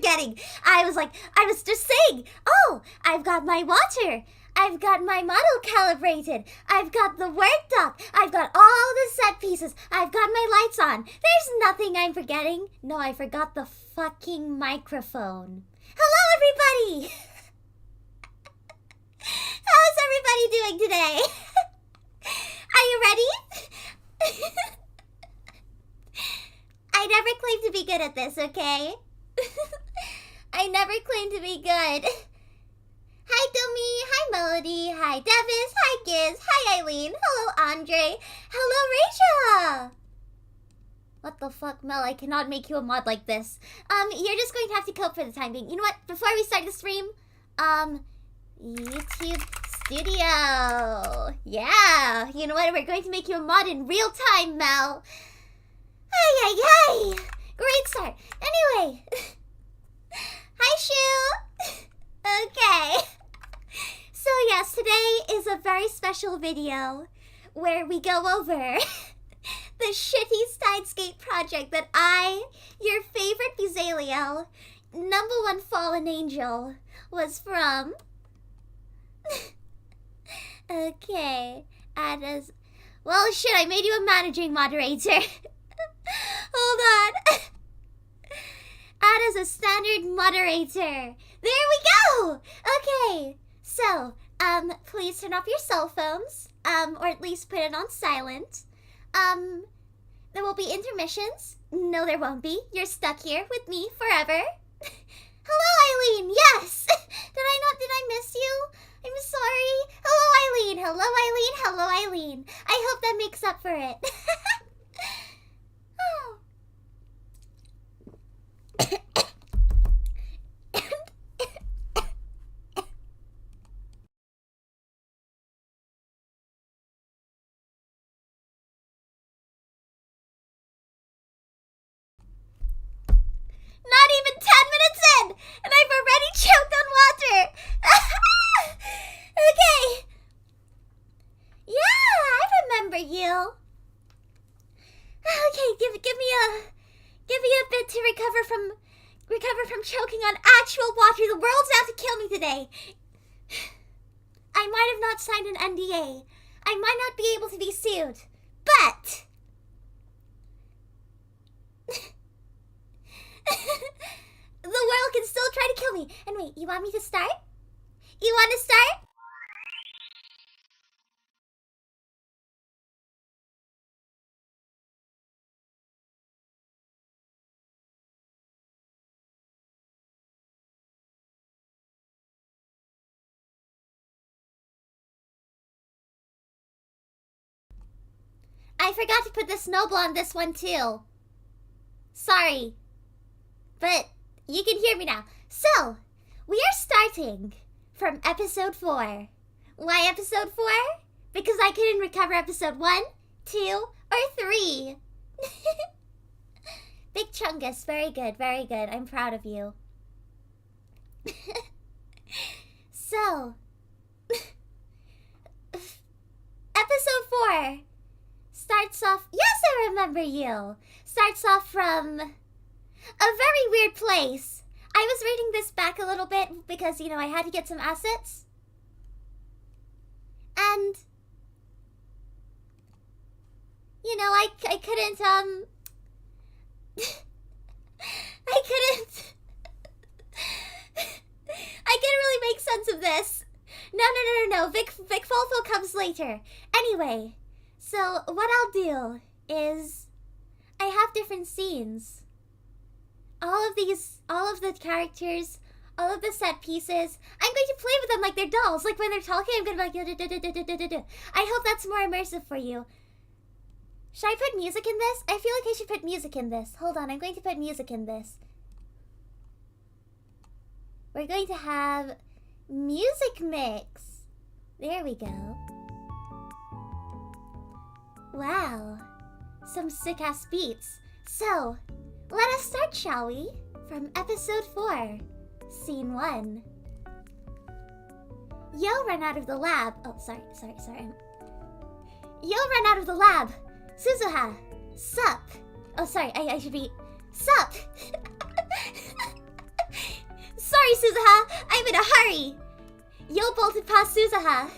forgetting. I was just saying, oh, I've got my water. I've got my model calibrated. I've got the work dock. I've got all the set pieces. I've got my lights on. There's nothing I'm forgetting. No, I forgot the fucking microphone. Hello, everybody. How's everybody doing today? Are you ready? I never claimed to be good at this, okay? I never claimed to be good. Hi, Domi. Hi, Melody. Hi, Devis. Hi, Giz. Hi, Eileen. Hello, Andre. Hello, Rachel. What the fuck, Mel? I cannot make you a mod like this. You're just going to have to cope for the time being. You know what? Before we start the stream, YouTube Studio. Yeah. You know what? We're going to make you a mod in real time, Mel. Ay, ay, ay. Great start. Anyway. Hi, Shu. Okay. So yes, today is a very special video where we go over the shitty steins project that your favorite Bezaliel, #1 fallen angel, was from. Okay. Well, shit, I made you a managing moderator. Hold on. Add as a standard moderator. There we go! Okay, so, please turn off your cell phones, or at least put it on silent. There will be intermissions. No, there won't be. You're stuck here with me forever. Hello, Eileen, yes! Did I miss you? I'm sorry. Hello, Eileen. Hello, Eileen. Hello, Eileen. I hope that makes up for it. Oh. Not even 10 minutes in, and I've already choked on water. Okay. Yeah, I remember you. Okay, give me a bit to recover from choking on actual water. The world's out to kill me today. I might have not signed an NDA. I might not be able to be sued, but the world can still try to kill me. And wait, you want me to start? You want to start? I forgot to put the snowball on this one too. Sorry. But you can hear me now. So, we are starting from episode 4. Why episode 4? Because I couldn't recover episode 1, 2, or 3. Big Chungus, very good, very good. I'm proud of you. So, episode 4 starts off, yes, I remember you. Starts off from a very weird place. I was reading this back a little bit because, you know, I had to get some assets. And, you know, I couldn't, I couldn't really make sense of this. No. Vic Folfo comes later. Anyway, so what I'll do is I have different scenes. All of the characters, all of the set pieces, I'm going to play with them like they're dolls. Like when they're talking, I'm going to be like, I hope that's more immersive for you. Should I put music in this? I feel like I should put music in this. Hold on, I'm going to put music in this. We're going to have music mix. There we go. Wow, some sick-ass beats. So, let us start, shall we? From episode 4, scene 1. Yo ran out of the lab. Oh, sorry. Yo ran out of the lab. Suzuha, sup. Oh, sorry, I should be... Sup. Sorry, Suzuha. I'm in a hurry. Yo bolted past Suzuha.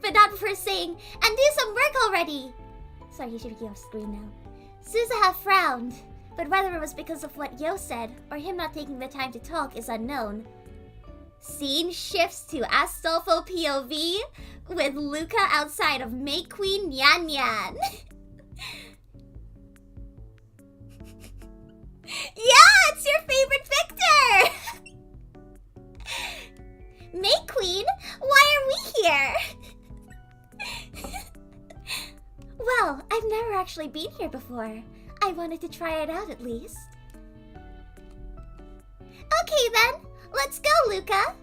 But not before saying, and do some work already. Sorry, he should be off screen now. Suzuha frowned, but whether it was because of what Yo said or him not taking the time to talk is unknown. Scene shifts to Astolfo POV with Luca outside of May Queen Nyan Nyan. Yeah, it's your favorite Victor! May Queen, why are we here? Well, I've never actually been here before. I wanted to try it out at least. Okay then, let's go, Luca.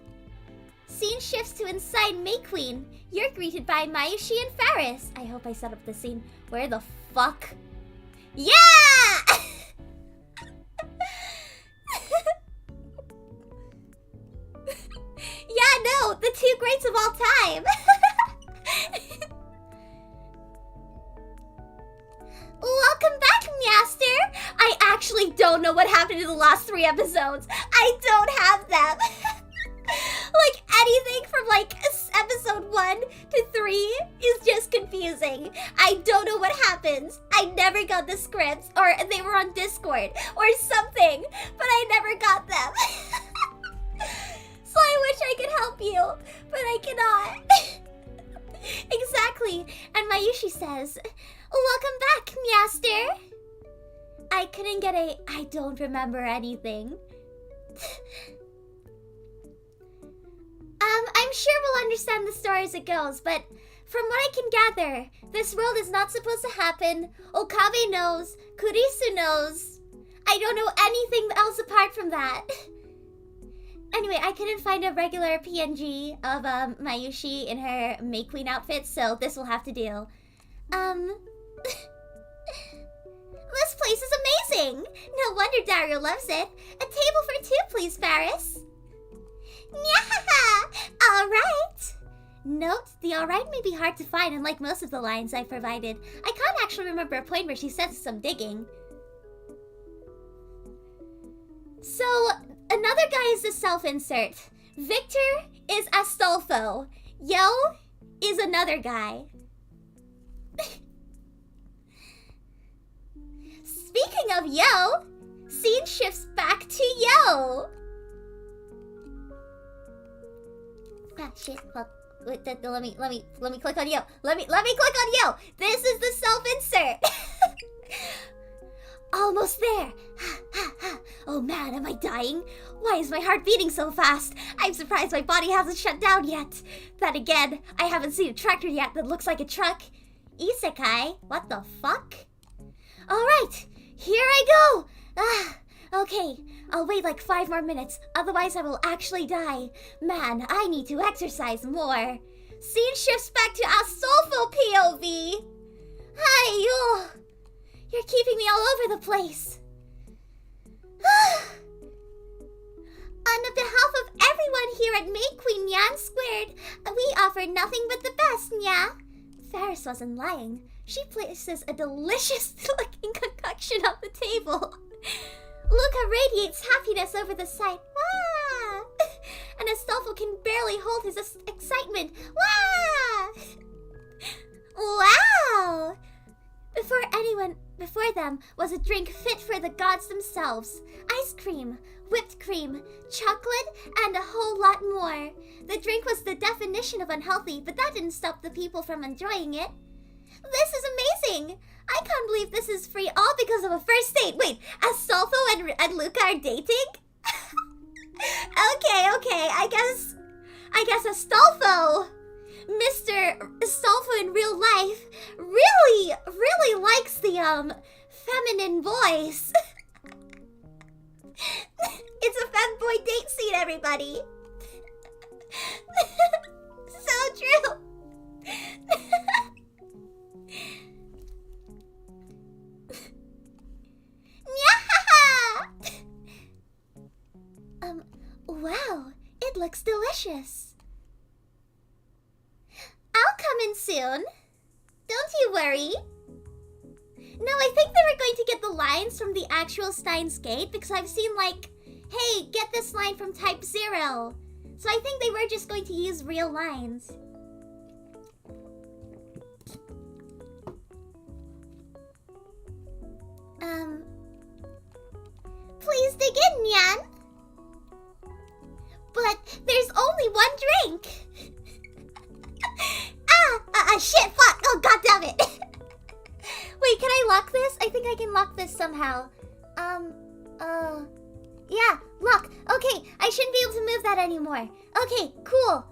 Scene shifts to inside May Queen. You're greeted by Mayushi and Faris. I hope I set up the scene. Where the fuck? Yeah! Yeah, no, the two greats of all time. Welcome back, Master. I actually don't know what happened in the last 3 episodes. I don't have them. Like, anything from, like, episode 1 to 3 is just confusing. I don't know what happens. I never got the scripts, or they were on Discord, or something, but I never got them. So I wish I could help you, but I cannot. Exactly. And Mayushi says, welcome back, Master. I couldn't get a I don't remember anything. I'm sure we'll understand the story as it goes, but from what I can gather, this world is not supposed to happen. Okabe knows. Kurisu knows. I don't know anything else apart from that. Anyway, I couldn't find a regular PNG of Mayushi in her May Queen outfit, so this will have to do. This place is amazing! No wonder Dario loves it. A table for 2, please, Faris. Nyahaha! Alright! Note, the alright may be hard to find, unlike most of the lines I've provided. I can't actually remember a point where she says some digging. So, another guy is the self-insert. Victor is Astolfo. Yo is another guy. Speaking of Yo, scene shifts back to Yo. Ah, shit. Well, wait, let me click on Yo. Let me click on Yo. This is the self-insert. Almost there. Oh man, am I dying? Why is my heart beating so fast? I'm surprised my body hasn't shut down yet. Then again, I haven't seen a tractor yet that looks like a truck. Isekai? What the fuck? Alright, here I go. Okay, I'll wait like 5 more minutes, otherwise I will actually die. Man, I need to exercise more. Scene shifts back to Astolfo POV. Hi, yo. You're keeping me all over the place. On behalf of everyone here at May Queen Nyan Squared, we offer nothing but the best, Nya. Faris wasn't lying. She places a delicious-looking concoction on the table. Luca radiates happiness over the sight. Wah! And Astolfo can barely hold his excitement. Wah! Wow! Before them was a drink fit for the gods themselves. Ice cream, whipped cream, chocolate, and a whole lot more. The drink was the definition of unhealthy, but that didn't stop the people from enjoying it. This is amazing! I can't believe this is free all because of a first date. Wait, Astolfo and Luca are dating? Okay, I guess Astolfo, Mr. Astolfo in real life, really likes the, feminine voice. It's a femboy date scene, everybody. So true. Wow, it looks delicious. I'll come in soon. Don't you worry. No, I think they were going to get the lines from the actual Steins Gate because I've seen, like, hey, get this line from type 0. So I think they were just going to use real lines. Please dig in, Nyan. But there's only one drink. Shit, fuck. Oh, goddammit. Wait, can I lock this? I think I can lock this somehow. Yeah, lock. Okay, I shouldn't be able to move that anymore. Okay, cool.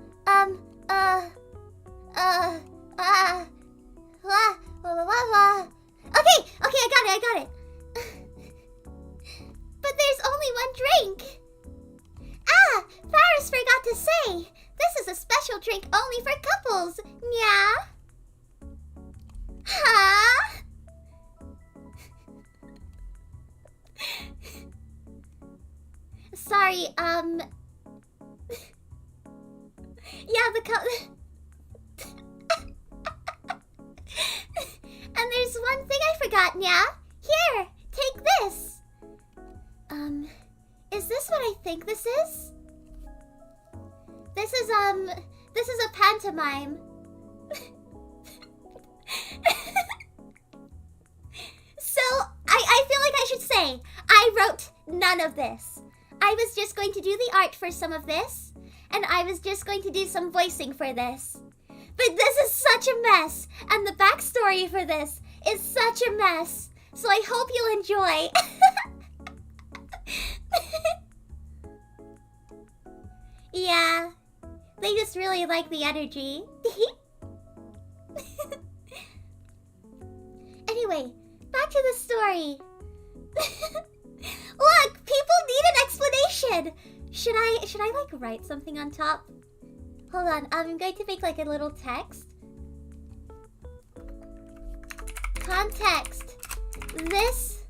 Okay, I got it. But there's only one drink. Faris forgot to say. This is a special drink only for couples. Yeah? Huh? Sorry, yeah, and there's one thing I forgot, Nya. Here, take this. Is this what I think this is? This is a pantomime. So, I feel like I should say, I wrote none of this. I was just going to do the art for some of this, and I was just going to do some voicing for this. But this is such a mess, and the backstory for this is such a mess. So I hope you'll enjoy. Yeah, they just really like the energy. Anyway, back to the story. Look, people need an explanation. Should I like write something on top? Hold on, I'm going to make like a little text. Context. This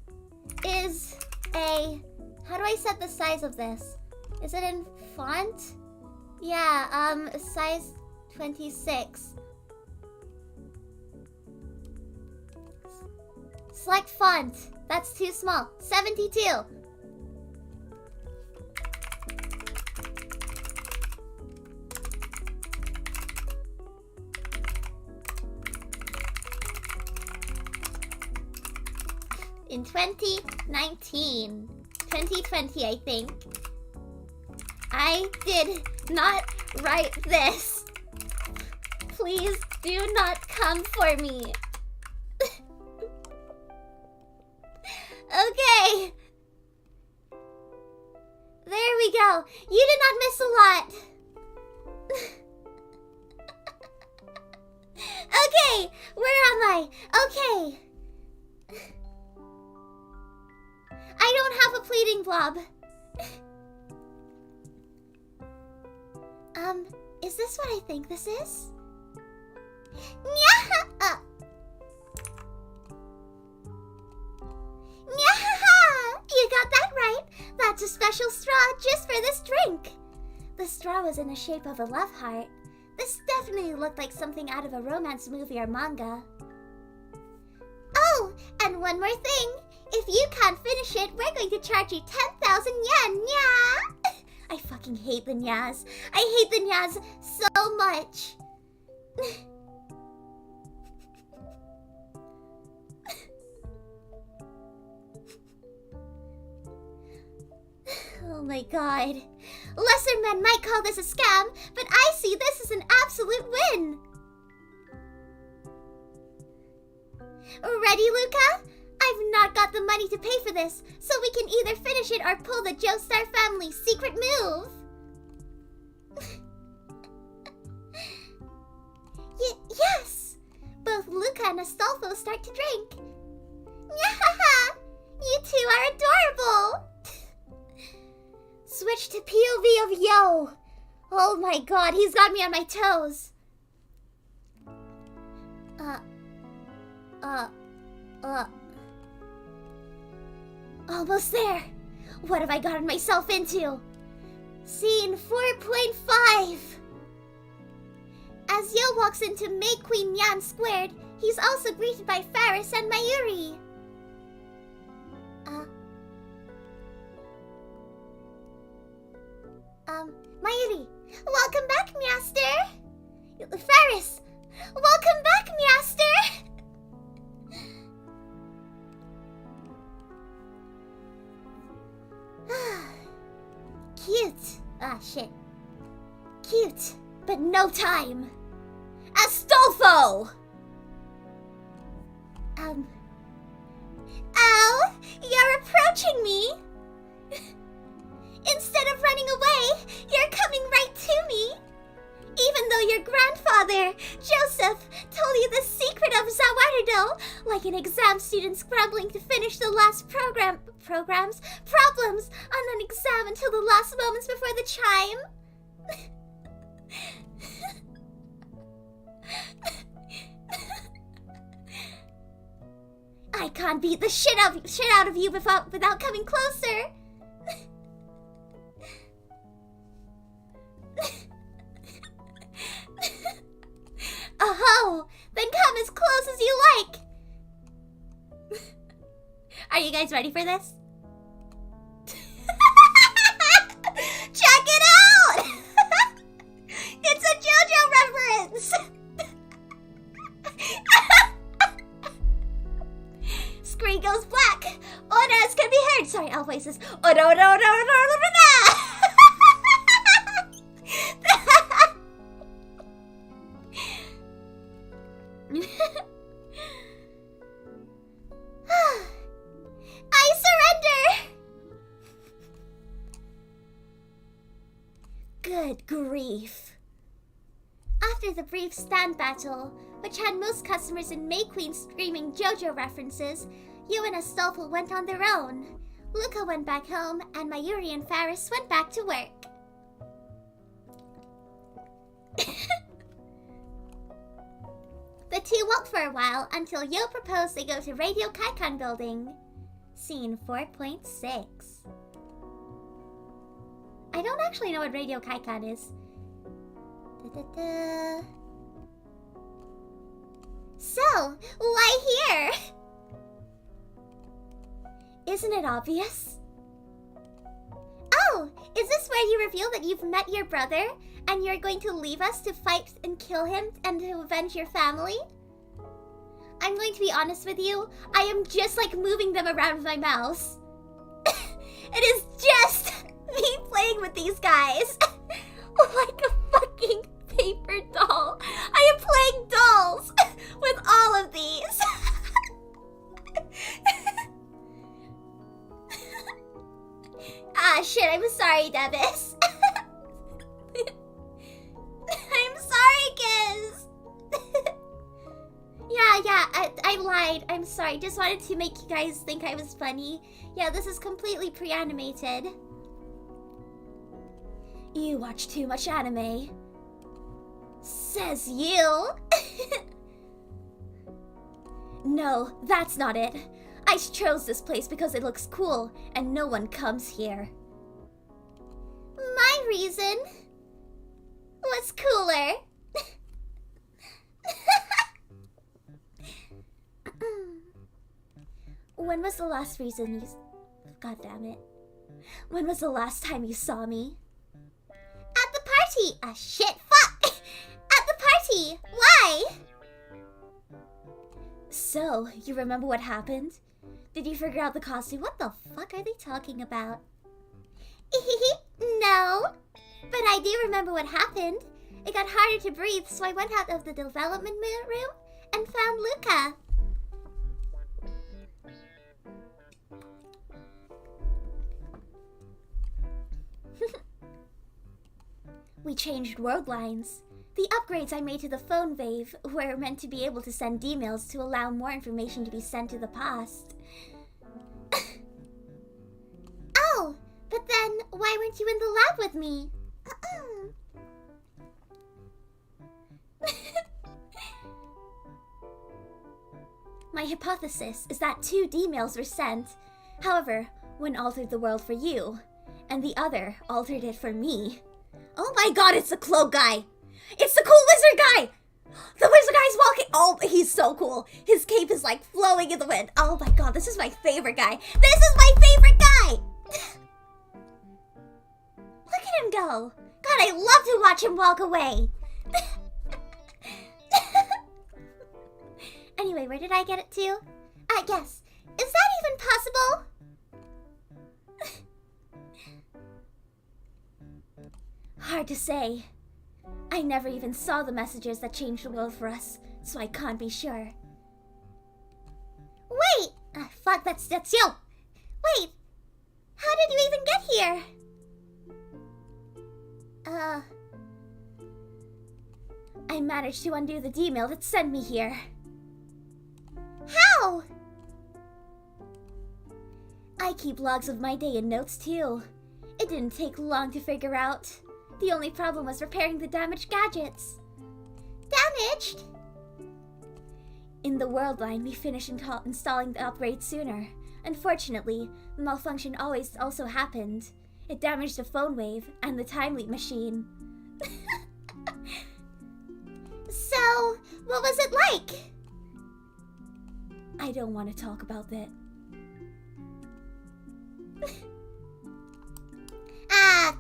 is a... How do I set the size of this? Is it in font? Yeah, size 26. Select font. That's too small. 72. In 2019. 2020, I think. I did not write this. Please do not come for me. Okay. There we go. You did not miss a lot. Okay, where am I? Okay. I don't have a pleading blob. Is this what I think this is? Nya! You got that right. That's a special straw just for this drink. The straw was in the shape of a love heart. This definitely looked like something out of a romance movie or manga. Oh, and one more thing. If you can't finish it, we're going to charge you 10,000 yen, nya! I fucking hate the nyas. I hate the nyas so much. Oh my god. Lesser men might call this a scam, but I see this as an absolute win. Ready, Luca? I've not got the money to pay for this, so we can either finish it or pull the Joestar family's secret move. Yes! Both Luca and Astolfo start to drink. Nyahaha! You two are adorable! Switch to POV of Yo. Oh my god, he's got me on my toes. Almost there. What have I gotten myself into? Scene 4.5. As Yo walks into May Queen Nyan Squared, he's also greeted by Faris and Mayuri. Mayuri, welcome back, Master. Ferris, welcome back, Master. Cute. Ah, shit. Cute, but no time. Astolfo! Ow! You're approaching me! Instead of running away, you're coming right to me! Even though your grandfather, Joseph, told you the secret of Zawardo, like an exam student scrambling to finish the last problems on an exam until the last moments before the chime. I can't beat the shit out of you without coming closer. Oh, then come as close as you like. Are you guys ready for this? Check it out! It's a JoJo reference! Screen goes black. Odas can be heard. Sorry, all voices. Oh, no. I surrender! Good grief. After the brief stand battle, which had most customers in May Queen screaming JoJo references, you and Astolfo went on their own. Luca went back home, and Mayuri and Faris went back to work. The two walked for a while until Yo proposed they go to Radio Kaikan building. Scene 4.6. I don't actually know what Radio Kaikan is. So, why here? Isn't it obvious? Oh, is this where you reveal that you've met your brother and you're going to leave us to fight and kill him and to avenge your family? I'm going to be honest with you, I am just like moving them around with my mouse. It is just me playing with these guys. Like a fucking paper doll. I am playing dolls with all of these. Ah, shit, I'm sorry, Devis. I'm sorry, kids. Yeah, I lied. I'm sorry. Just wanted to make you guys think I was funny. Yeah, this is completely pre-animated. You watch too much anime. Says you. No, that's not it. I chose this place because it looks cool and no one comes here. My reason was cooler. When was the last reason you... God damn it. When was the last time you saw me? At the party! Ah, shit, fuck! At the party! Why? So, you remember what happened? Did you figure out the costume? What the fuck are they talking about? No. But I do remember what happened. It got harder to breathe, so I went out of the development room and found Luca. We changed world lines. The upgrades I made to the phone wave were meant to be able to send emails to allow more information to be sent to the past. Oh, but then why weren't you in the lab with me? My hypothesis is that 2 emails were sent. However, one altered the world for you, and the other altered it for me. Oh my god, it's the cloak guy! It's the cool wizard guy! The wizard guy's walking. Oh, he's so cool. His cape is like flowing in the wind. Oh my god, this is my favorite guy. This is my favorite guy! Look at him him go. God, I love to watch him walk away. Anyway, where did I get it to? Yes. Is that even possible? Hard to say. I never even saw the messages that changed the world for us, so I can't be sure. Wait! Fuck, that's you! Wait! How did you even get here? I managed to undo the D-mail that sent me here. How? I keep logs of my day in notes too. It didn't take long to figure out. The only problem was repairing the damaged gadgets. Damaged? In the world line, we finished installing the upgrade sooner. Unfortunately, the malfunction also happened. It damaged the phone wave and the time leap machine. So, what was it like? I don't want to talk about that.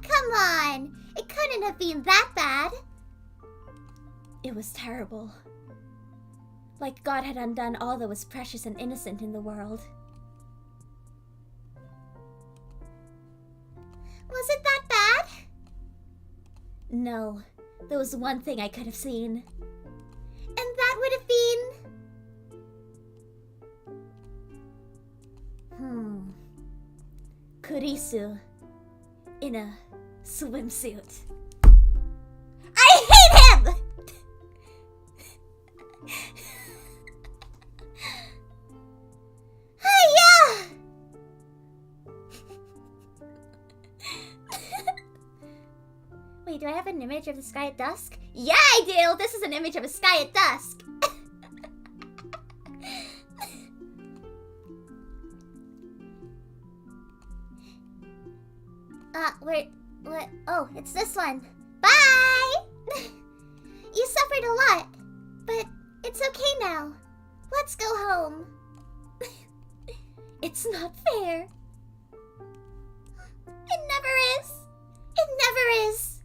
Come on! It couldn't have been that bad. It was terrible. Like God had undone all that was precious and innocent in the world. Was it that bad? No. There was one thing I could have seen. And that would have been... Kurisu. In a swimsuit. I hate him! Hiya! Wait, do I have an image of the sky at dusk? Yeah, I do! This is an image of a sky at dusk. What? Oh, it's this one. Bye! You suffered a lot, but it's okay now. Let's go home. It's not fair. It never is. It never is.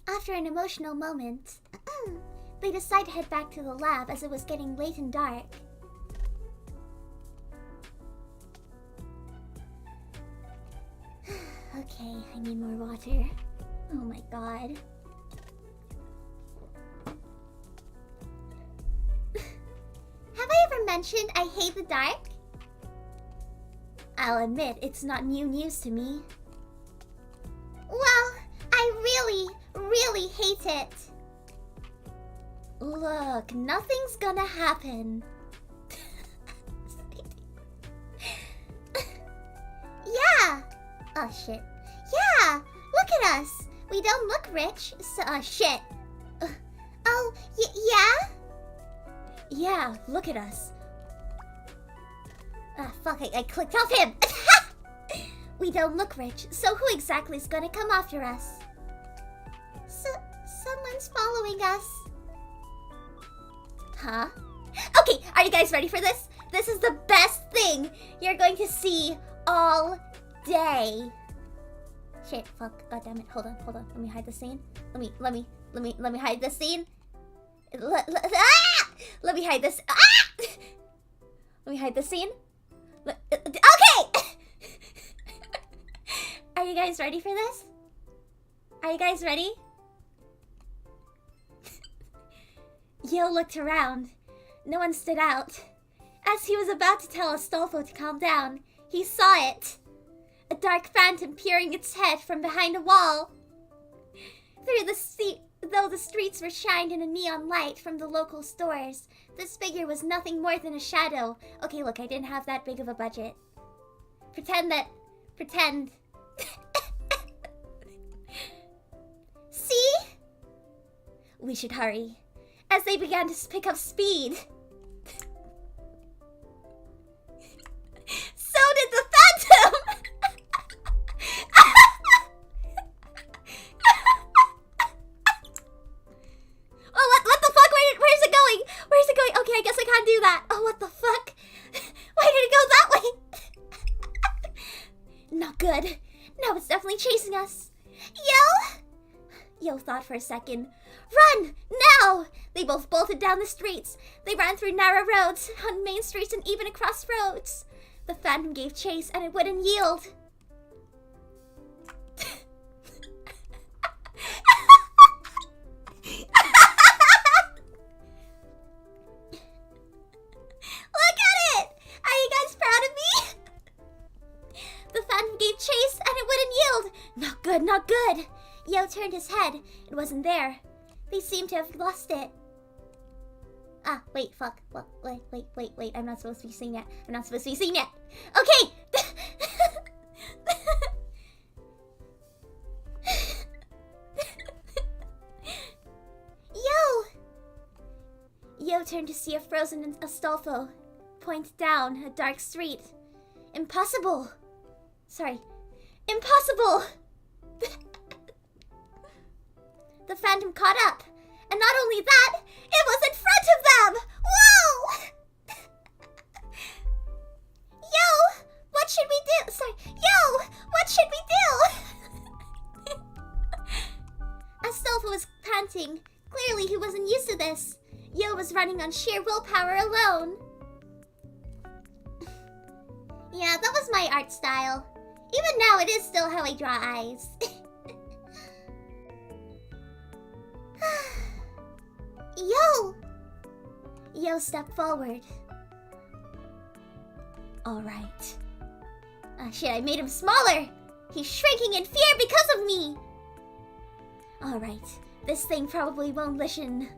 After an emotional moment, they decided to head back to the lab as it was getting late and dark. Okay, I need more water. Oh my god. Have I ever mentioned I hate the dark? I'll admit, it's not new news to me. Well, I really hate it. Look, nothing's gonna happen. Yeah! Oh shit. Yeah! Look at us! We don't look rich, so shit. Oh, yeah? Yeah, look at us. Ah, fuck, I clicked off him! We don't look rich, so who exactly is gonna come after us? Someone's following us. Huh? Okay, are you guys ready for this? This is the best thing you're going to see all day. Shit, fuck, goddammit. Hold on. Let me hide the scene. Let me hide the scene. Let me hide this. Let me hide the scene. Okay! Are you guys ready for this? Are you guys ready? Yo looked around. No one stood out. As he was about to tell Astolfo to calm down, he saw it. A dark phantom peering its head from behind a wall. Though the streets were shined in a neon light from the local stores, this figure was nothing more than a shadow. Okay, look, I didn't have that big of a budget. Pretend. See? We should hurry. As they began to pick up speed. So did the phantom! Oh, what the fuck? Where's it going? Okay, I guess I can't do that. Oh, what the fuck? good. Now it's definitely chasing us. Yo! Yo thought for a second. Run! Now! They both bolted down the streets. They ran through narrow roads, on main streets, and even across roads. The phantom gave chase, and it wouldn't yield. Look at it! Are you guys proud of me? The phantom gave chase, and it wouldn't yield. Not good, not good. Yo turned his head. It wasn't there. They seemed to have lost it. Ah, wait, fuck. Well, wait. I'm not supposed to be seen yet. Okay! Yo turned to see a frozen Astolfo. Point down a dark street. Impossible! Impossible! The phantom caught up. And not only that, it was in front of them! Whoa! Yo! What should we do? What should we do? Astolfo was panting. Clearly he wasn't used to this. Yo was running on sheer willpower alone. Yeah, that was my art style. Even now, it is still how I draw eyes. Yo stepped forward. Alright. Ah, shit, I made him smaller. He's shrinking in fear because of me. Alright, this thing probably won't listen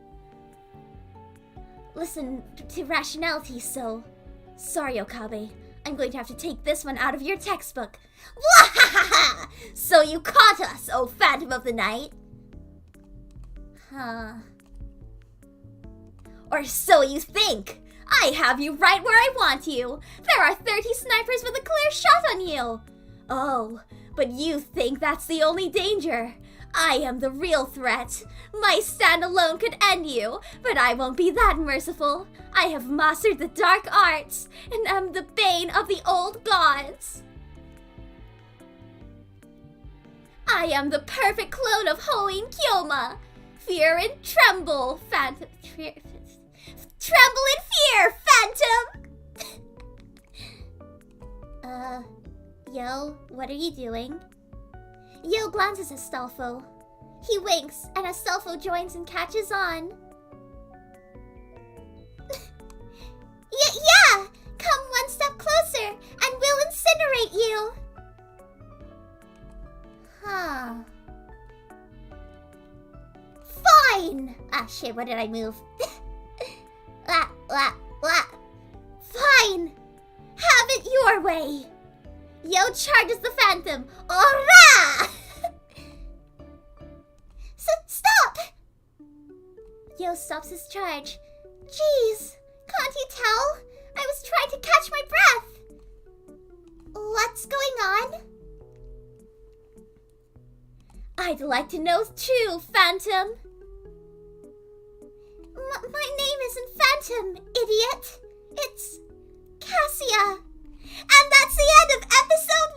to rationality, so... Sorry, Okabe. I'm going to have to take this one out of your textbook. Wahahaha! So you caught us, oh Phantom of the Night. Huh. Or so you think. I have you right where I want you. There are 30 snipers with a clear shot on you. Oh, but you think that's the only danger. I am the real threat. My stand alone could end you, but I won't be that merciful. I have mastered the dark arts, and am the bane of the old gods. I am the perfect clone of Hoin Kyoma. Fear and tremble, Phantom. Tremble in fear, Phantom! Yo, what are you doing? Yo glances at Astolfo. He winks, and Astolfo joins and catches on. Yeah! Come one step closer, and we'll incinerate you! Huh. Fine! Ah, shit, what did I move? Fine! Have it your way! Yo charges the Phantom. Ora! Stop! Yo stops his charge. Jeez, can't you tell? I was trying to catch my breath. What's going on? I'd like to know too, Phantom. My name isn't Phantom, idiot. It's Cassia. And that's the end of episode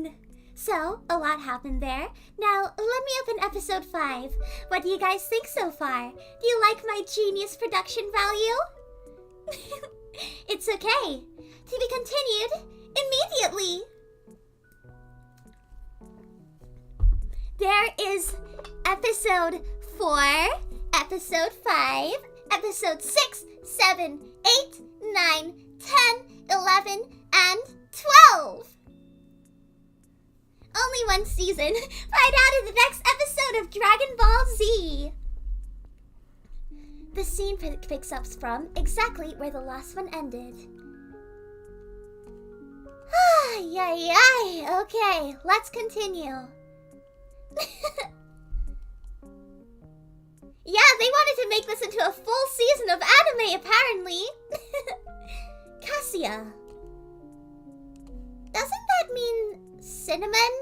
1! So, a lot happened there. Now, let me open episode 5. What do you guys think so far? Do you like my genius production value? It's okay. To be continued immediately. There is episode 4, episode 5, episode 6, 7, 8, 9, 10, 11, and 12. Only one season, right out of the next episode of Dragon Ball Z. The scene picks up from exactly where the last one ended. Yay. Okay, let's continue. Yeah, they wanted to make this into a full season of anime, apparently. Cassia. Doesn't that mean cinnamon?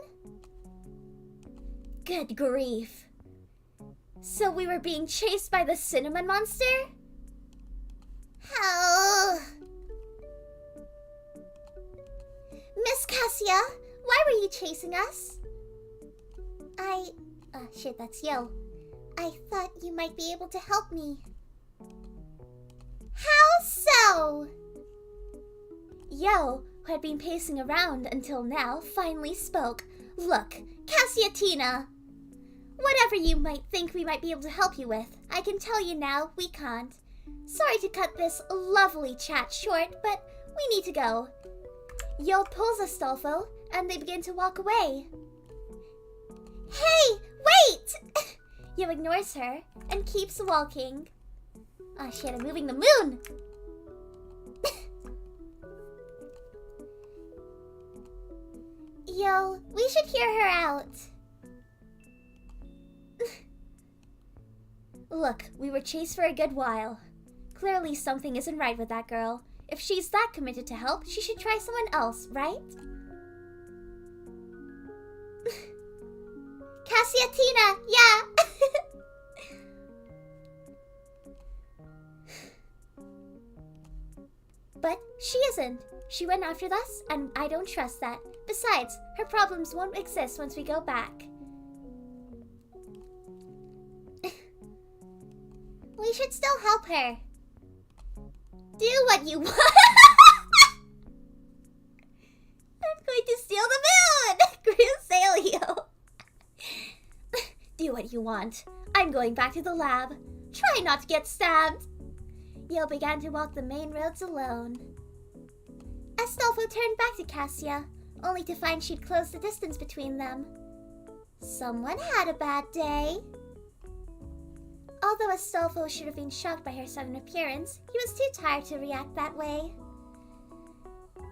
Good grief. So we were being chased by the cinnamon monster? Hell. Miss Cassia, Why were you chasing us? Shit, that's Yo. I thought you might be able to help me. How so? Yo, who had been pacing around until now, finally spoke. Look, Cassiatina. Whatever you might think we might be able to help you with, I can tell you now, we can't. Sorry to cut this lovely chat short, but we need to go. Yo pulls Astolfo, and they begin to walk away. Hey, wait! Yo ignores her and keeps walking. Oh shit, I'm moving the moon! Yo, we should hear her out. Look, we were chased for a good while. Clearly something isn't right with that girl. If she's that committed to help, she should try someone else, right? Cassiatina, yeah! But she isn't. She went after us, and I don't trust that. Besides, her problems won't exist once we go back. We should still help her. Do what you want. I'm going to steal the moon! Bezaliel. Do what you want. I'm going back to the lab. Try not to get stabbed. Yo began to walk the main roads alone. Astolfo turned back to Cassia, only to find she'd closed the distance between them. Someone had a bad day. Although Astolfo should have been shocked by her sudden appearance, he was too tired to react that way.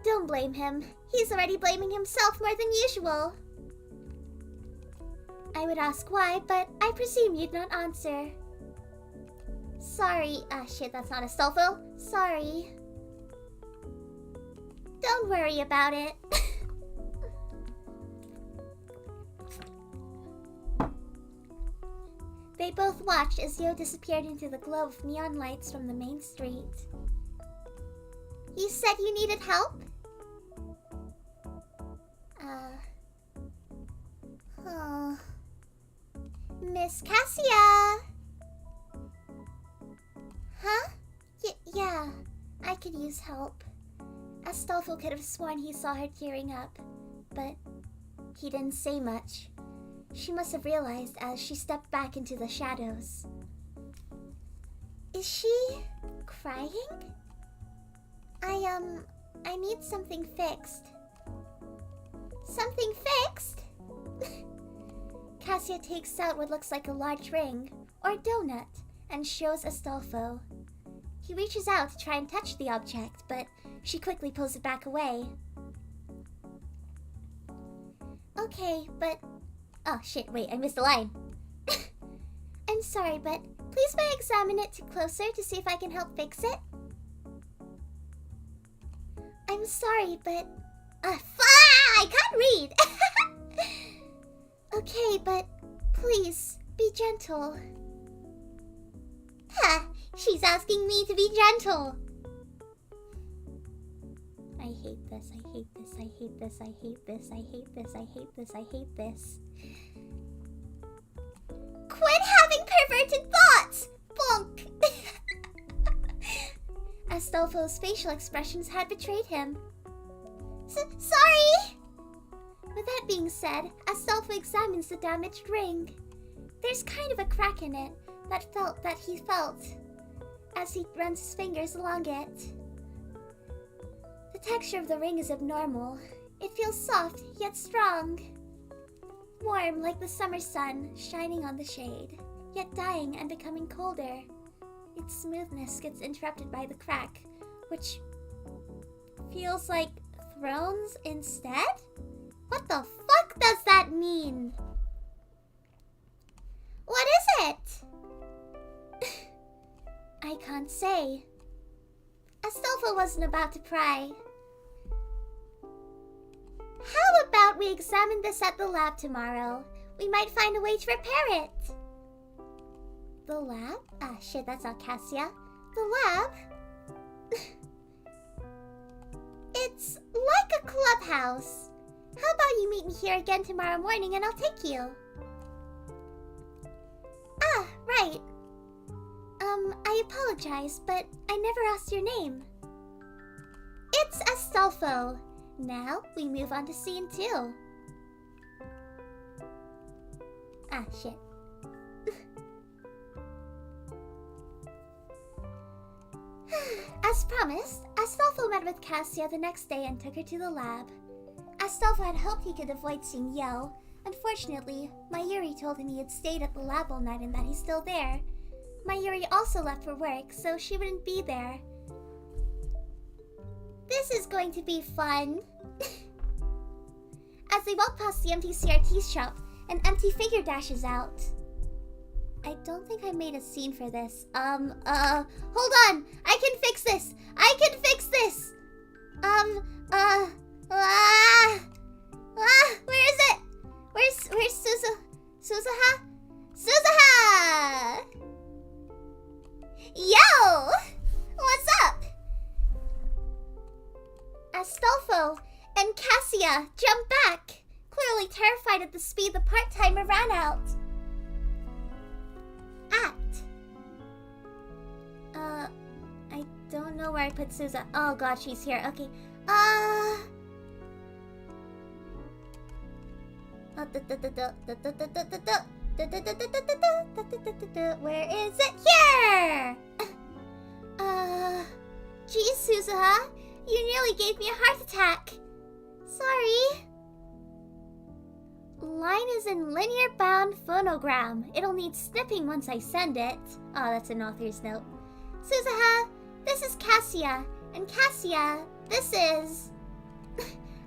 Don't blame him. He's already blaming himself more than usual. I would ask why, but I presume you'd not answer. Sorry. Shit, that's not Astolfo. Sorry. Don't worry about it. They both watched as Yo disappeared into the glow of neon lights from the main street. You said you needed help? Oh. Miss Cassia! Huh? Yeah, I could use help. Astolfo could have sworn he saw her tearing up, but he didn't say much. She must have realized as she stepped back into the shadows. Is she crying? I need something fixed. Something fixed? Cassia takes out what looks like a large ring, or donut, and shows Astolfo. He reaches out to try and touch the object, but she quickly pulls it back away. Okay, but... Oh shit, wait, I missed a line. I'm sorry, but please may I examine it closer to see if I can help fix it? I'm sorry, but... I can't read! Okay, but please, be gentle. Ha! She's asking me to be gentle! I hate this, I hate this, I hate this, I hate this, I hate this, I hate this, I hate this. Quit having perverted thoughts! Bonk! Astolfo's facial expressions had betrayed him. Sorry! With that being said, Astolfo examines the damaged ring. There's kind of a crack in it that he felt as he runs his fingers along it. The texture of the ring is abnormal. It feels soft, yet strong. Warm like the summer sun shining on the shade, yet dying and becoming colder. Its smoothness gets interrupted by the crack, which feels like thrones instead? What the fuck does that mean? What is it? I can't say. Astolfo wasn't about to pry. How about we examine this at the lab tomorrow? We might find a way to repair it. The lab? Ah, shit, that's not Cassia. The lab? It's like a clubhouse. How about you meet me here again tomorrow morning and I'll take you? Ah, right. I apologize, but I never asked your name. It's Astolfo. Now, we move on to scene 2. Ah, shit. As promised, Astolfo met with Cassia the next day and took her to the lab. Astolfo had hoped he could avoid seeing Yo. Unfortunately, Mayuri told him he had stayed at the lab all night and that he's still there. Mayuri also left for work, so she wouldn't be there. This is going to be fun. As they walk past the empty CRT shop, an empty figure dashes out. I don't think I made a scene for this. Hold on! I can fix this! I can fix this! Where is it? Where's Suzuha? Suzuha! Yo! What's up? Astolfo and Cassia jump back, clearly terrified at the speed the part-timer ran out. I don't know where I put Suza. Oh god, she's here. Okay. Where is it? Here! Geez, Suzuha, you nearly gave me a heart attack. Sorry. Line is in linear bound phonogram. It'll need snipping once I send it. Oh, that's an author's note. Suzuha, this is Cassia. And Cassia, this is...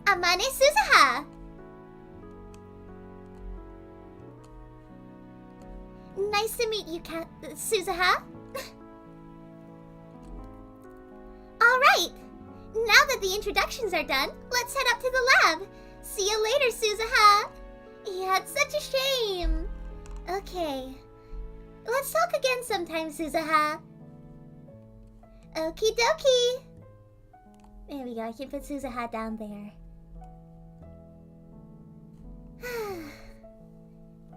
Amane Suzuha. Nice to meet you, Suzuha. Alright, now that the introductions are done, let's head up to the lab. See you later, Suzuha. Yeah, it's such a shame. Okay, let's talk again sometime, Suzuha. Okie dokie. There we go, I can put Suzuha down there.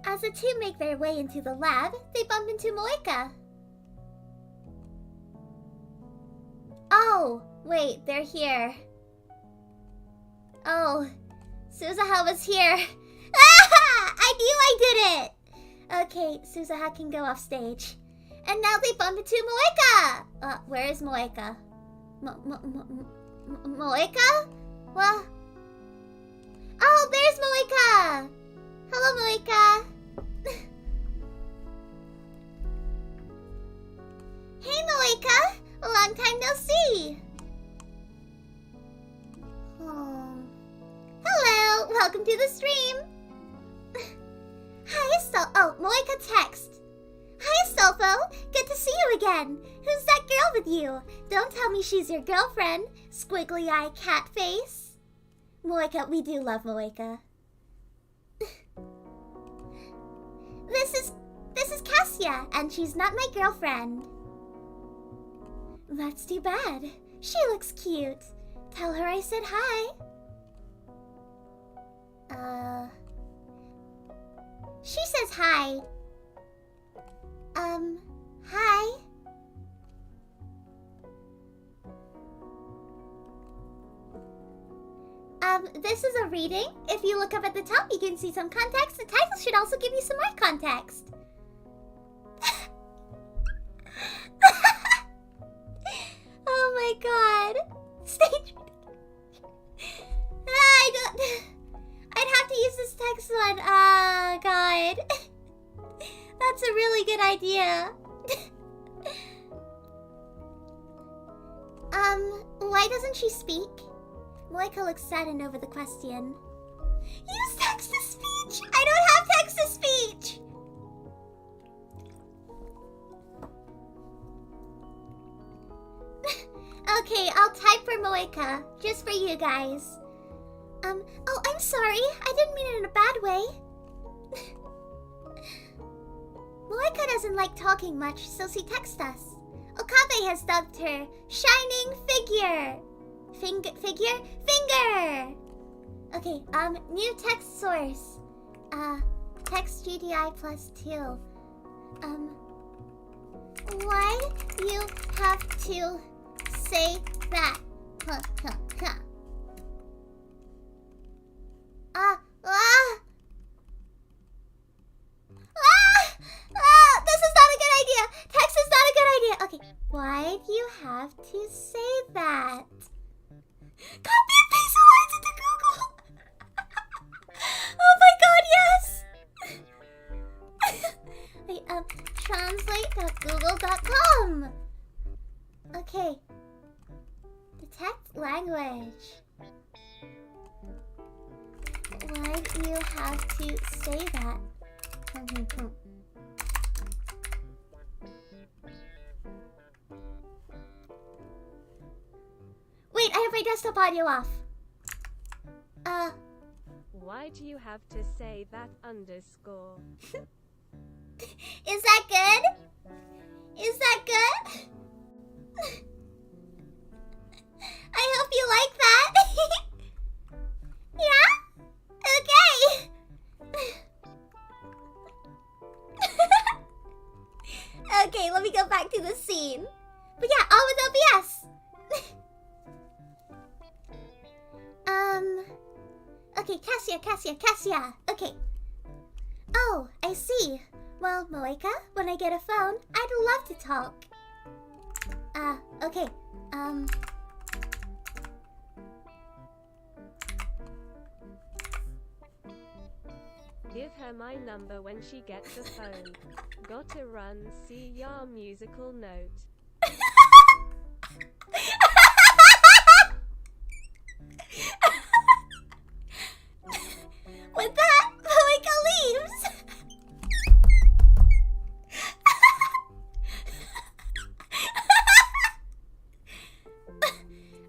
As the two make their way into the lab, they bump into Moeka. Oh, wait, they're here. Oh, Suzuha was here. I knew I did it! Okay, Suzuha can go off stage. And now they bump into Moeka! Where is Moeka? Moeka? Well... Oh, there's Moeka! Hello, Moeka! Hey, Moeka! Long time no see! Oh. Hello! Welcome to the stream! Hi, Oh, Moeka text. Hi, Astolfo! Good to see you again! Who's that girl with you? Don't tell me she's your girlfriend, squiggly eye cat face. Moeka, we do love Moeka. This is Cassia, and she's not my girlfriend. That's too bad. She looks cute. Tell her I said hi. She says hi. Hi. This is a reading. If you look up at the top, you can see some context. The title should also give you some more context. Oh my god. Stage. I'd have to use this text one. Ah, god. That's a really good idea. Why doesn't she speak? Moeka looks saddened over the question. Use text-to-speech! I don't have text-to-speech! Okay, I'll type for Moeka, just for you guys. Oh, I'm sorry. I didn't mean it in a bad way. Moeka doesn't like talking much, so she texts us. Okabe has dubbed her Shining Figure. Finger? Okay, new text source. Text GTI +2. Why you have to say that? This is not a good idea. Text is not a good idea. Okay, why do you have to say that? Copy and paste the lines into Google. Oh my god, yes. Wait, translate.google.com. Okay. Detect language. Why do you have to say that? Wait, I have my desktop audio off. Why do you have to say that underscore? Is that good? Is that good? I hope you like that. Yeah? Okay. Okay, let me go back to the scene. But yeah, all with OBS. Okay, Cassia. Okay. Oh, I see. Well, Moeka, when I get a phone, I'd love to talk. Okay. Give her my number when she gets a phone. Gotta run, see ya musical note. With that, Moeka leaves.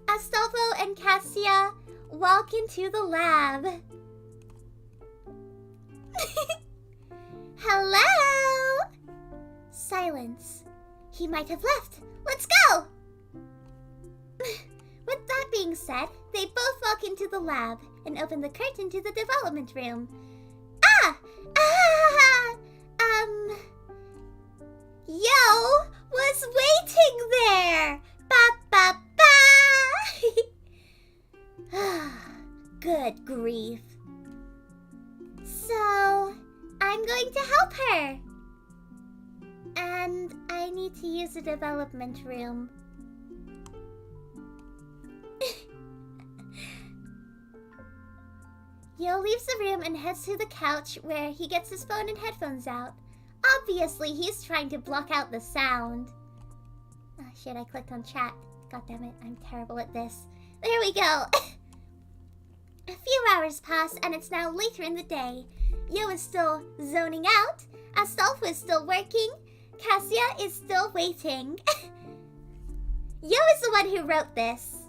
Astolfo and Cassia walk into the lab. Hello? Silence. He might have left. Let's go! With that being said, they both walk into the lab and open the curtain to the development room. Yo was waiting there! Ba. Good grief. So, I'm going to help her. And I need to use the development room. Yo leaves the room and heads to the couch where he gets his phone and headphones out. Obviously, he's trying to block out the sound. Oh shit, I clicked on chat. God damn it, I'm terrible at this. There we go. A few hours pass and it's now later in the day. Yo is still zoning out. Astolfo is still working. Cassia is still waiting. Yo is the one who wrote this.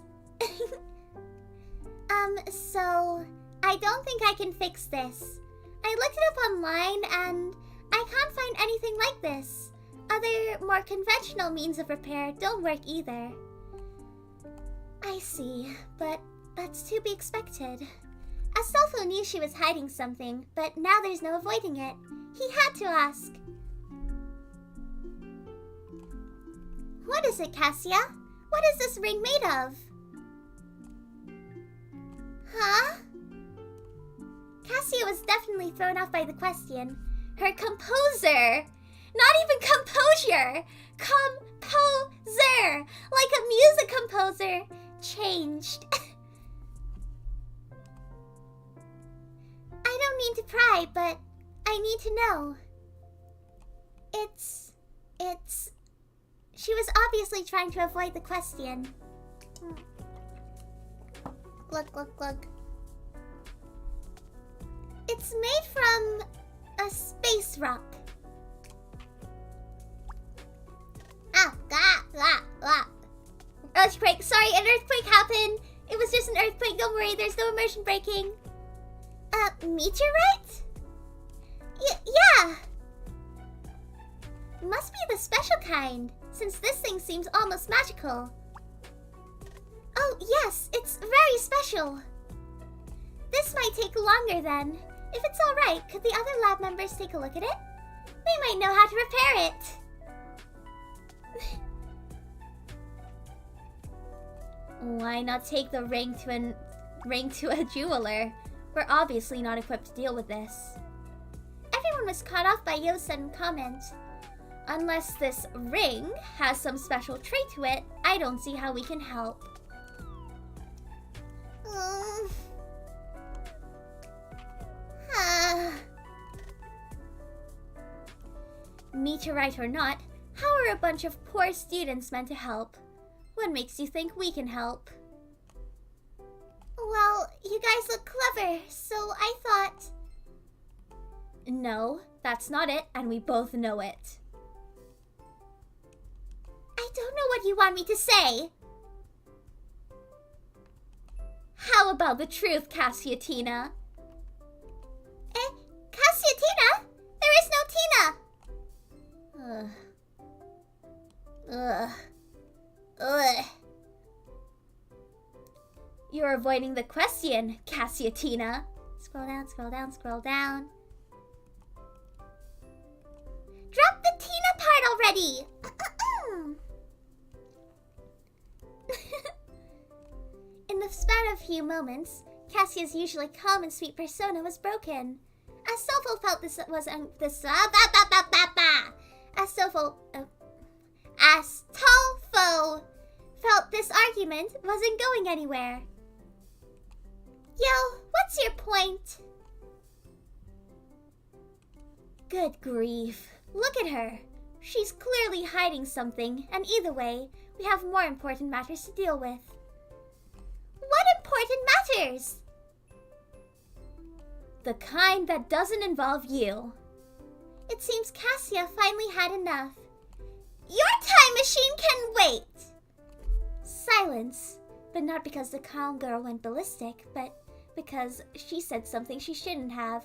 So I don't think I can fix this. I looked it up online and I can't find anything like this. Other, more conventional means of repair don't work either. I see, but that's to be expected. Astolfo knew she was hiding something, but now there's no avoiding it. He had to ask. What is it, Cassia? What is this ring made of? Huh? Cassia was definitely thrown off by the question. Her composer! Not even composure! Composer! Like a music composer! Changed. I don't mean to pry, but I need to know. It's... She was obviously trying to avoid the question. Glug. It's made from a space rock. Earthquake. Sorry, an earthquake happened. It was just an earthquake. Don't worry, there's no immersion breaking. Meteorite? Yeah. Must be the special kind, since this thing seems almost magical. Oh, yes, it's very special. This This might take longer then. If it's alright, could the other lab members take a look at it? They might know how to repair it. Why not take the ring to a jeweler? We're obviously not equipped to deal with this. Everyone was caught off by Yo's sudden comment. Unless this ring has some special trait to it, I don't see how we can help. Meteorite or not, how are a bunch of poor students meant to help? What makes you think we can help? Well, you guys look clever, so I thought... No, that's not it, and we both know it. I don't know what you want me to say. How about the truth, Cassiatina? Cassiatina? There is no Tina! Ugh. You're avoiding the question, Cassiatina. Scroll down, scroll down, scroll down. Drop the Tina part already! In the span of a few moments, Cassia's usually calm and sweet persona was broken. Astolfo felt Astolfo felt this argument wasn't going anywhere. Yo, what's your point? Good grief. Look at her. She's clearly hiding something, and either way, we have more important matters to deal with. What important matters? The kind that doesn't involve you. It seems Cassia finally had enough. Your time machine can wait! Silence, but not because the calm girl went ballistic, but because she said something she shouldn't have. ...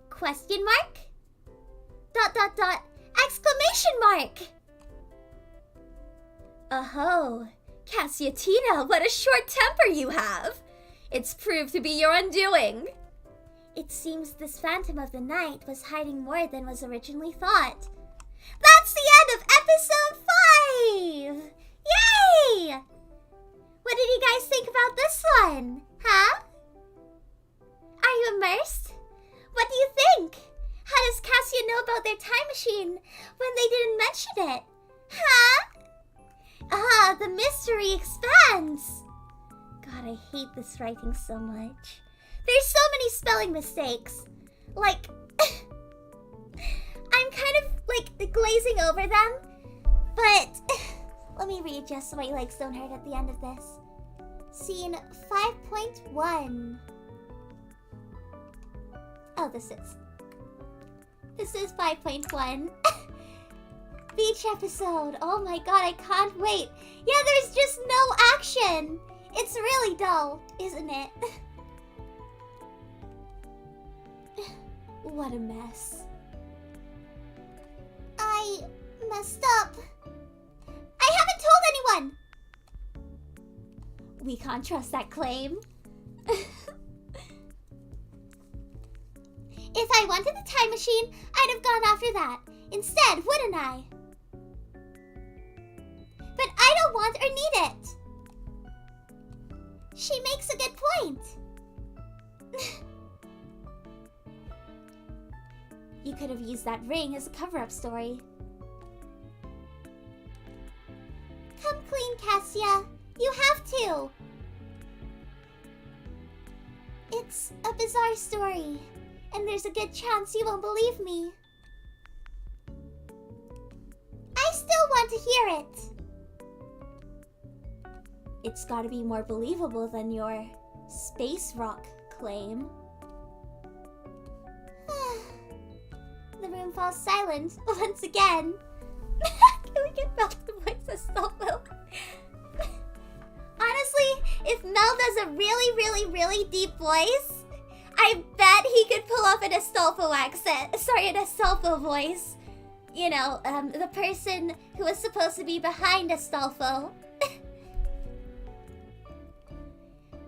Question mark? ... Exclamation mark! Oh, Cassiatina, what a short temper you have! It's proved to be your undoing. It seems this Phantom of the Night was hiding more than was originally thought. That's the end of episode 5! Yay! What did you guys think about this one? Huh? Are you immersed? What do you think? How does Cassia know about their time machine when they didn't mention it? Huh? Ah, the mystery expands. God, I hate this writing so much. There's so many spelling mistakes. Like, I'm kind of like glazing over them, but let me read just so my legs don't hurt at the end of this. Scene 5.1. Oh, this is 5.1. Beach episode. Oh my god, I can't wait. Yeah, there's just no action. It's really dull, isn't it? What a mess. I messed up. I haven't told anyone. We can't trust that claim. If I wanted the time machine, I'd have gone after that. Instead, wouldn't I? But I don't want or need it. She makes a good point. You could have used that ring as a cover-up story. Come clean, Cassia. You have to. It's a bizarre story, and there's a good chance you won't believe me. I still want to hear it. It's gotta be more believable than your space rock claim. The room falls silent once again. Can we get back to voice Astolfo? Honestly, if Mel does a really deep voice, I bet he could pull off an Astolfo accent. Sorry, an Astolfo voice. the person who was supposed to be behind Astolfo.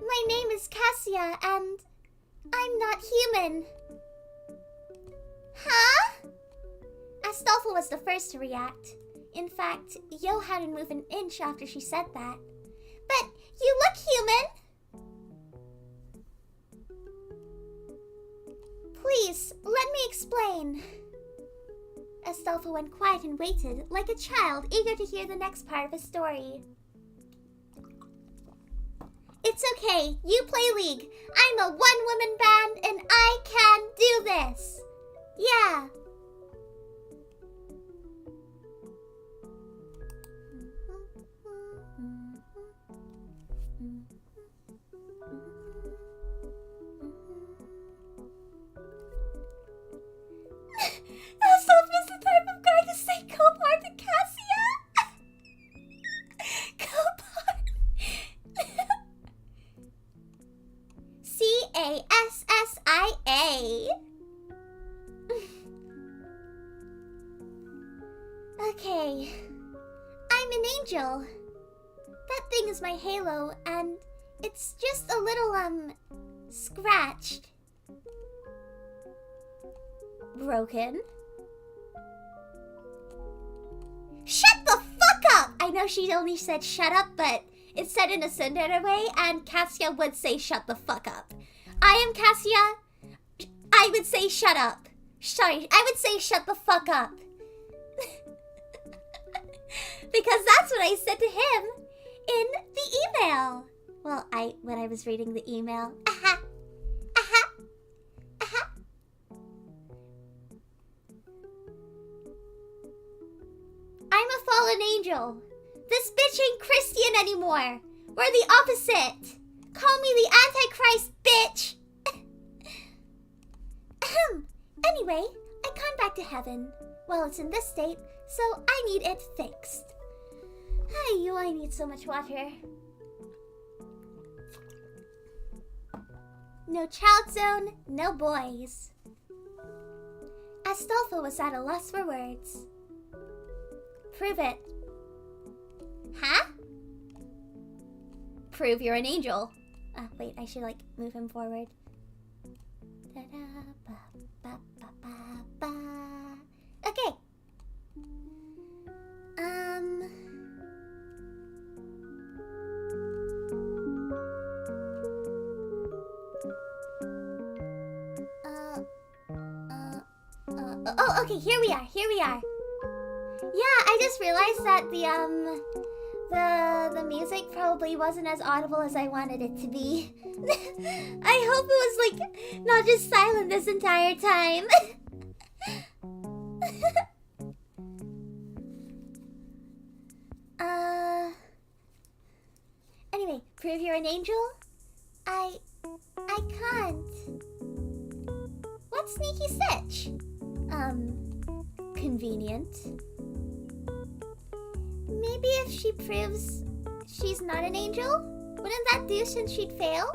My name is Cassia, and I'm not human. Huh? Astolfo was the first to react. In fact, Yo hadn't moved an inch after she said that. But you look human! Please, let me explain. Astolfo went quiet and waited, like a child eager to hear the next part of his story. It's okay, you play League. I'm a one-woman band and I can do this. Yeah. Elsof is the type of guy to say Copart to Cassia. Copart. Cassia. Okay. I'm an angel. That thing is my halo, and it's just a little, scratched. Broken. Shut the fuck up! I know she only said shut up, but it's said in a similar way, and Cassia would say shut the fuck up. I am Cassia. I would say shut up. Sorry, I would say shut the fuck up. Because that's what I said to him in the email. Well, when I was reading the email. Aha. Aha. Aha. I'm a fallen angel. This bitch ain't Christian anymore. We're the opposite. Call me the Antichrist, bitch. Anyway, I come back to heaven. Well, it's in this state, so I need it fixed. I need so much water. No child zone, no boys. Astolfo was at a loss for words. Prove it. Huh? Prove you're an angel. Wait, I should move him forward. Okay. Okay, here we are. Yeah, I just realized that the music probably wasn't as audible as I wanted it to be. I hope it was not just silent this entire time. Anyway, prove you're an angel? I can't. What's sneaky stitch? Convenient. Maybe if she proves she's not an angel? Wouldn't that do since she'd fail?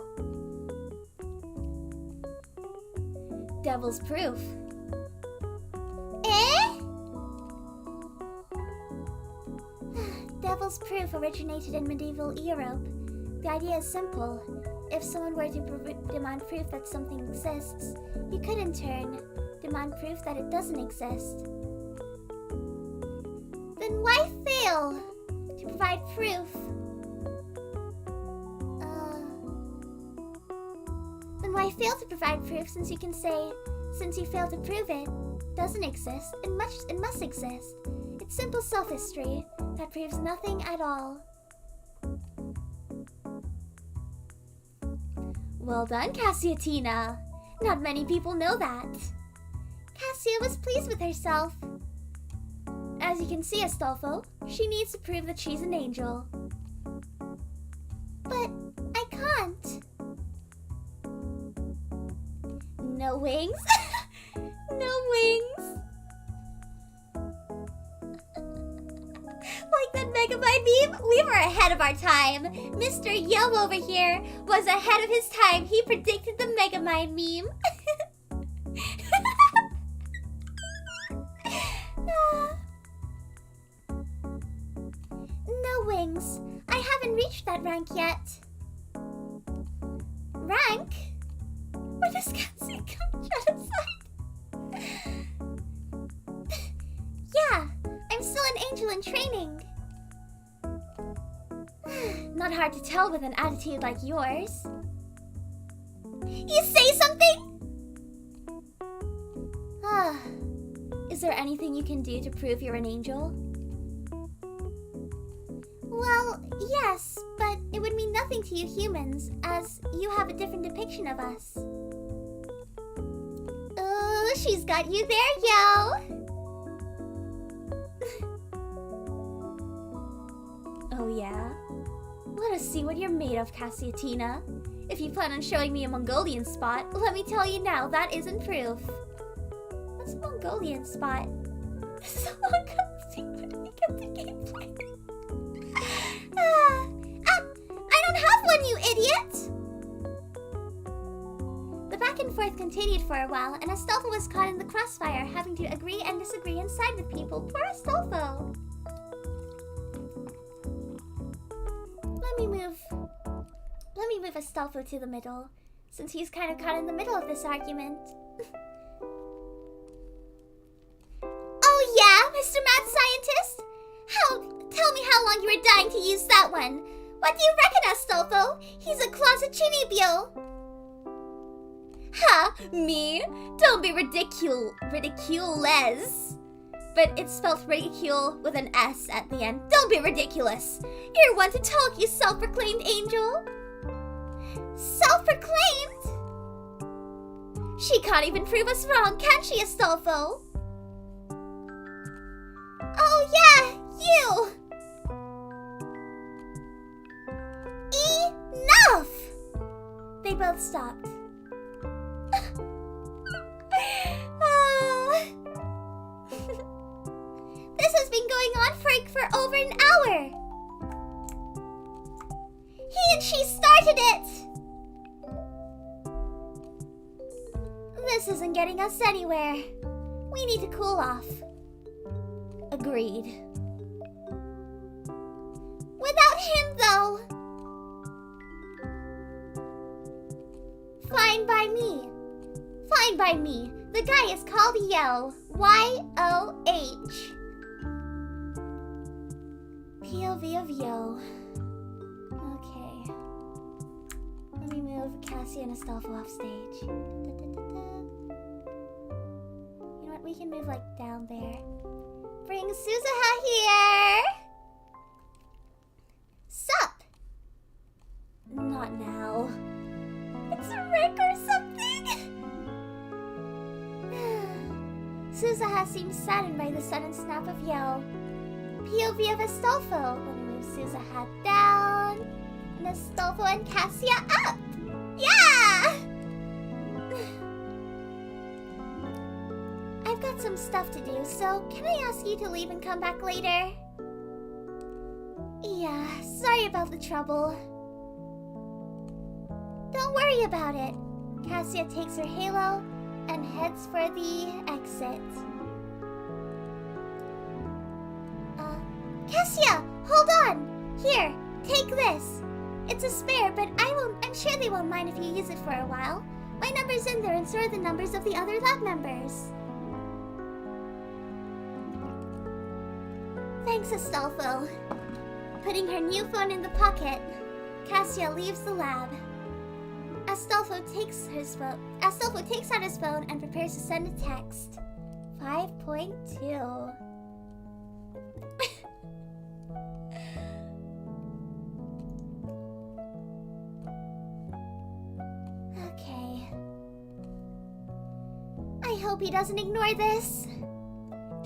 Devil's proof. Eh? Devil's proof originated in medieval Europe. The idea is simple. If someone were to demand proof that something exists, you could in turn demand proof that it doesn't exist. Then why fail to provide proof? Then why fail to provide proof since you can say, since you failed to prove it, doesn't exist, it must exist. It's simple sophistry that proves nothing at all. Well done, Cassiatina. Not many people know that. Cassia was pleased with herself. As you can see, Astolfo, she needs to prove that she's an angel. But I can't. No wings? No wings? Like that Megamind meme? We were ahead of our time. Mr. Yo over here was ahead of his time. He predicted the Megamind meme. wings. I haven't reached that rank yet. Rank? Where does Cassie come genocide? Yeah, I'm still an angel in training. Not hard to tell with an attitude like yours. You say something? Is there anything you can do to prove you're an angel? Well, yes, but it would mean nothing to you humans, as you have a different depiction of us. Oh, she's got you there, yo! Oh yeah? Let us see what you're made of, Cassiatina. If you plan on showing me a Mongolian spot, let me tell you now, that isn't proof. What's a Mongolian spot? This is a long cutscene. Where did we get the gameplay? I don't have one, you idiot! The back and forth continued for a while, and Astolfo was caught in the crossfire, having to agree and disagree and side with people. Poor Astolfo! Let me move Astolfo to the middle, since he's kind of caught in the middle of this argument. Oh yeah, Mr. Mad Scientist? Tell me how long you were dying to use that one. What do you reckon, Astolfo? He's a closet chinibyo. Ha, me? Don't be ridiculous. But it's spelled ridicule with an S at the end. Don't be ridiculous. You're one to talk, you self-proclaimed angel. Self-proclaimed? She can't even prove us wrong, can she, Astolfo? Oh yeah, you! Enough! They both stopped. This has been going on for over an hour. He and she started it. This isn't getting us anywhere. We need to cool off. Agreed. Without him, though. Fine by me. Fine by me. The guy is called Yo. Y-O-H. POV of Yo. Okay. Let me move Cassie and Astolfo off stage. You know what? We can move like down there. Bring Suzuha here! Sup? Not now. It's a wreck or something? Suzuha seems saddened by the sudden snap of Yo. POV of Astolfo. Let me move Suzuha down. And Astolfo and Cassia up! Yeah! I've got some stuff to do, so can I ask you to leave and come back later? Yeah, sorry about the trouble. Don't worry about it. Cassia takes her halo and heads for the exit. Cassia, hold on! Here, take this. It's a spare, but I'm sure they won't mind if you use it for a while. My number's in there and so are the numbers of the other lab members. Thanks, Astolfo. Putting her new phone in the pocket, Cassia leaves the lab. Astolfo takes out his phone and prepares to send a text. 5.2. Okay. I hope he doesn't ignore this.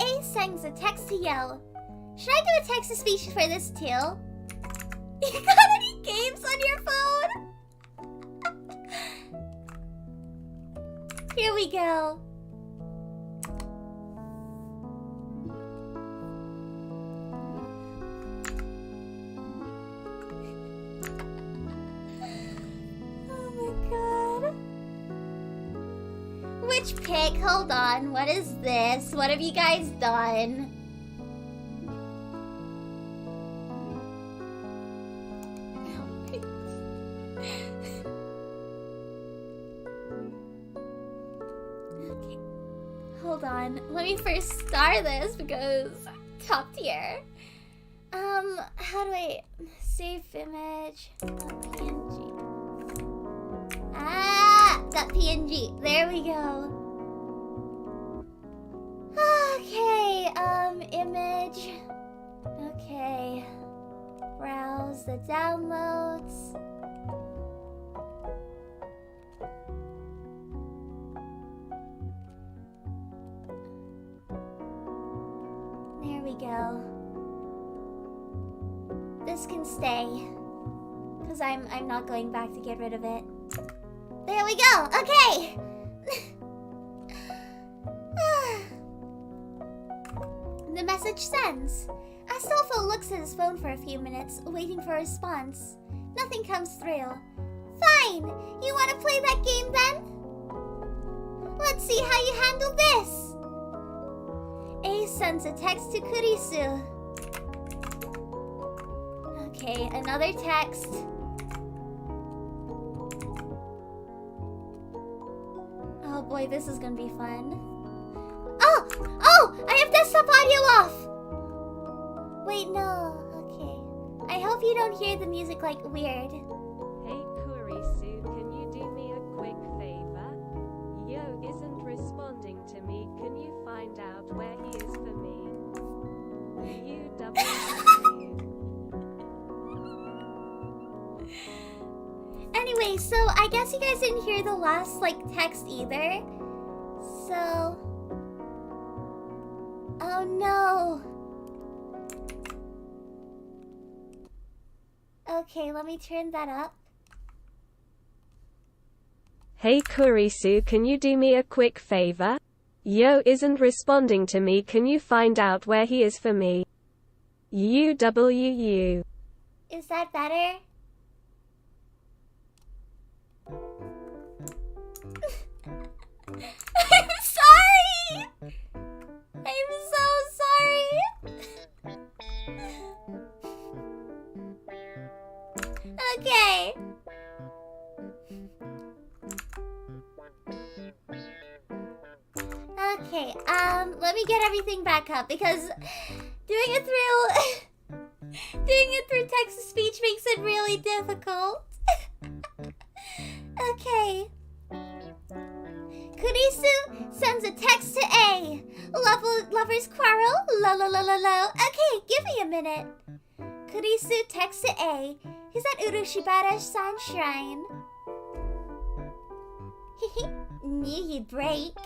A sends a text to Yo. Should I do a text-to-speech for this too? You got any games on your phone? Here we go. Oh my god. Which pic? Hold on. What is this? What have you guys done? on. Let me first star this because top tier. How do I save image? .png. .png. There we go. Okay, image. Okay. Browse the downloads. There we go. This can stay. Because I'm not going back to get rid of it. There we go! Okay! The message sends. Astolfo looks at his phone for a few minutes, waiting for a response. Nothing comes through. Fine! You want to play that game then? Let's see how you handle this! A sends a text to Kurisu. Okay, another text. Oh boy, this is gonna be fun. Oh! I have desktop audio off! Wait, no. Okay. I hope you don't hear the music like weird. Hey Kurisu, can you do me a quick favor? Yo isn't responding to me, can you find out where he is for me? Anyway, so I guess you guys didn't hear the last, text either. So... Oh no! Okay, let me turn that up. Hey Kurisu, can you do me a quick favor? Yo isn't responding to me, can you find out where he is for me? UWU. Is that better? I'm sorry! I'm so sorry! Okay. Okay, let me get everything back up because doing it through text-to-speech makes it really difficult. Okay. Kurisu sends a text to A. Lovers quarrel? Lo. Okay, give me a minute. Kurisu texts to A. He's at Urushibara-san shrine. Knew he'd break.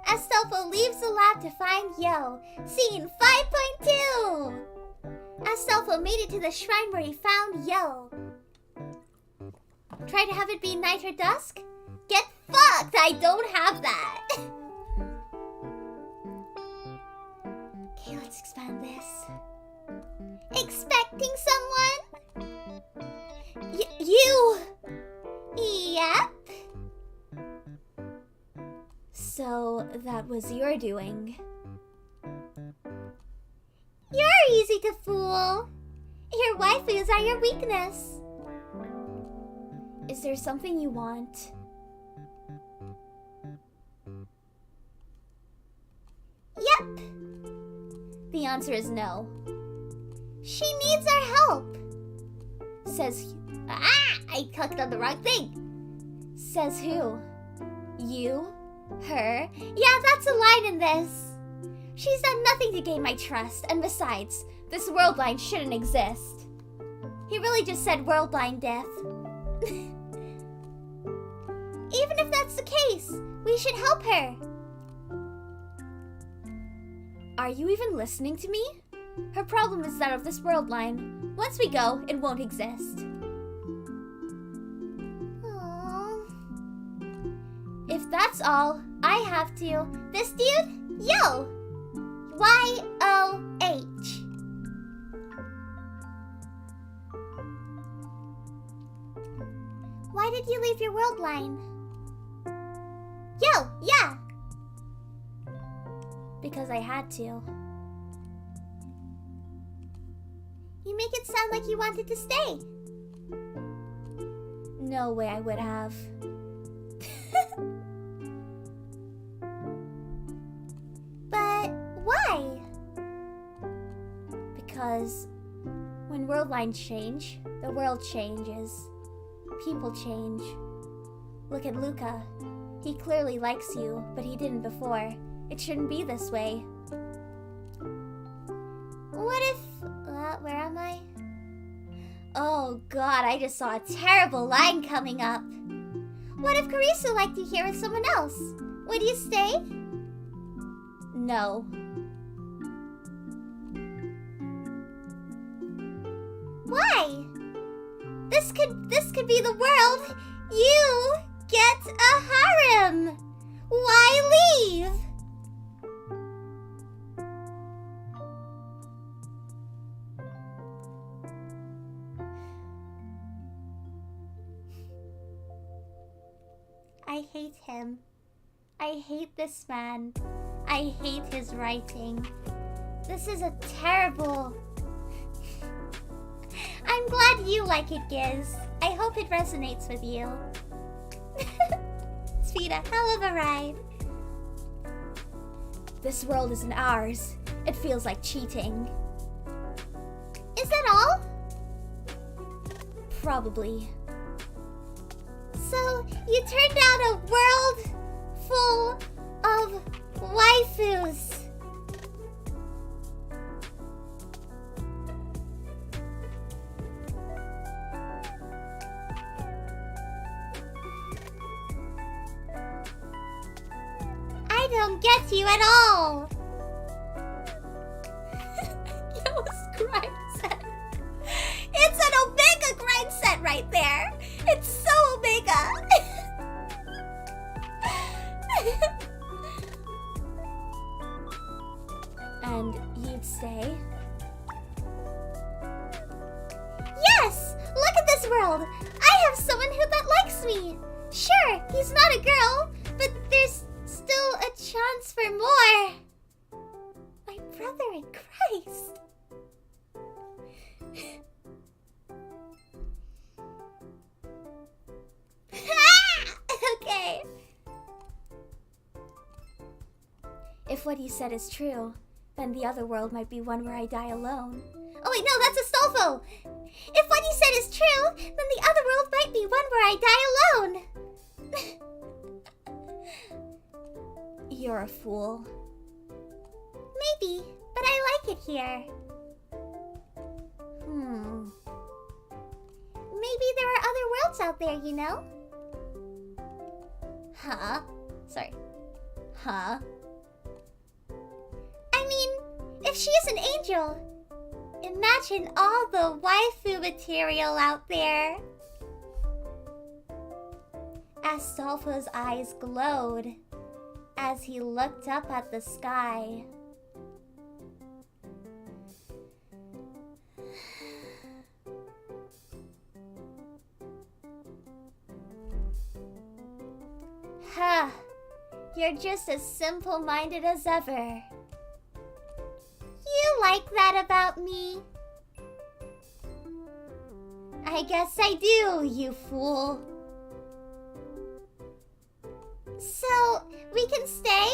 Astolfo leaves the lab to find Yo. Scene 5.2! Astolfo made it to the shrine where he found Yo. Try to have it be night or dusk? Get fucked! I don't have that! Okay, let's expand this. Expecting someone? You! Yep. So, that was your doing. You're easy to fool. Your waifus are your weakness. Is there something you want? Yep. The answer is no. She needs our help. Says... I clicked on the wrong thing. Says who? You? Her? Yeah, that's a line in this. She's done nothing to gain my trust, and besides, this world line shouldn't exist. He really just said world line death. Even if that's the case, we should help her. Are you even listening to me? Her problem is that of this world line. Once we go, it won't exist. Aww. If that's all, I have to. This dude? Yo! Y-O-H. Why did you leave your world line? Yo, yeah! Because I had to. You make it sound like you wanted to stay. No way I would have. Because when world lines change, the world changes. People change. Look at Luca. He clearly likes you, but he didn't before. It shouldn't be this way. What if... where am I? Oh god, I just saw a terrible line coming up. What if Karisu liked you here with someone else? Would you stay? No. Why? This could be the world. You get a harem. Why leave? I hate him. I hate this man. I hate his writing. This is a terrible... I'm glad you like it, Giz. I hope it resonates with you. It's been a hell of a ride. This world isn't ours. It feels like cheating. Is that all? Probably. So, you turned down a world full of waifus. I don't get you at all. Yo, grind set. It's an Omega grind set right there. It's so Omega. And you'd stay? Yes! Look at this world! I have someone that likes me! Sure, he's not a girl, but there's still a chance for more! My brother in Christ! Okay. If what he said is true, then the other world might be one where I die alone. Oh wait, no, that's Astolfo! If what he said is true, then the other world might be one where I die alone! You're a fool. Maybe, but I like it here. Maybe there are other worlds out there, you know? Huh? Sorry. Huh? I mean, if she is an angel, imagine all the waifu material out there. Astolfo's eyes glowed as he looked up at the sky. Huh. You're just as simple-minded as ever. You like that about me? I guess I do, you fool. So, we can stay?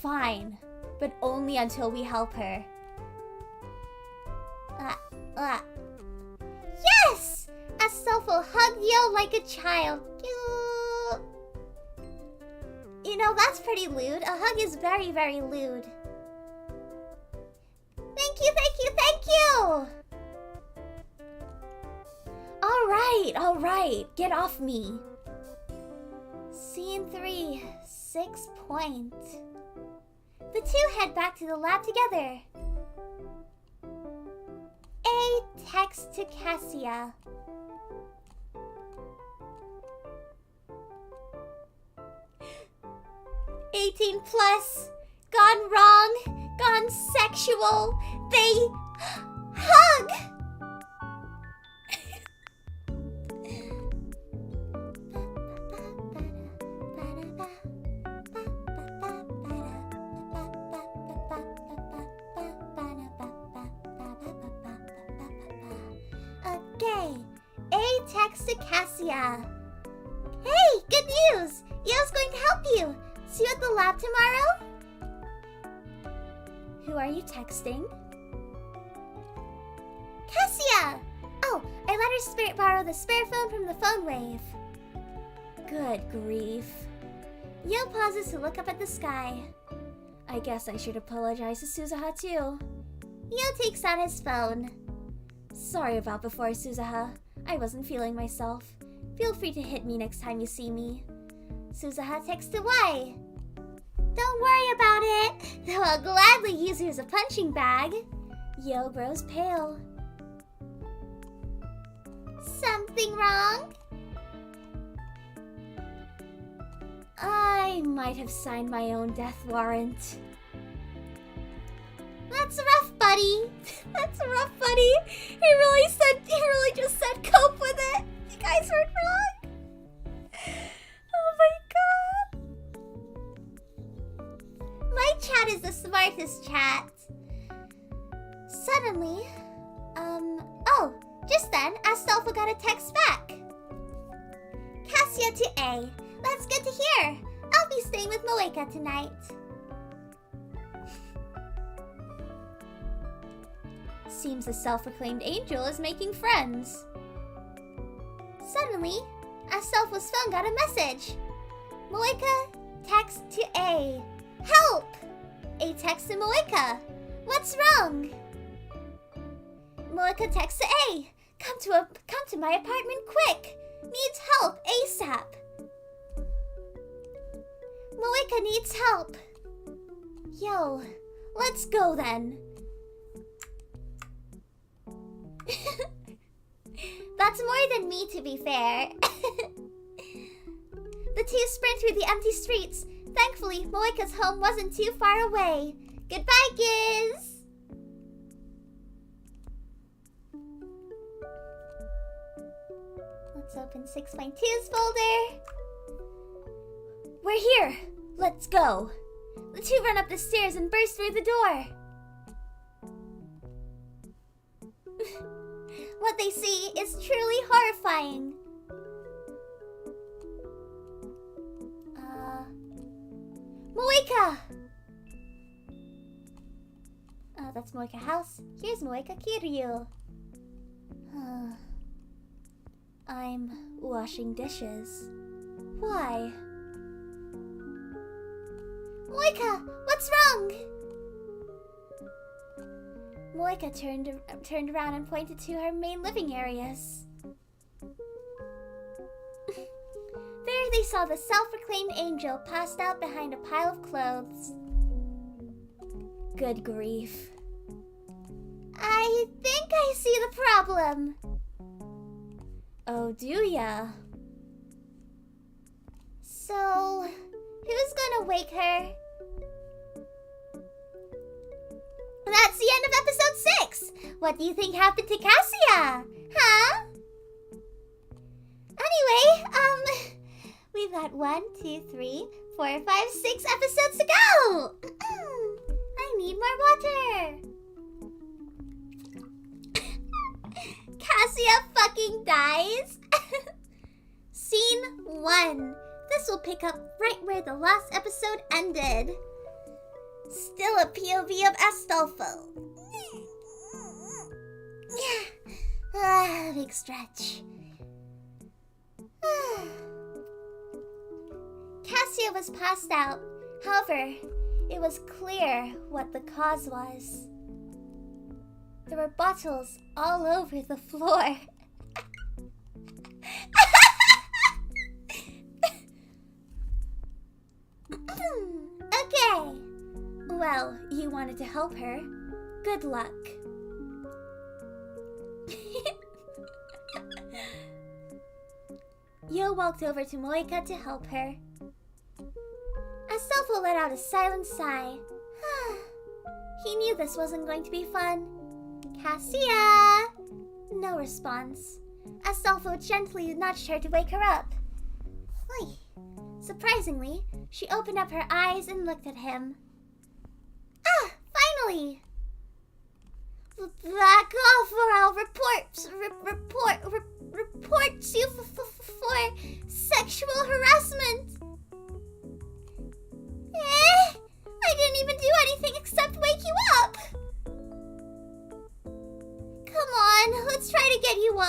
Fine, but only until we help her. Yes! Astolfo hugged Yo like a child. You know, that's pretty lewd. A hug is very, very lewd. Thank you, thank you, thank you! Alright, get off me. Scene 3, 6 points. The two head back to the lab together. A text to Cassia. +18, gone wrong, gone sexual. They hug. Okay, A text to Cassia. Hey, good news! Yo's going to help you. you texting? Cassia! Oh, I let her borrow the spare phone from the phone wave. Good grief. Yo pauses to look up at the sky. I guess I should apologize to Suzuha too. Yo takes out his phone. Sorry about before, Suzuha. I wasn't feeling myself. Feel free to hit me next time you see me. Suzuha texts to Y. Don't worry about it, though I'll gladly use you as a punching bag. Yo grows pale. Something wrong? I might have signed my own death warrant. That's rough, buddy. That's rough, buddy. He really just said cope with it. You guys heard wrong. Oh my god. My chat is the smartest chat. Suddenly, oh, just then, Astolfo got a text back. Cassia to A. That's good to hear. I'll be staying with Moeka tonight. Seems the self-proclaimed angel is making friends. Suddenly, Astolfo's phone got a message. Moeka text to A. Help! A text to Moeka. What's wrong? Moeka texts to A. Come to my apartment quick. Needs help ASAP. Moeka needs help. Yo, let's go then. That's more than me, to be fair. The two sprint through the empty streets. Thankfully, Moeka's home wasn't too far away. Goodbye, Giz! Let's open 6.2's folder. We're here! Let's go! The two run up the stairs and burst through the door. What they see is truly horrifying. Moeka! That's Moeka House. Here's Moeka Kiryu. I'm washing dishes. Why? Moeka, what's wrong? Moeka turned around and pointed to her main living areas. There they saw the self-proclaimed angel passed out behind a pile of clothes. Good grief. I think I see the problem. Oh, do ya? So, who's gonna wake her? That's the end of episode 6! What do you think happened to Cassia? Huh? Anyway, we've got 1, 2, 3, 4, 5, 6 episodes to go! I need more water! Cassia fucking dies? Scene 1. This will pick up right where the last episode ended. Still a POV of Astolfo. Big stretch. Cassia was passed out. However, it was clear what the cause was. There were bottles all over the floor. Okay. Well, you wanted to help her. Good luck. Yo walked over to Moeka to help her. Astolfo let out a silent sigh. He knew this wasn't going to be fun. Cassia! No response. Astolfo gently nudged her to wake her up. Oy. Surprisingly, she opened up her eyes and looked at him. Ah! Finally! Back off or I'll report you for sexual harassment. I didn't even do anything except wake you up.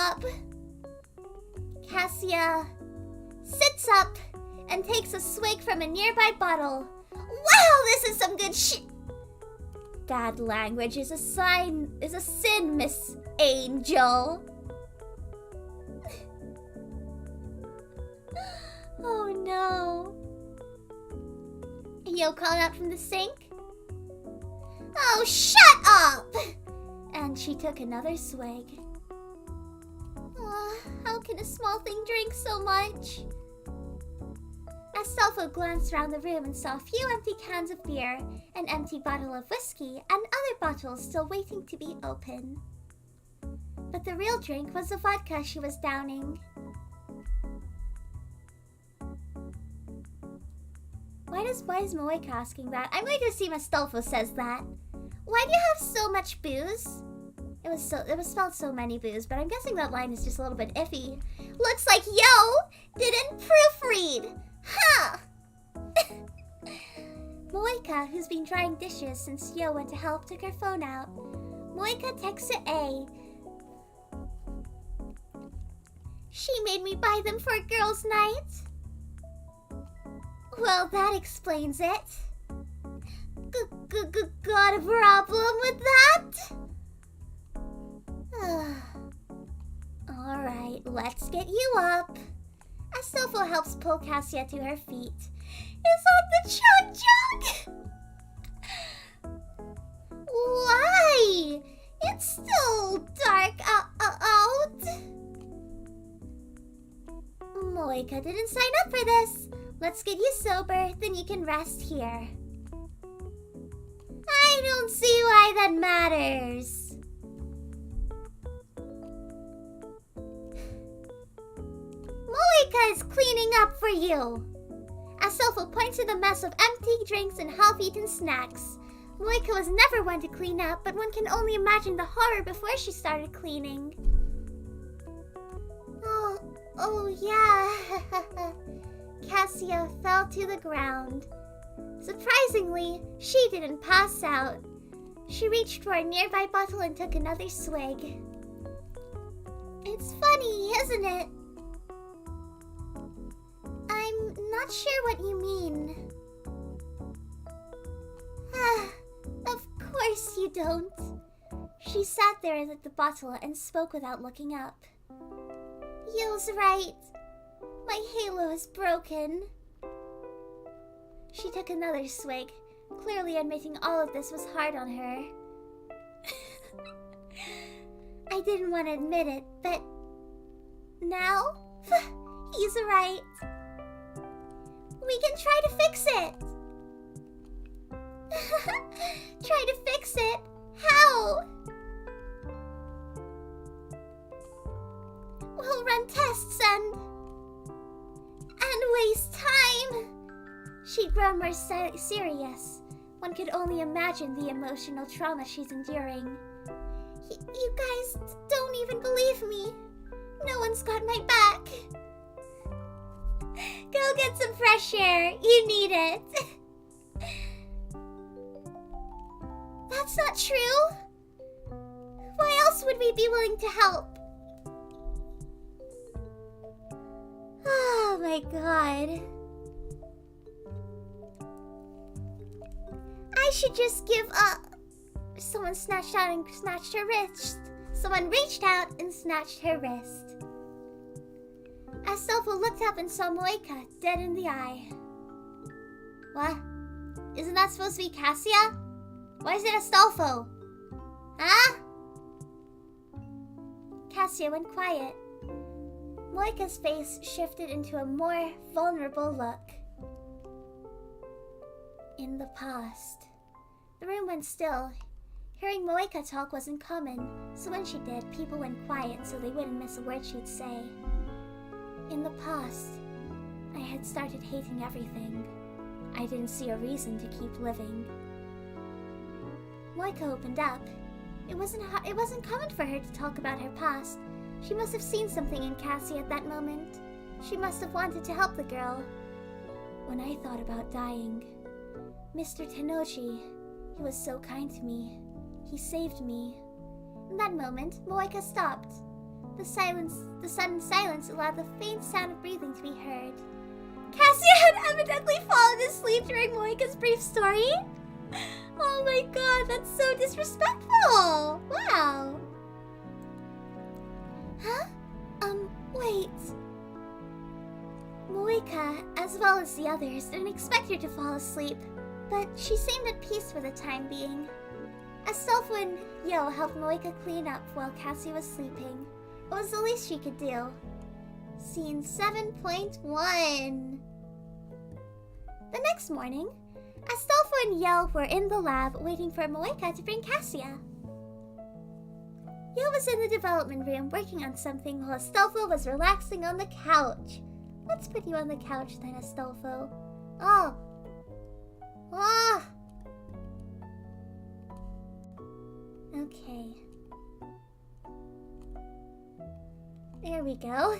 up. Cassia sits up and takes a swig from a nearby bottle. Wow, this is some good shit. Bad language is a sin, Miss Angel. Oh no. Yo called out from the sink. Oh, shut up! And she took another swig. How can a small thing drink so much? Astolfo glanced around the room and saw a few empty cans of beer, an empty bottle of whiskey, and other bottles still waiting to be opened. But the real drink was the vodka she was downing. Why is Moeka asking that? I'm going to assume Astolfo says that. Why do you have so much booze? It was spelled so many booze, but I'm guessing that line is just a little bit iffy. Looks like Yo didn't proofread. Huh! Moeka, who's been drying dishes since Yo went to help, took her phone out. Moeka texted A. She made me buy them for girls' night. Well, that explains it. Got a problem with that? Alright, let's get you up. Astolfo helps pull Cassia to her feet. Is that the chug jug? Why? It's still dark out. Moeka didn't sign up for this. Let's get you sober, then you can rest here. I don't see why that matters. Moeka is cleaning up for you. Astolfo points to the mess of empty drinks and half-eaten snacks. Moeka was never one to clean up, but one can only imagine the horror before she started cleaning. Oh yeah. Cassia fell to the ground. Surprisingly, she didn't pass out. She reached for a nearby bottle and took another swig. It's funny, isn't it? I'm not sure what you mean. Of course you don't. She sat there at the bottle and spoke without looking up. Yo's right. My halo is broken. She took another swig, clearly admitting all of this was hard on her. I didn't want to admit it, but now he's right. We can try to fix it. Try to fix it? How? We'll run tests and waste time. She'd grown more serious. One could only imagine the emotional trauma she's enduring. You guys don't even believe me. No one's got my back. Go get some fresh air. You need it. That's not true. Why else would we be willing to help? Oh my god. I should just give up. Someone snatched out and snatched her wrist. Someone reached out and snatched her wrist. Astolfo looked up and saw Moeka dead in the eye. What? Isn't that supposed to be Cassia? Why is it Astolfo? Huh? Cassia went quiet. Moeka's face shifted into a more vulnerable look. In the past. The room went still. Hearing Moeka talk wasn't common, so when she did, people went quiet so they wouldn't miss a word she'd say. In the past, I had started hating everything. I didn't see a reason to keep living. Moeka opened up. It wasn't common for her to talk about her past. She must have seen something in Cassie at that moment. She must have wanted to help the girl. When I thought about dying, Mr. Tenochi, he was so kind to me. He saved me. In that moment, Moeka stopped. The sudden silence allowed the faint sound of breathing to be heard. Cassia had evidently fallen asleep during Moika's brief story. Oh my god, that's so disrespectful! Wow. Huh? Wait. Moika, as well as the others, didn't expect her to fall asleep, but she seemed at peace for the time being. Astolfo and Yo helped Moika clean up while Cassie was sleeping. It was the least she could do. Scene 7.1. The next morning, Astolfo and Yo were in the lab waiting for Moika to bring Cassia. Yo was in the development room working on something while Astolfo was relaxing on the couch. Let's put you on the couch then, Astolfo. Oh. Ah. Okay. There we go.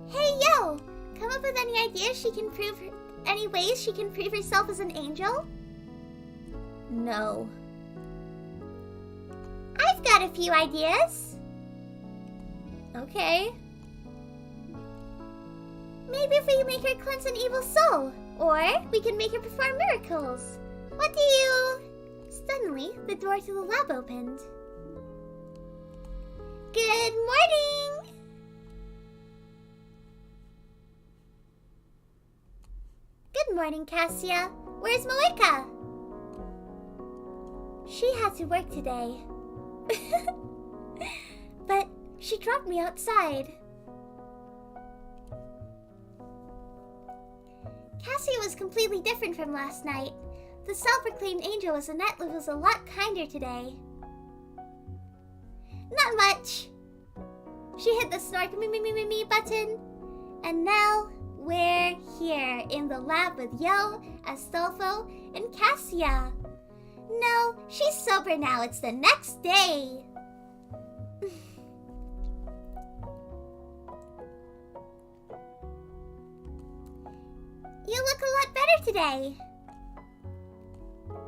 Hey, Yo! Come up with any ideas any ways she can prove herself as an angel? No. I've got a few ideas. Okay. Maybe if we make her cleanse an evil soul. Or we can make her perform miracles. What do you... Suddenly, the door to the lab opened. Good morning! Good morning, Cassia. Where's Moika? She had to work today. But she dropped me outside. Cassia was completely different from last night. The self-proclaimed angel was a lot kinder today. Not much. She hit the snark me button. And now we're here in the lab with Yo, Astolfo, and Cassia. No, she's sober now. It's the next day. You look a lot better today.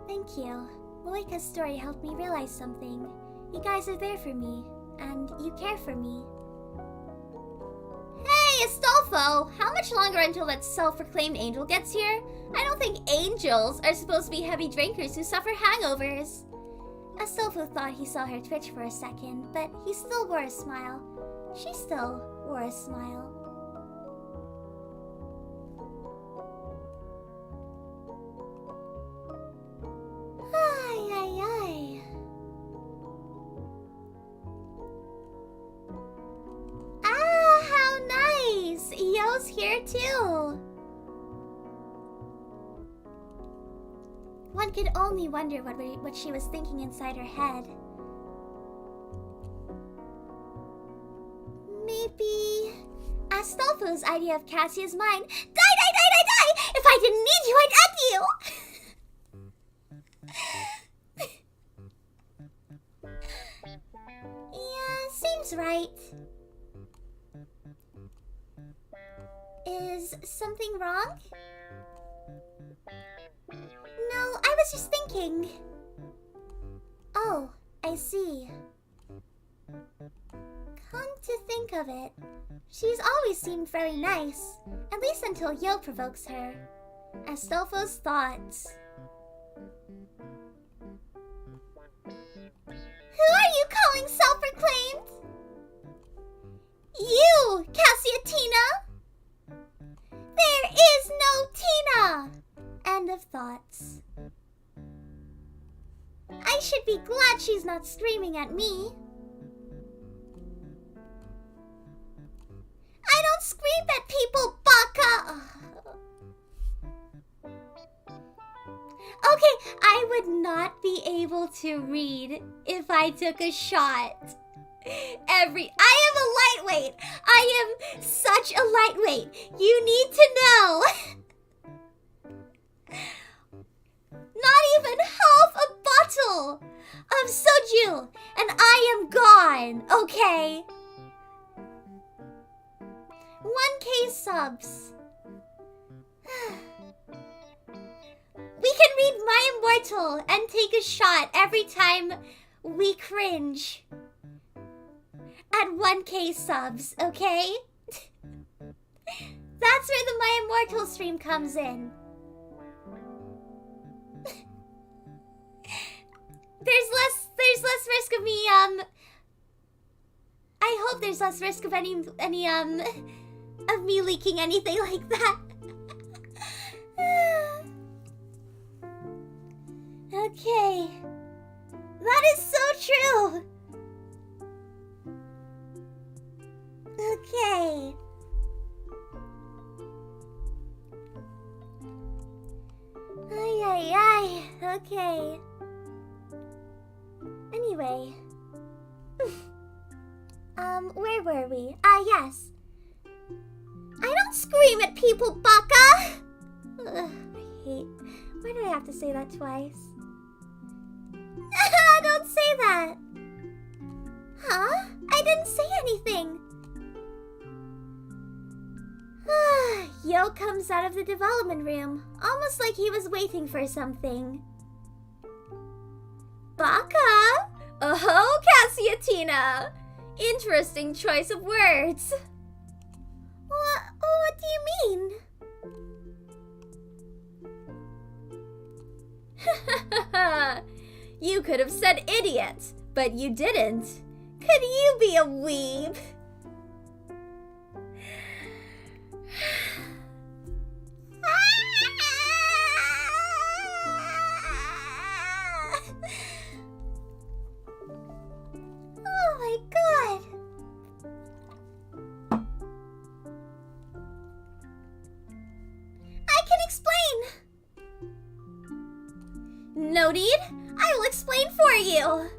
Thank you. Moika's story helped me realize something. You guys are there for me, and you care for me. Hey, Astolfo! How much longer until that self-proclaimed angel gets here? I don't think angels are supposed to be heavy drinkers who suffer hangovers. Astolfo thought he saw her twitch for a second, but he still wore a smile. She still wore a smile. Yo's here too. One could only wonder what she was thinking inside her head. Maybe Astolfo's idea of Cassia's mind. Die! If I didn't need you, I'd end you. Yeah, seems right. Is something wrong? No, I was just thinking. Oh, I see. Come to think of it, she's always seemed very nice, at least until Yo provokes her. Astolfo's thoughts. Who are you calling self-proclaimed? You, Cassia-tina! There is no Tina! End of thoughts. I should be glad she's not screaming at me. I don't scream at people, baka! Okay, I would not be able to read if I took a shot. I am a lightweight. I am such a lightweight. You need to know. Not even half a bottle of soju, and I am gone, okay? 1K subs. We can read My Immortal and take a shot every time we cringe. At 1K subs, okay? That's where the My Immortal stream comes in. There's less risk of me, I hope there's less risk of any of me leaking anything like that. Okay. That is so true. Okay. Ay, ay, ay. Okay. Anyway. Where were we? Yes. I don't scream at people, Baka! Ugh, I hate... Why do I have to say that twice? Don't say that! Huh? I didn't say anything! Yo comes out of the development room, almost like he was waiting for something. Baka! Oh, Cassiatina! Interesting choice of words. What do you mean? You could have said idiot, but you didn't. Could you be a weeb? Oh my god. I can explain. No need. I will explain for you.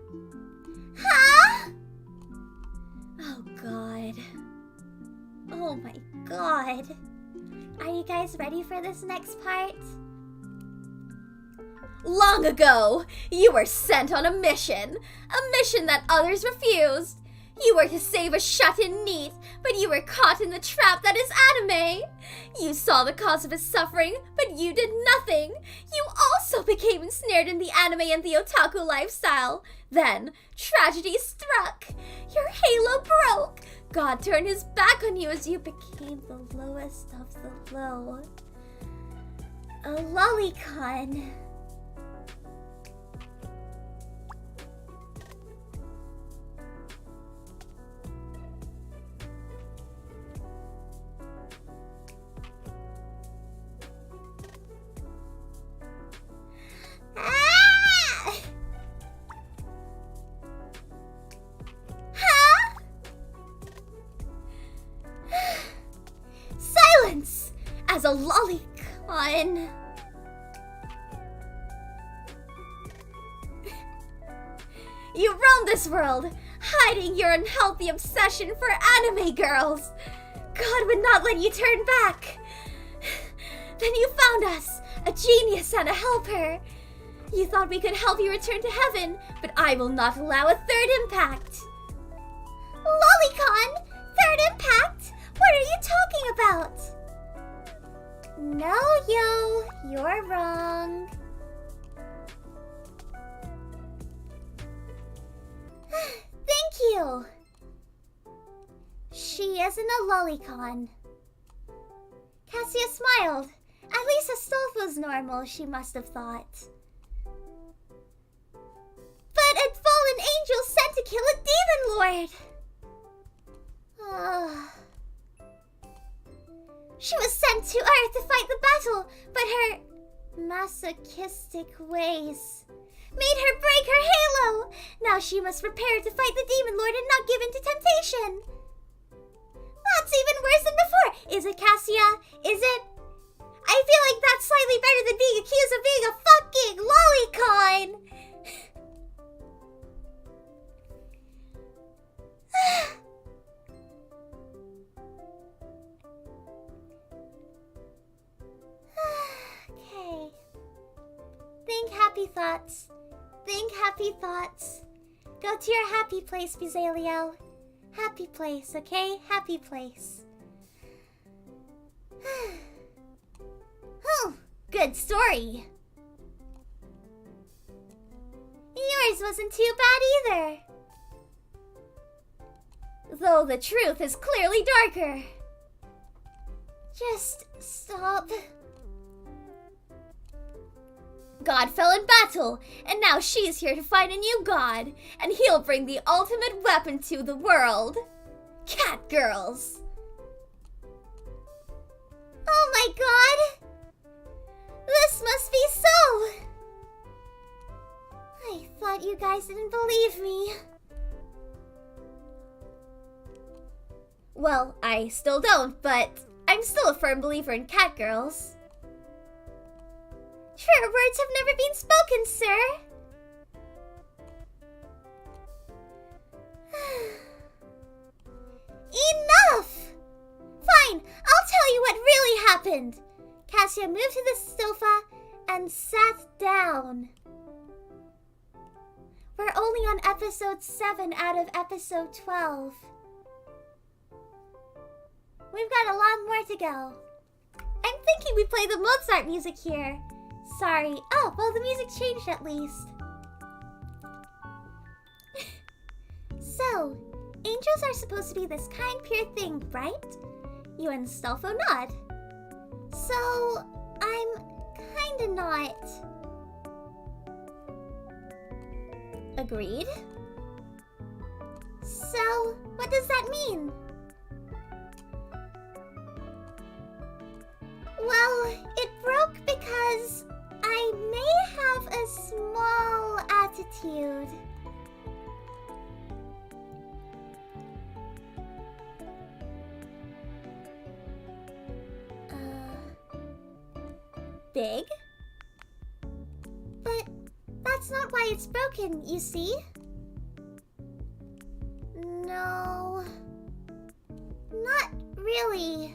Huh? Oh god. Oh my god. Are you guys ready for this next part? Long ago, you were sent on a mission that others refused. You were to save a shut-in NEET, but you were caught in the trap that is anime. You saw the cause of his suffering, but you did nothing. You also became ensnared in the anime and the otaku lifestyle. Then, tragedy struck. Your halo broke. God turned his back on you as you became the lowest of the low. A lolicon. Ah! Huh? Silence! As a lolicon. You roam this world, hiding your unhealthy obsession for anime girls. God would not let you turn back. Then you found us, a genius and a helper. You thought we could help you return to heaven, but I will not allow a third impact. Lolicon? Third impact? What are you talking about? No, Yo, you're wrong. Thank you. She isn't a lolicon. Cassia smiled. At least Astolfo was normal, she must have thought. But a fallen angel sent to kill a demon lord! She was sent to Earth to fight the battle, but her masochistic ways made her break her halo! Now she must prepare to fight the demon lord and not give in to temptation! That's even worse than before! Is it, Cassia? Is it? I feel like that's slightly better than being accused of being a fucking lolicon! Okay. Think happy thoughts. Think happy thoughts. Go to your happy place, Bezaliel. Happy place, okay? Happy place. Oh, good story. Yours wasn't too bad either. Though the truth is clearly darker. Just stop. God fell in battle, and now she's here to find a new god, and he'll bring the ultimate weapon to the world. Cat girls. Oh my god! This must be so! I thought you guys didn't believe me. Well, I still don't, but I'm still a firm believer in cat girls. Truer words have never been spoken, sir. Enough! Fine, I'll tell you what really happened. Cassia moved to the sofa and sat down. We're only on episode 7 out of episode 12. We've got a lot more to go. I'm thinking we play the Mozart music here. Sorry. Oh, well, the music changed at least. So, angels are supposed to be this kind, pure thing, right? You and Stolfo nod. So, I'm kinda not. Agreed. So, what does that mean? Well, it broke because I may have a small attitude. Big? But that's not why it's broken, you see? No. Not really.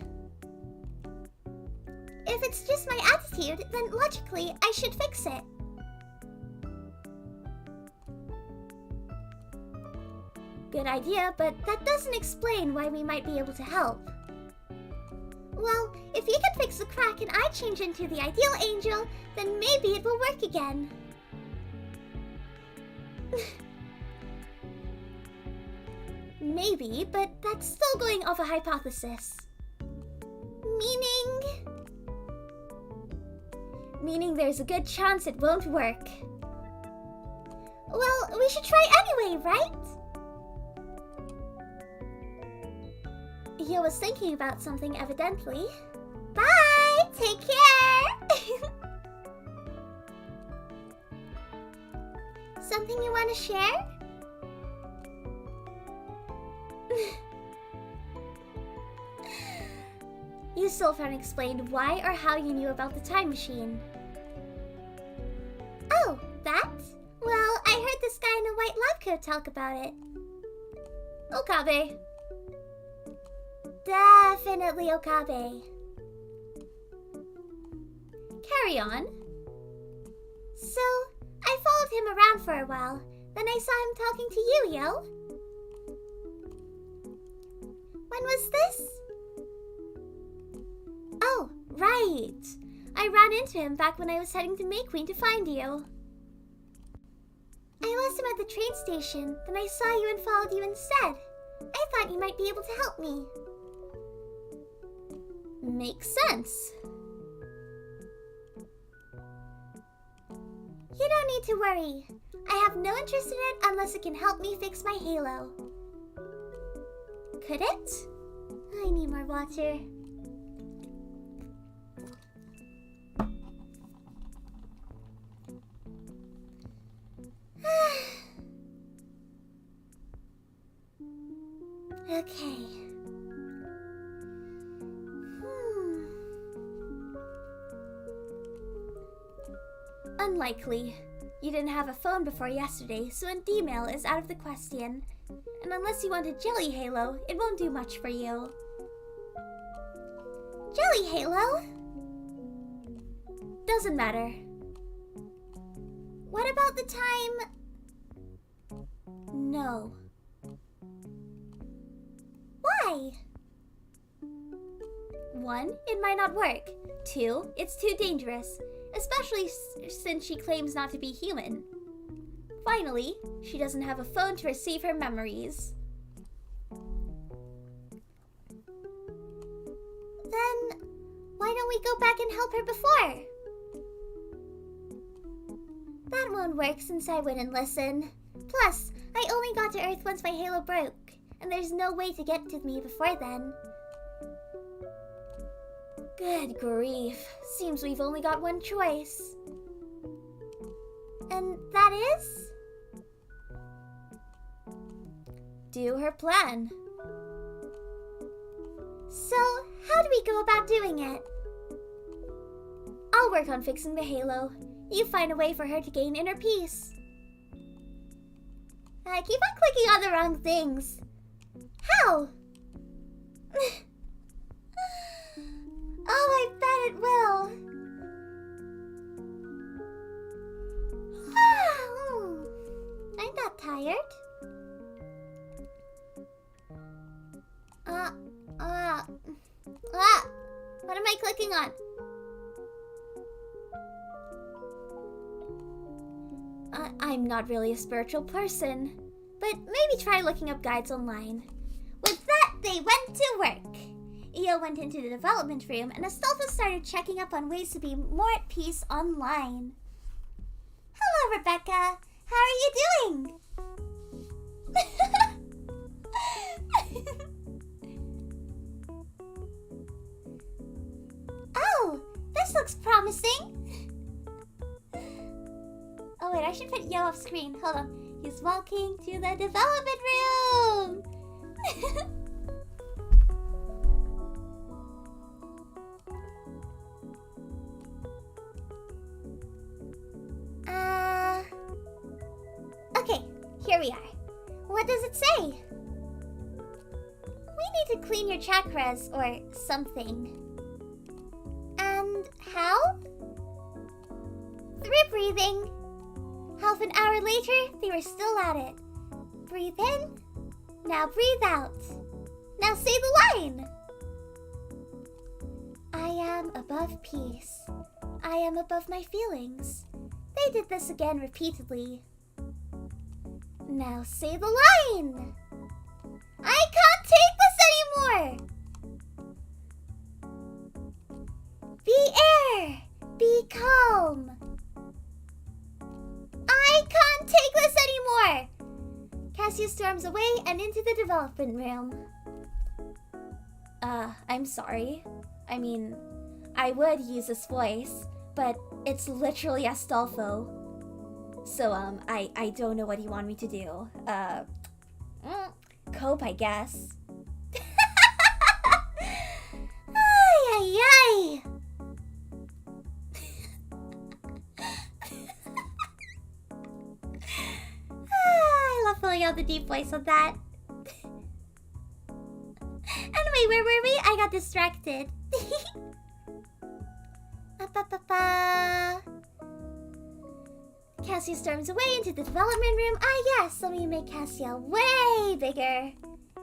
If it's just my attitude, then logically, I should fix it. Good idea, but that doesn't explain why we might be able to help. Well, if you can fix the crack and I change into the ideal angel, then maybe it will work again. Maybe, but that's still going off a hypothesis. Meaning there's a good chance it won't work. Well, we should try anyway, right? Yo was thinking about something, evidently. Bye! Take care! Something you want to share? You still haven't explained why or how you knew about the time machine. Oh, that? Well, I heard this guy in a white lab coat talk about it. Okabe. Definitely Okabe. Carry on. So, I followed him around for a while. Then I saw him talking to you, Yo. When was this? Oh, right. I ran into him back when I was heading to May Queen to find you. I lost him at the train station, then I saw you and followed you instead. I thought you might be able to help me. Makes sense. You don't need to worry. I have no interest in it unless it can help me fix my halo. Could it? I need more water. Okay. Unlikely. You didn't have a phone before yesterday, so an email is out of the question. And unless you want a jelly halo, it won't do much for you. Jelly halo? Doesn't matter. What about the time? No. Why? 1, it might not work. 2, it's too dangerous, especially since she claims not to be human. Finally, she doesn't have a phone to receive her memories. Then, why don't we go back and help her before? That won't work since I wouldn't listen. Plus, I only got to Earth once my halo broke, and there's no way to get to me before then. Good grief. Seems we've only got one choice. And that is? Do her plan. So, how do we go about doing it? I'll work on fixing the halo. You find a way for her to gain inner peace. I keep on clicking on the wrong things. How? Oh, I bet it will. I'm not tired. What am I clicking on? I'm not really a spiritual person, but maybe try looking up guides online. With that, they went to work. Io went into the development room, and Astolfo started checking up on ways to be more at peace online. Hello, Rebecca. How are you doing? Oh, this looks promising. Oh wait, I should put Yo off screen. Hold on. He's walking to the development room. Okay, here we are. What does it say? We need to clean your chakras or something. And how? Through breathing. Half an hour later, they were still at it. Breathe in. Now breathe out. Now say the line. I am above peace. I am above my feelings. They did this again repeatedly. Now say the line. I can't take this anymore. Be air. Be calm. I can't take this anymore. Cassia storms away and into the development room. I'm sorry. I mean, I would use this voice, but it's literally Astolfo. So, I don't know what you want me to do. Cope, I guess. Ay, ay, ay. I love filling out the deep voice of that. Anyway, where were we? I got distracted. Cassia storms away into the development room. Ah yes, let me make Cassia way bigger.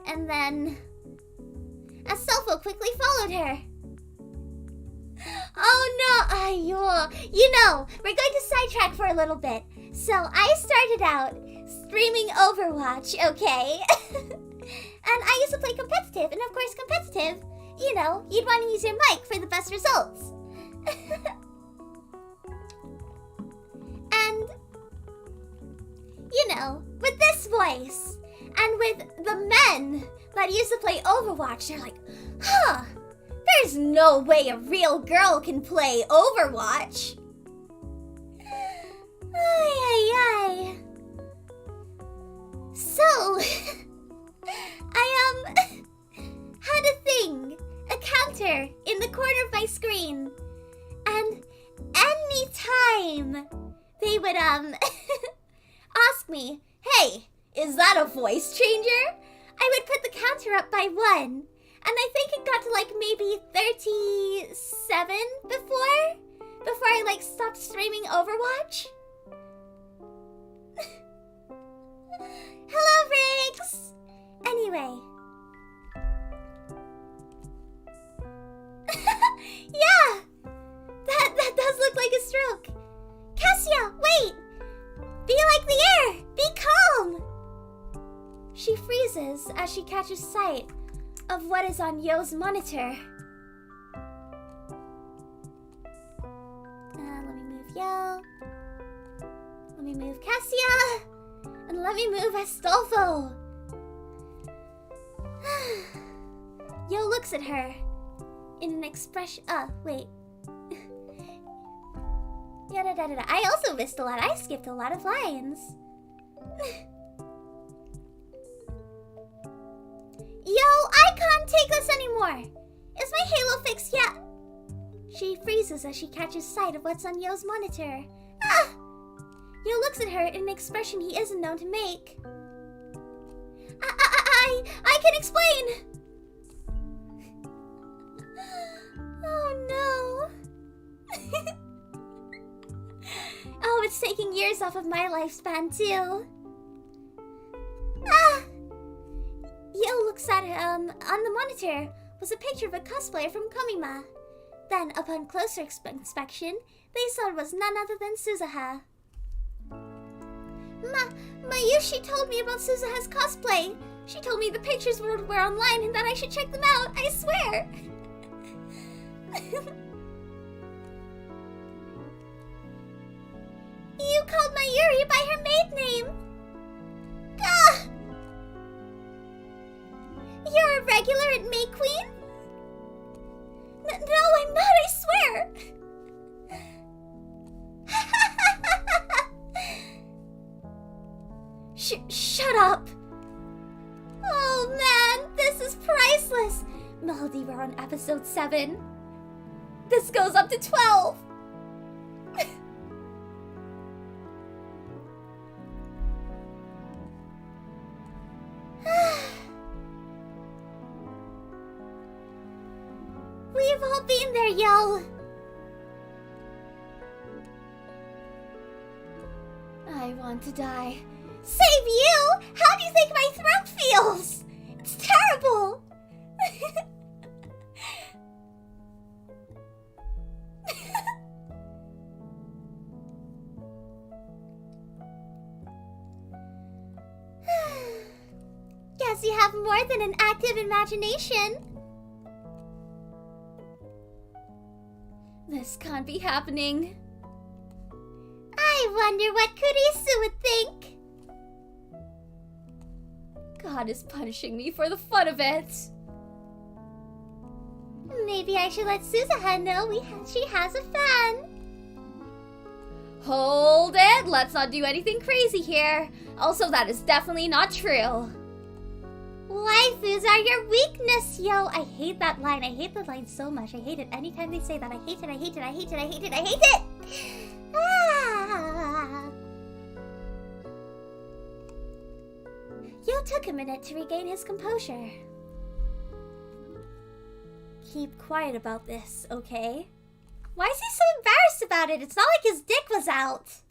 And then Astolfo quickly followed her. Oh no, ayo. You know, we're going to sidetrack for a little bit. So I started out streaming Overwatch, okay? And I used to play competitive, and of course competitive, you know, you'd want to use your mic for the best results. And, you know, with this voice, and with the men that used to play Overwatch, they're like, huh, there's no way a real girl can play Overwatch. Ay, ay, ay. So, I, had a thing, a counter in the corner of my screen. And anytime they would, ask me, hey, is that a voice changer? I would put the counter up by 1. And I think it got to like maybe 37 before I like stopped streaming Overwatch. Hello, Riggs! Anyway. Yeah! That does look like a stroke. Cassia, wait! Be like the air! freezes as she catches sight of what is on Yo's monitor. Let me move Yo. Let me move Cassia. And let me move Astolfo. Yo looks at her in an expression. Wait. I also missed a lot. I skipped a lot of lines. Yo, I can't take this anymore. Is my halo fixed yet? She freezes as she catches sight of what's on Yo's monitor. Yo looks at her in an expression he isn't known to make. I can explain. Oh no. Oh, it's taking years off of my lifespan too. Yo looks at on the monitor was a picture of a cosplayer from Komima. Then, upon closer inspection, they saw it was none other than Suzuha. Mayushi told me about Suzuha's cosplay. She told me the pictures were online and that I should check them out, I swear. You called Mayuri by her maiden name. Gah! You're a regular at May Queen? No, I'm not, I swear. Shut up. Oh man, this is priceless. Melody, we're on episode 7. This goes up to 12. We've all been there, Yo. I want to die. Save you? How do you think my throat feels? It's terrible. Guess you have more than an active imagination. This can't be happening. I wonder what Kurisu would think. God is punishing me for the fun of it. Maybe I should let Suzuha know she has a fan. Hold it! Let's not do anything crazy here. Also, that is definitely not true. Waifus are your weakness, Yo. I hate that line. I hate that line so much. I hate it anytime they say that. I hate it, I hate it, I hate it, I hate it, I hate it! Yo took a minute to regain his composure. Keep quiet about this, okay? Why is he so embarrassed about it? It's not like his dick was out.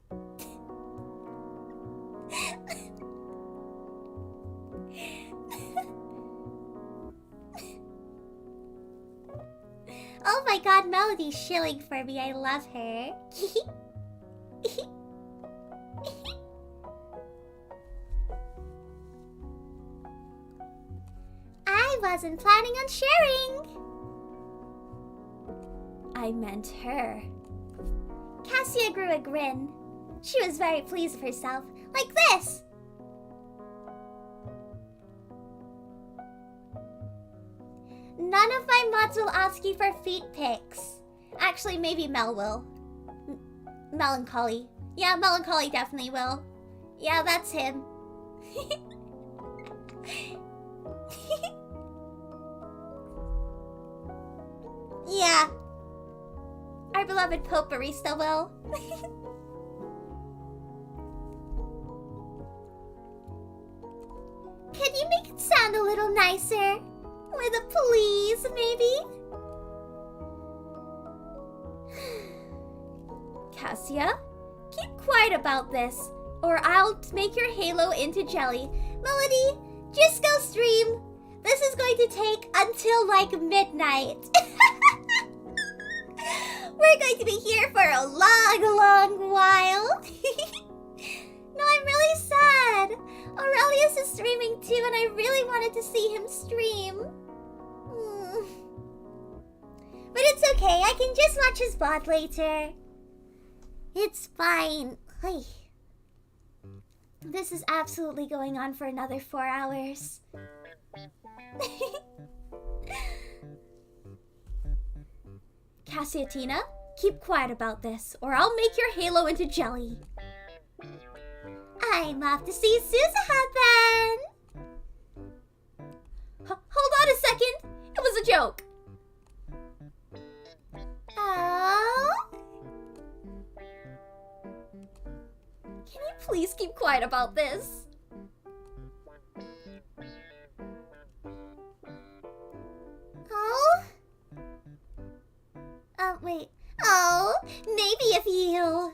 Oh my god, Melody's shilling for me. I love her. I wasn't planning on sharing. I meant her. Cassia grew a grin. She was very pleased with herself. Like this. None of my mods will ask you for feet pics. Actually, maybe Mel will. Melancholy. Yeah, Melancholy definitely will. Yeah, that's him. Yeah. Our beloved Pope Barista will. Can you make it sound a little nicer? With a please, maybe? Cassia, keep quiet about this, or I'll make your halo into jelly. Melody, just go stream. This is going to take until like midnight. We're going to be here for a long, long while. No, I'm really sad. Aurelius is streaming too, and I really wanted to see him stream. But it's okay, I can just watch his VOD later. It's fine. Hey. This is absolutely going on for another 4 hours. Cassiatina, keep quiet about this, or I'll make your halo into jelly. I'm off to see Suzuha then. Hold on a second. It was a joke. Oh? Can you please keep quiet about this? Oh? Wait. Oh, maybe if you...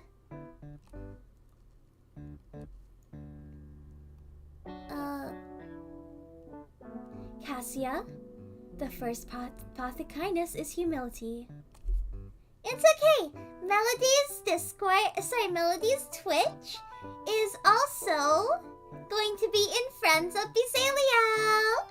Cassia, the first path to kindness is humility. It's okay. Melody's Twitch is also going to be in Friends of Bezaliel.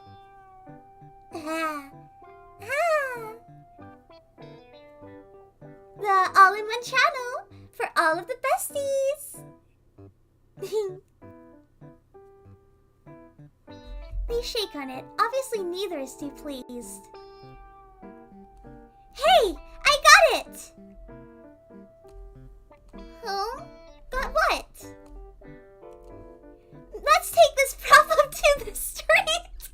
The all-in-one channel for all of the besties. They shake on it. Obviously, neither is too pleased. Hey! I got it! Huh? Got what? Let's take this prop up to the street!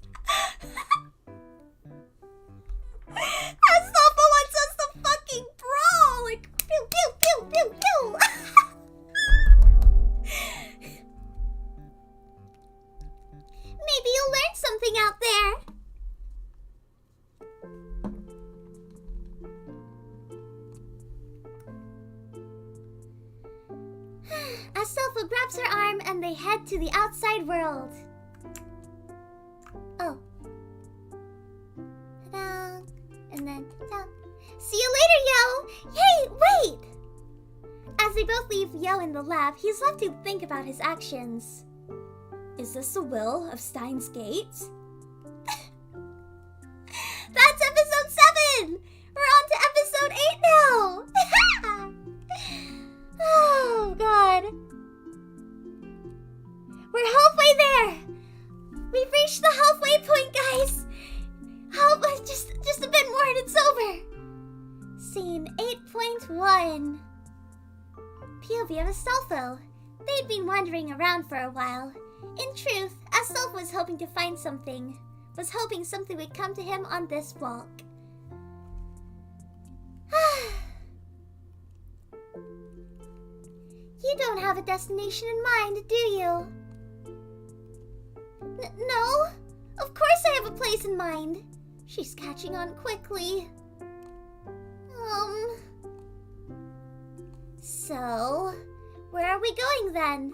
Astolfo wants us to fucking brawl! Like, pew, pew, pew, pew, pew! Maybe you'll learn something out there. Astolfo grabs her arm and they head to the outside world. Oh. Ta-da. And then, ta-da. See you later, Yo! Hey, wait! As they both leave Yo in the lab, he's left to think about his actions. Is this the will of Steins Gate? That's episode 7! We're on to episode 8 now! Oh, God. We're halfway there! We've reached the halfway point, guys! Just a bit more and it's over! Scene 8.1. POV of Astolfo. They'd been wandering around for a while. In truth, Astolfo was hoping to find something. Was hoping something would come to him on this walk. You don't have a destination in mind, do you? No. Of course I have a place in mind. She's catching on quickly. So, where are we going then?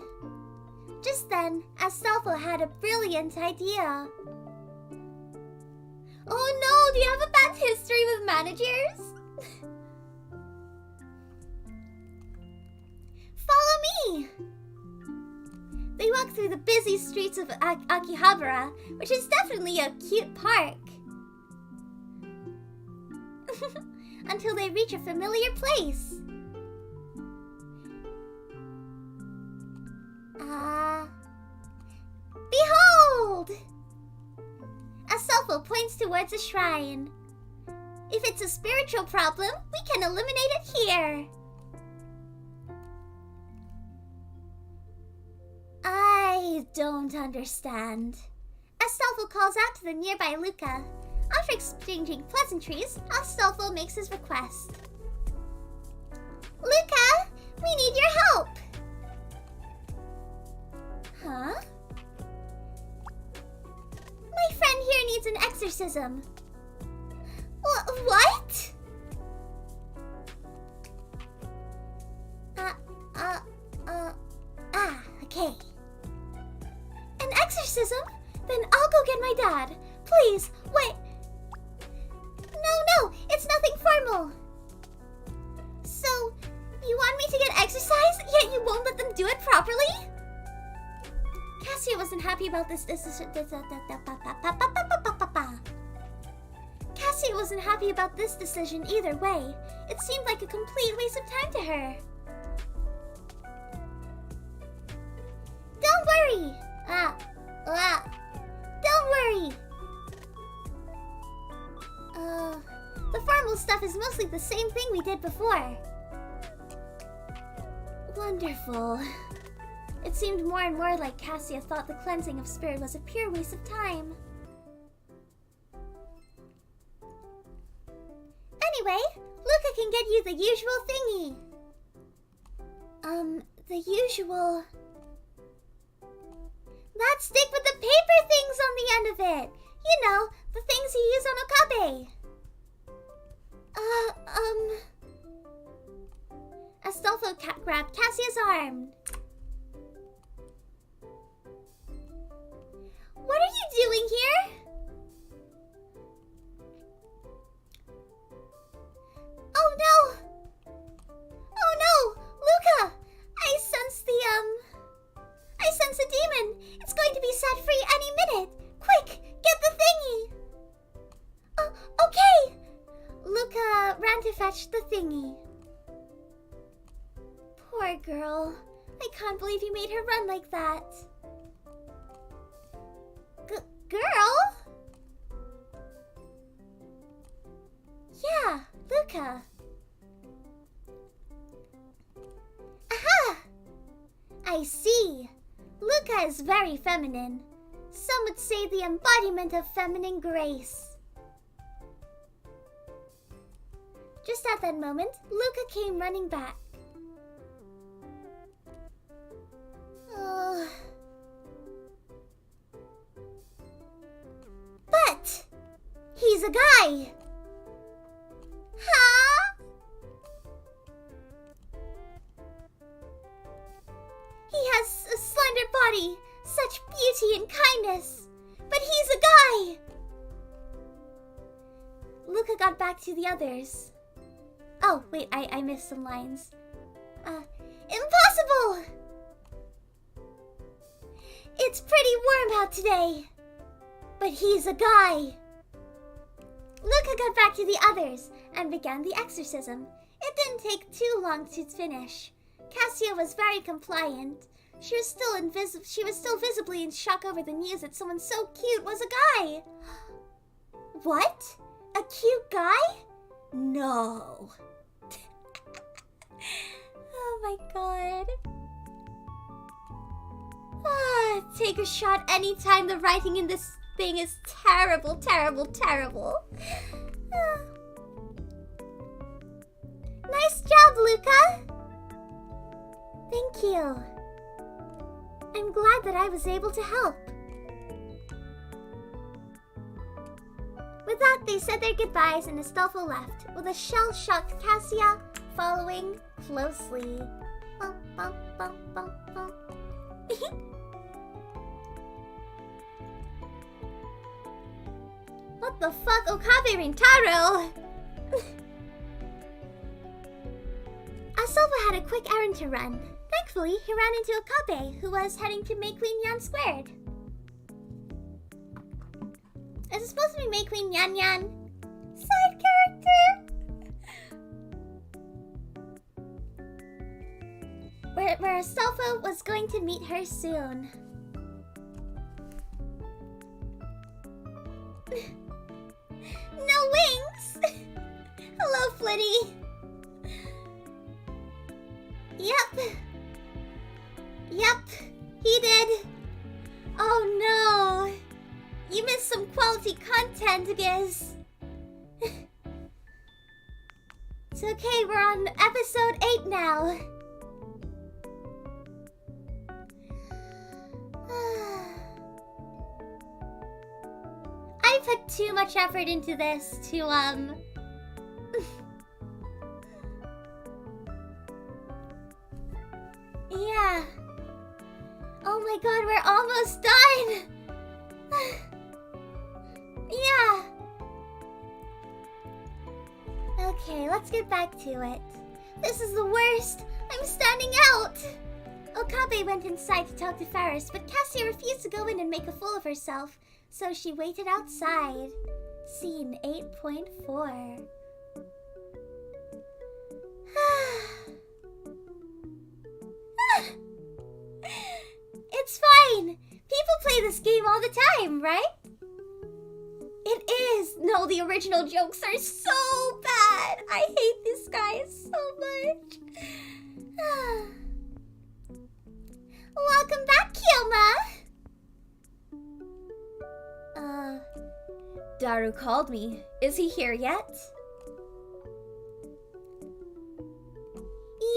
Just then, Astolfo had a brilliant idea. Oh no, do you have a bad history with managers? Follow me! They walk through the busy streets of Akihabara, which is definitely a cute park. Until they reach a familiar place. Behold! Astolfo points towards a shrine. If it's a spiritual problem, we can eliminate it here. I don't understand. Astolfo calls out to the nearby Luca. After exchanging pleasantries, Astolfo makes his request. Luca, we need your help. Huh? My friend here needs an exorcism. What? Okay. An exorcism? Then I'll go get my dad. Please, wait. No, it's nothing formal. So, you want me to get exercise, yet you won't let them do it properly? Cassia wasn't happy happy about this. Cassia wasn't happy about this decision either way. It seemed like a complete waste of time to her. Don't worry. Don't worry. The formal stuff is mostly the same thing we did before. Wonderful. It seemed more and more like Cassia thought the cleansing of spirit was a pure waste of time. Anyway, Luca can get you the usual thingy. The usual... That stick with the paper things on the end of it. You know, the things you use on Okabe. Astolfo grabbed Cassia's arm. What are you doing here? Oh no! Oh no! Luca! I sense a demon! It's going to be set free any minute! Quick! Get the thingy! Okay! Luca ran to fetch the thingy. Poor girl. I can't believe you made her run like that. Girl? Yeah, Luca. Aha! I see. Luca is very feminine. Some would say the embodiment of feminine grace. Just at that moment, Luca came running back. But he's a guy. Huh? He has a slender body, such beauty and kindness. But he's a guy. Luca got back to the others. Oh, wait, I missed some lines. Impossible! It's pretty warm out today. But he's a guy. Luca got back to the others and began the exorcism. It didn't take too long to finish. Cassia was very compliant. She was still visibly in shock over the news that someone so cute was a guy. What? A cute guy? No. Oh my god. Take a shot anytime the writing in this thing is terrible, terrible, terrible. Nice job, Luca. Thank you. I'm glad that I was able to help. With that, they said their goodbyes and Astolfo left, with a shell-shocked Cassia following closely. Bum, bum, bum, bum, bum. What the fuck, Okabe Rintaro? Astolfo had a quick errand to run. Thankfully, he ran into Okabe, who was heading to May Queen Yan Squared. Is it supposed to be May Queen Yan Yan? Side character! Where Astolfo was going to meet her soon. No wings! Hello, Flitty. Yep, he did. Oh no. You missed some quality content, Giz. It's okay, we're on episode 8 now. I put too much effort into this to, Yeah. Oh my god, we're almost done! Yeah. Okay, let's get back to it. This is the worst. I'm standing out. Okabe went inside to talk to Faris, but Cassia refused to go in and make a fool of herself, so she waited outside. Scene 8.4. It's fine! People play this game all the time, right? It is! No, the original jokes are so bad! I hate these guys so much. Welcome back, Kyoma! Daru called me. Is he here yet?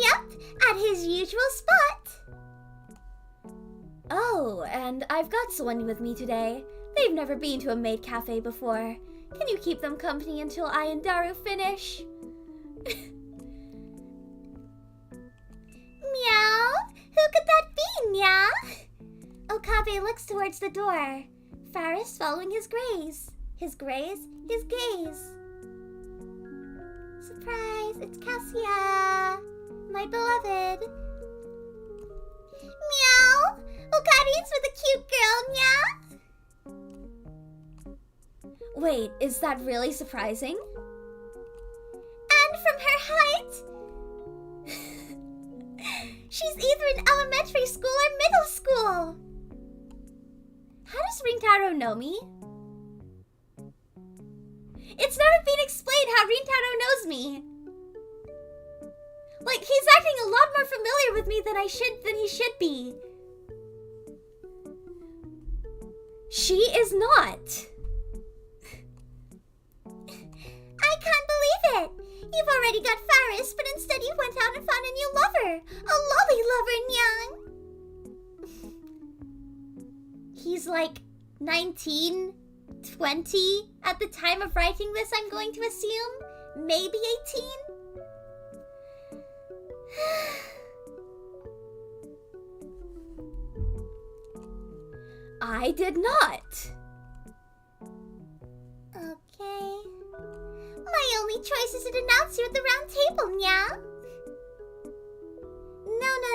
Yep, at his usual spot. Oh, and I've got someone with me today. They've never been to a maid cafe before. Can you keep them company until I and Daru finish? Meow? Who could that be, Meow? Okabe looks towards the door. Faris following his gaze. His gaze? His gaze. Surprise, it's Cassia, my beloved. Meow! Okabe's with a cute girl, Meow! Wait, is that really surprising? And from her height, she's either in elementary school or middle school. How does Rintaro know me? It's never been explained how Rintaro knows me. Like, he's acting a lot more familiar with me than he should be. She is not. I can't believe it! You've already got Faris, but instead you went out and found a new lover! A lolly lover, Nyang! He's like 19, 20 at the time of writing this, I'm going to assume. Maybe 18? I did not. Okay. My only choice is to denounce you at the round table, Nya.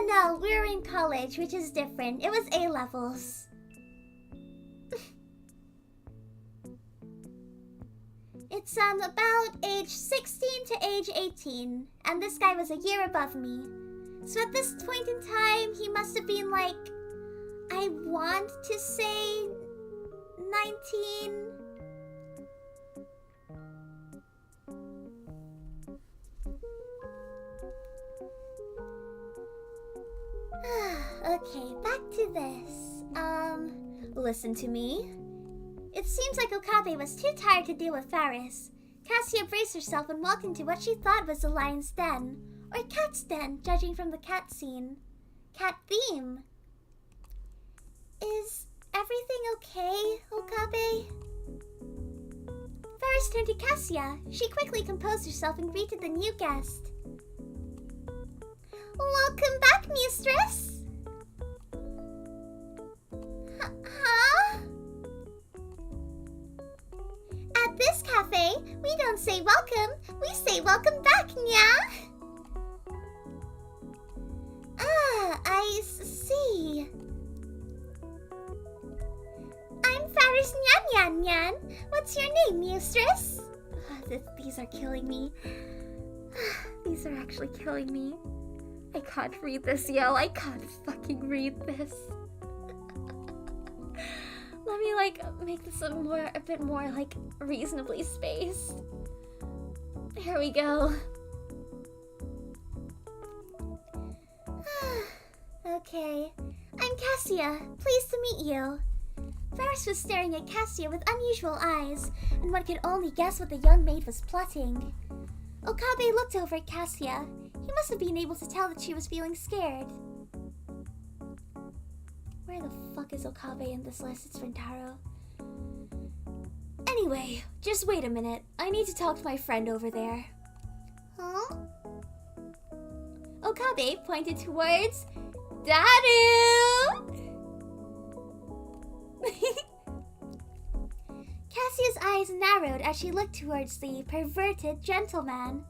No. We're in college, which is different. It was A-levels. It's about age 16 to age 18, and this guy was a year above me. So at this point in time, he must have been like, I want to say 19. Okay, back to this. Listen to me. It seems like Okabe was too tired to deal with Faris. Cassia braced herself and walked into what she thought was the lion's den, or cat's den, judging from the cat scene. Cat theme. Is everything okay, Okabe? Faris turned to Cassia. She quickly composed herself and greeted the new guest. Welcome back, mistress! Huh? At this cafe, we don't say welcome, we say welcome back, nya? Ah, I see. I'm Faris Nyan Nyan. What's your name, mistress? These are killing me. These are actually killing me. I can't read this, yo. I can't fucking read this. Let me, make this a bit more, reasonably spaced. Here we go. Okay. I'm Cassia. Pleased to meet you. Faris was staring at Cassia with unusual eyes, and one could only guess what the young maid was plotting. Okabe looked over at Cassia. He must have been able to tell that she was feeling scared. Where the fuck is Okabe in this list? It's Rintaro. Anyway, just wait a minute. I need to talk to my friend over there. Huh? Okabe pointed towards Daru! Cassia's eyes narrowed as she looked towards the perverted gentleman.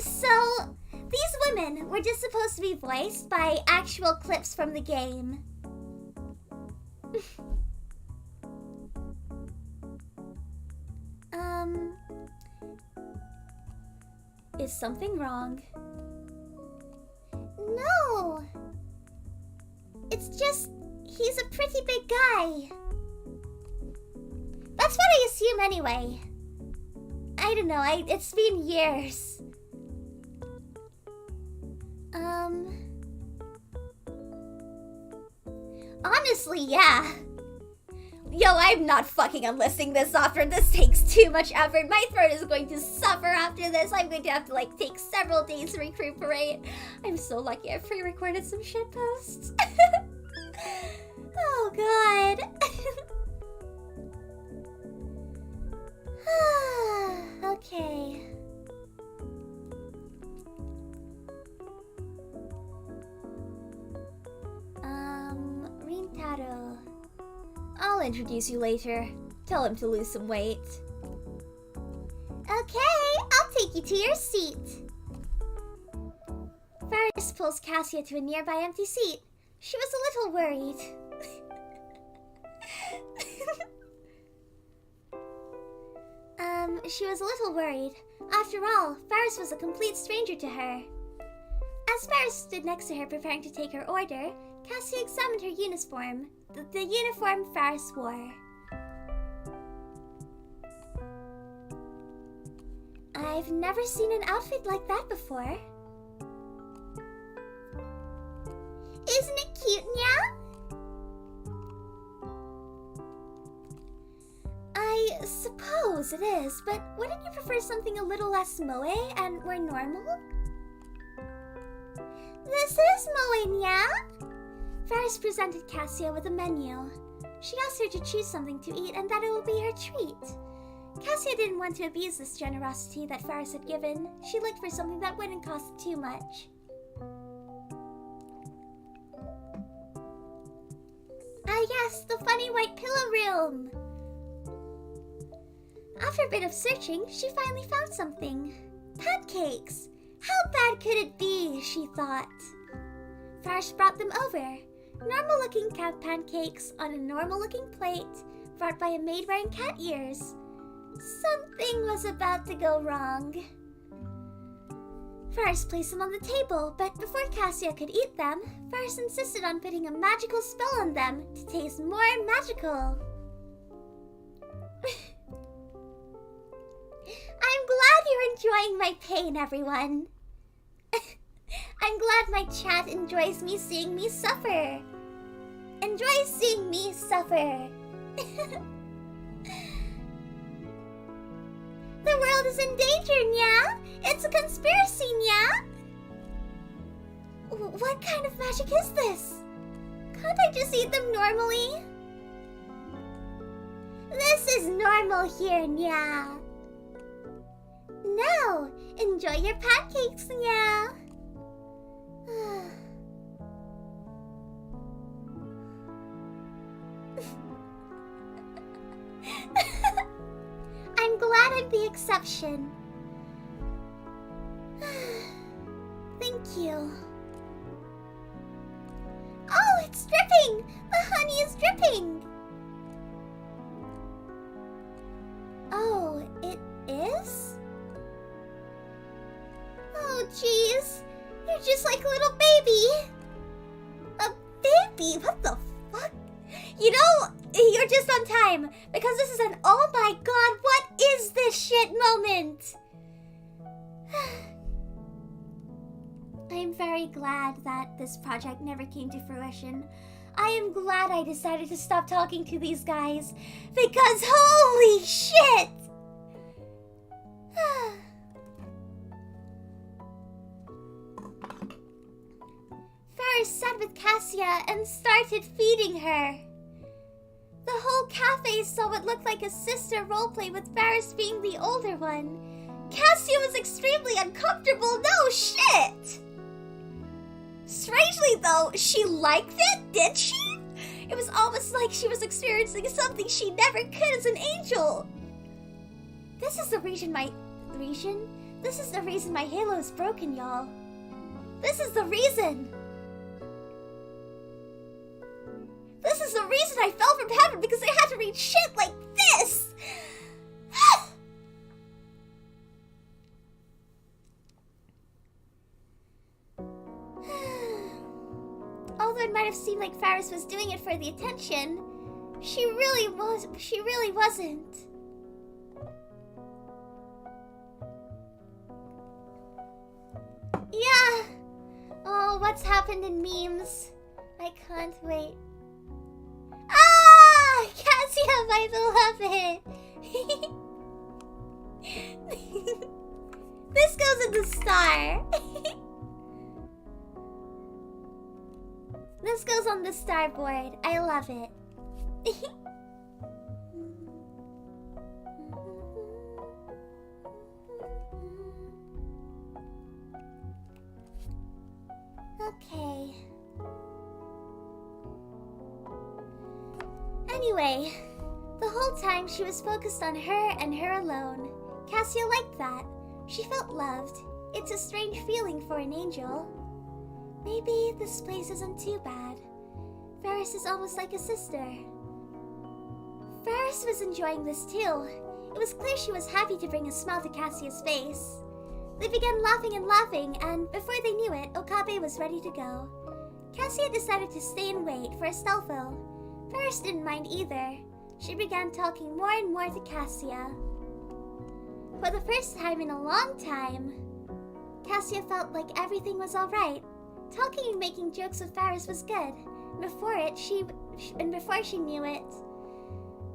So these women were just supposed to be voiced by actual clips from the game. Is something wrong? No! It's just, he's a pretty big guy. That's what I assume anyway. I don't know, it's been years. Honestly, yeah. Yo, I'm not fucking unlisting this offer. This takes too much effort. My throat is going to suffer after this. I'm going to have to, take several days to recuperate. I'm so lucky I pre-recorded some shit posts. Oh, God. Okay. Rintaro. I'll introduce you later. Tell him to lose some weight. Okay, I'll take you to your seat. Faris pulls Cassia to a nearby empty seat. She was a little worried. She was a little worried. After all, Faris was a complete stranger to her. As Faris stood next to her preparing to take her order, Cassia examined her uniform, the uniform Faris wore. I've never seen an outfit like that before. Isn't it cute, Nya? I suppose it is, but wouldn't you prefer something a little less moe and more normal? This is moe, Nya. Faris presented Cassia with a menu. She asked her to choose something to eat and that it would be her treat. Cassia didn't want to abuse this generosity that Faris had given. She looked for something that wouldn't cost too much. Ah yes, the funny white pillow room! After a bit of searching, she finally found something. Pancakes! How bad could it be, she thought. Faris brought them over. Normal-looking cat pancakes on a normal-looking plate, brought by a maid wearing cat ears. Something was about to go wrong. Faris placed them on the table, but before Cassia could eat them, Faris insisted on putting a magical spell on them to taste more magical. I'm glad you're enjoying my pain, everyone. I'm glad my chat enjoys me seeing me suffer. Enjoy seeing me suffer. The world is in danger, Nya! It's a conspiracy, Nya! What kind of magic is this? Can't I just eat them normally? This is normal here, Nya. Now, enjoy your pancakes, Nya. I'm glad I'm the exception. Thank you. Oh, it's dripping! The honey is dripping! Oh, it is? Oh, jeez. You're just like a little baby. A baby? What the fuck? You know, you're just on time, because this is an oh my god, what is this shit moment? I'm very glad that this project never came to fruition. I am glad I decided to stop talking to these guys, because holy shit! Faris sat with Cassia and started feeding her. The whole cafe saw what looked like a sister roleplay with Faris being the older one. Cassia was extremely uncomfortable, no shit! Strangely though, she liked it, did she? It was almost like she was experiencing something she never could as an angel. This is the This is the reason my halo is broken, y'all. This is the reason. This is the reason I fell from heaven, because I had to read shit like this. Although it might have seemed like Faris was doing it for the attention, she really wasn't. Yeah. Oh, what's happened in memes? I can't wait. Ah! Cassia, my beloved! This goes in the star. This goes on the starboard. I love it. Okay. Anyway, the whole time she was focused on her and her alone. Cassia liked that. She felt loved. It's a strange feeling for an angel. Maybe this place isn't too bad. Faris is almost like a sister. Faris was enjoying this too. It was clear she was happy to bring a smile to Cassia's face. They began laughing and laughing, and before they knew it, Okabe was ready to go. Cassia decided to stay and wait for Astolfo. Faris didn't mind either. She began talking more and more to Cassia. For the first time in a long time, Cassia felt like everything was alright. Talking and making jokes with Faris was good. Before she knew it,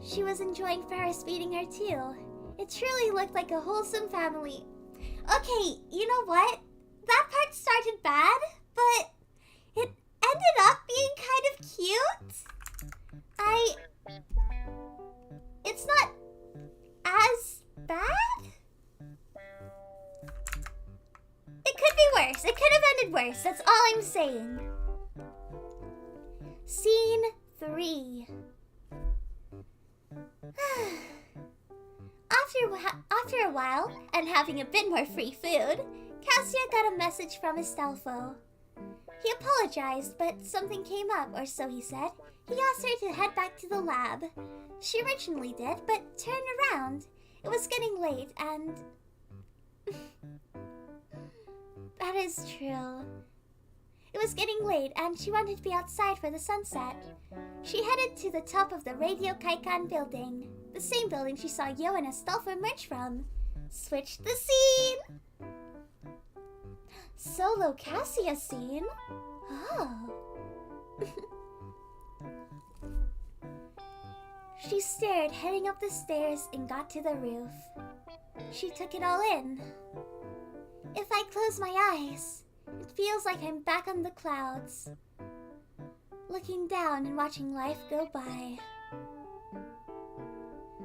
she was enjoying Faris feeding her too. It truly looked like a wholesome family. Okay, you know what? That part started bad, but it ended up being kind of cute. It's not as bad? It could be worse. It could have ended worse. That's all I'm saying. Scene 3. After a while, and having a bit more free food, Cassia got a message from Astolfo. He apologized, but something came up, or so he said. He asked her to head back to the lab. She originally did, but turned around. It was getting late, and... That is true. It was getting late, and she wanted to be outside for the sunset. She headed to the top of the Radio Kaikan building, the same building she saw Yo and Astolfo emerge from. Switch the scene! Solo Cassia scene? Oh. She stared, heading up the stairs, and got to the roof. She took it all in. If I close my eyes, it feels like I'm back on the clouds, looking down and watching life go by.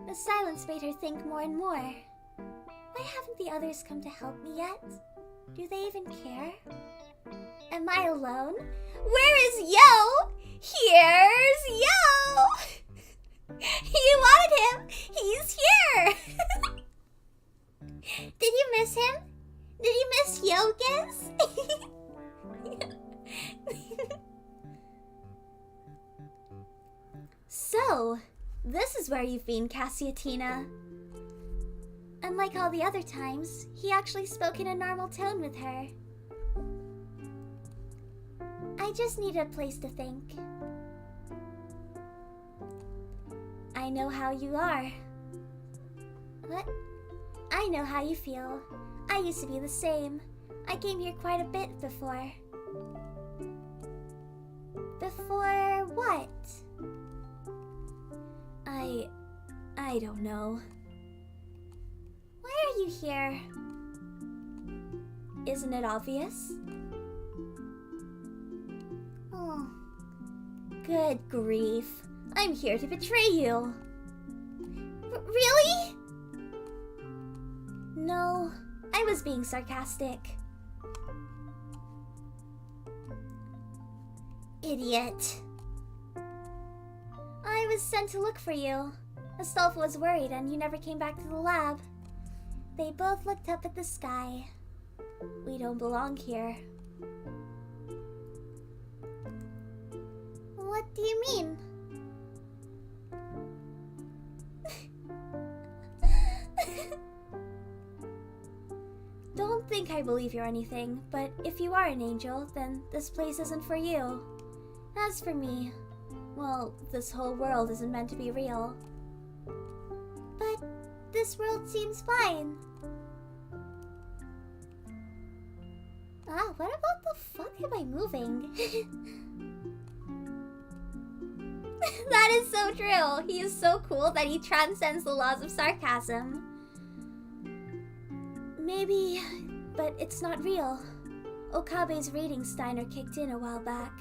The silence made her think more and more. Why haven't the others come to help me yet? Do they even care? Am I alone? Where is Yo? Here's Yo! You wanted him! He's here! Did you miss him? Did you miss Yogas? So, this is where you've been, Cassiatina. Unlike all the other times, he actually spoke in a normal tone with her. I just need a place to think. I know how you are. What? I know how you feel. I used to be the same. I came here quite a bit before. Before what? I don't know. Why are you here? Isn't it obvious? Oh, good grief. I'm here to betray you. Really? No, I was being sarcastic. Idiot. I was sent to look for you. Astolfo was worried and you never came back to the lab. They both looked up at the sky. We don't belong here. What do you mean? Don't think I believe you're anything, but if you are an angel, then this place isn't for you. As for me, well, this whole world isn't meant to be real. But this world seems fine. What about the fuck am I moving? That is so true. He is so cool that he transcends the laws of sarcasm. Maybe, but it's not real. Okabe's reading Steiner kicked in a while back.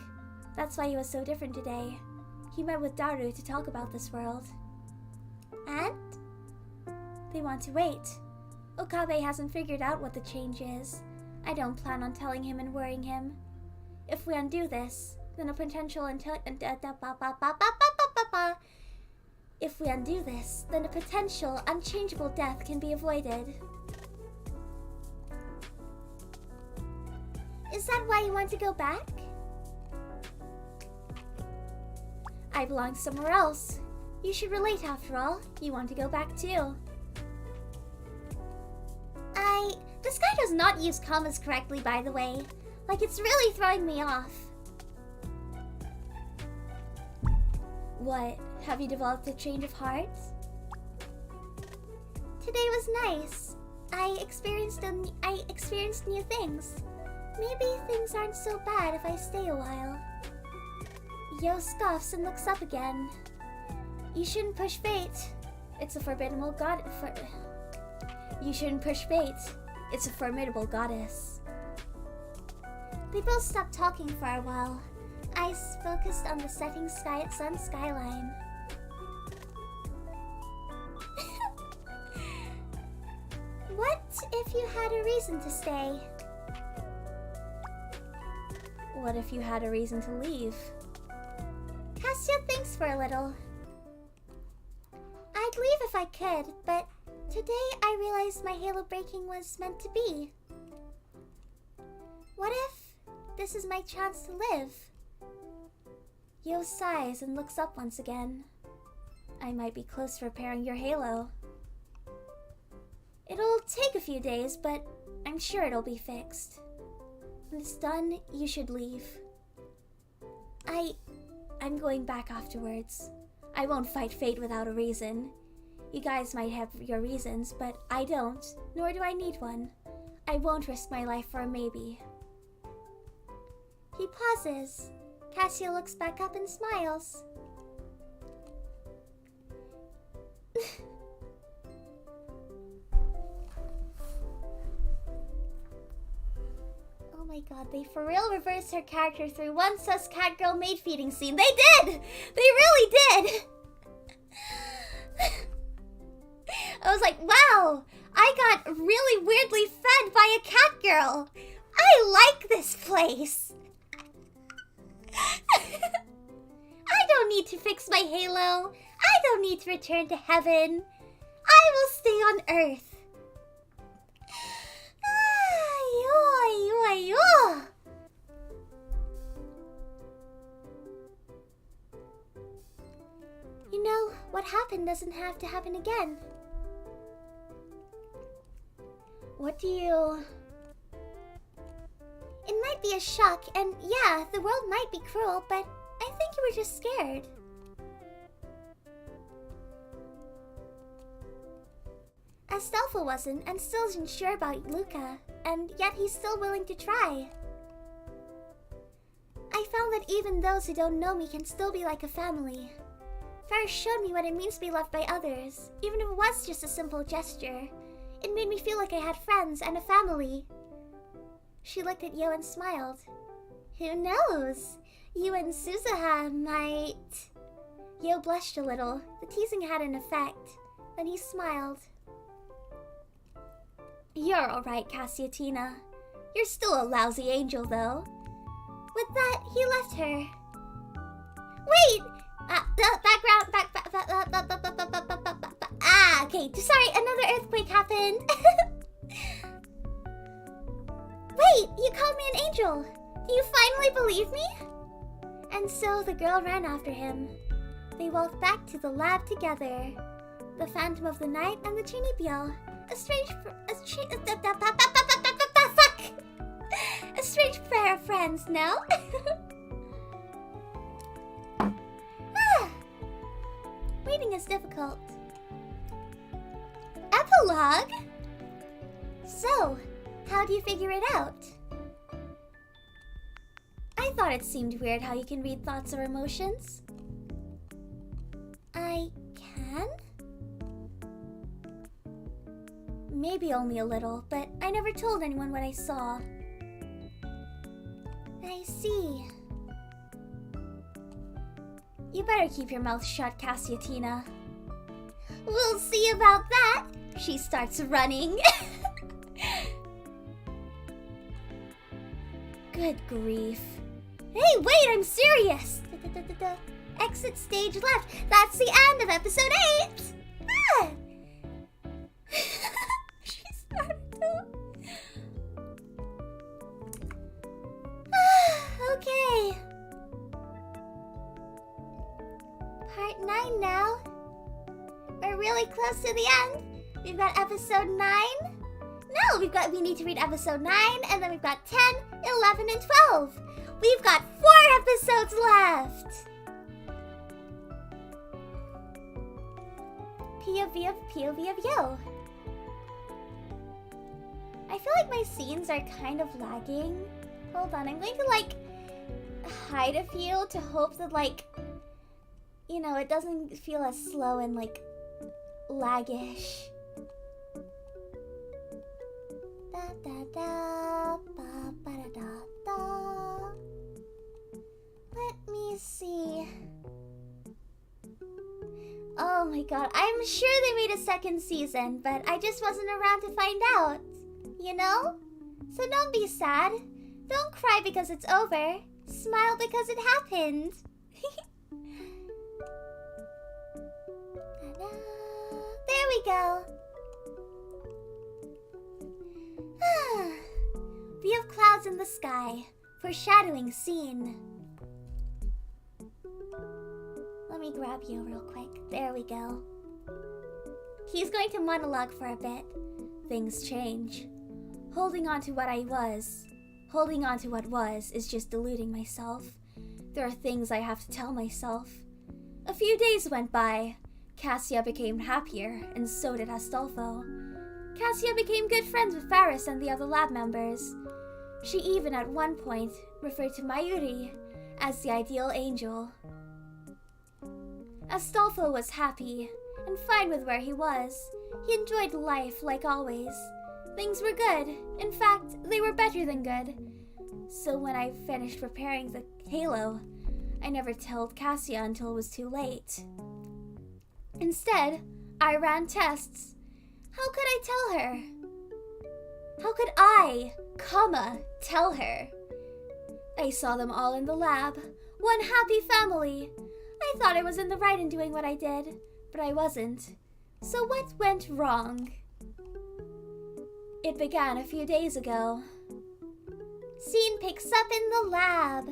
That's why he was so different today. He met with Daru to talk about this world. And? They want to wait. Okabe hasn't figured out what the change is. I don't plan on telling him and worrying him. If we undo this, then a potential unchangeable death can be avoided. Is that why you want to go back? I belong somewhere else. You should relate after all. You want to go back too. This guy does not use commas correctly, by the way. Like, it's really throwing me off. What? Have you developed a change of heart? Today was nice. I experienced new things. Maybe things aren't so bad if I stay a while. Yo scoffs and looks up again. You shouldn't push fate. It's a formidable god. You shouldn't push fate. It's a formidable goddess. They both stopped talking for a while. Eyes focused on the setting sun skyline. What if you had a reason to stay? What if you had a reason to leave? Cassia thinks for a little. I'd leave if I could, but today I realized my halo breaking was meant to be. What if this is my chance to live? Yo sighs and looks up once again. I might be close to repairing your halo. It'll take a few days, but I'm sure it'll be fixed. When it's done, you should leave. I'm going back afterwards. I won't fight fate without a reason. You guys might have your reasons, but I don't, nor do I need one. I won't risk my life for a maybe. He pauses. Cassia looks back up and smiles. Oh my god, they for real reversed her character through one sus cat girl maid feeding scene. They did! They really did! I was like, wow, I got really weirdly fed by a cat girl. I like this place. I don't need to fix my halo. I don't need to return to heaven. I will stay on Earth. You know, what happened doesn't have to happen again. What do you... It might be a shock, and yeah, the world might be cruel, but I think you were just scared. Astolfo wasn't, and still isn't sure about Luca, and yet he's still willing to try. I found that even those who don't know me can still be like a family. Ferris showed me what it means to be loved by others, even if it was just a simple gesture. It made me feel like I had friends and a family. She looked at Yo and smiled. Who knows? You and Suzuha might... Yo blushed a little. The teasing had an effect. Then he smiled. You're alright, Cassiatina. You're still a lousy angel, though. With that, he left her. Wait! Okay, sorry, another earthquake happened. Angel! You finally believe me? And so the girl ran after him. They walked back to the lab together. The Phantom of the Night and the Chinipiel. A strange pair of friends, no? Reading is difficult. Epilogue? So, how do you figure it out? I thought it seemed weird how you can read thoughts or emotions. I can? Maybe only a little, but I never told anyone what I saw. I see. You better keep your mouth shut, Cassiatina. We'll see about that. She starts running. Good grief. Hey, wait, I'm serious. Exit stage left. That's the end of episode 8. Ah! She started to... Okay. Part 9 now. We're really close to the end. We've got episode 9. No, we need to read episode 9, and then we've got 10, 11, and 12. We've got 4 episodes left. POV of Yo. I feel like my scenes are kind of lagging. Hold on, I'm going to hide a few to hope that it doesn't feel as slow and laggish. Da da da ba ba da da da. Let me see. Oh my god, I'm sure they made a second season, but I just wasn't around to find out. You know? So don't be sad. Don't cry because it's over. Smile because it happened. There we go. View of clouds in the sky. Foreshadowing scene. Let me grab you real quick. There we go. He's going to monologue for a bit. Things change. Holding on to what I was. Holding on to what was is just deluding myself. There are things I have to tell myself. A few days went by. Cassia became happier, and so did Astolfo. Cassia became good friends with Faris and the other lab members. She even at one point referred to Mayuri as the ideal angel. Astolfo was happy and fine with where he was. He enjoyed life like always. Things were good. In fact, they were better than good. So when I finished preparing the halo, I never told Cassia until it was too late. Instead, I ran tests. How could I tell her? How could I, tell her? I saw them all in the lab. One happy family. I thought I was in the right in doing what I did, but I wasn't. So what went wrong? It began a few days ago. Scene picks up in the lab.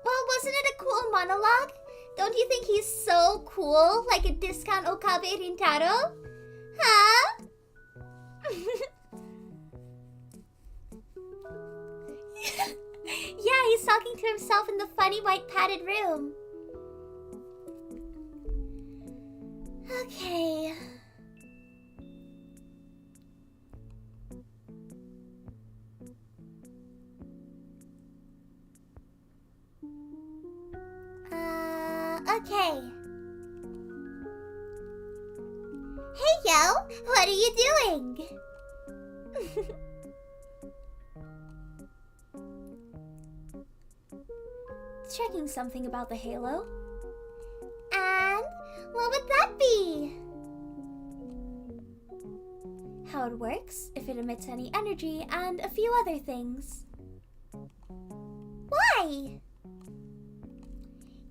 Well, wasn't it a cool monologue? Don't you think he's so cool, like a discount Okabe Rintaro? Huh? Yeah, he's talking to himself in the funny white padded room. Okay. Okay. Hey, yo! What are you doing? Checking something about the halo. And what would that be? How it works, if it emits any energy, and a few other things. Why?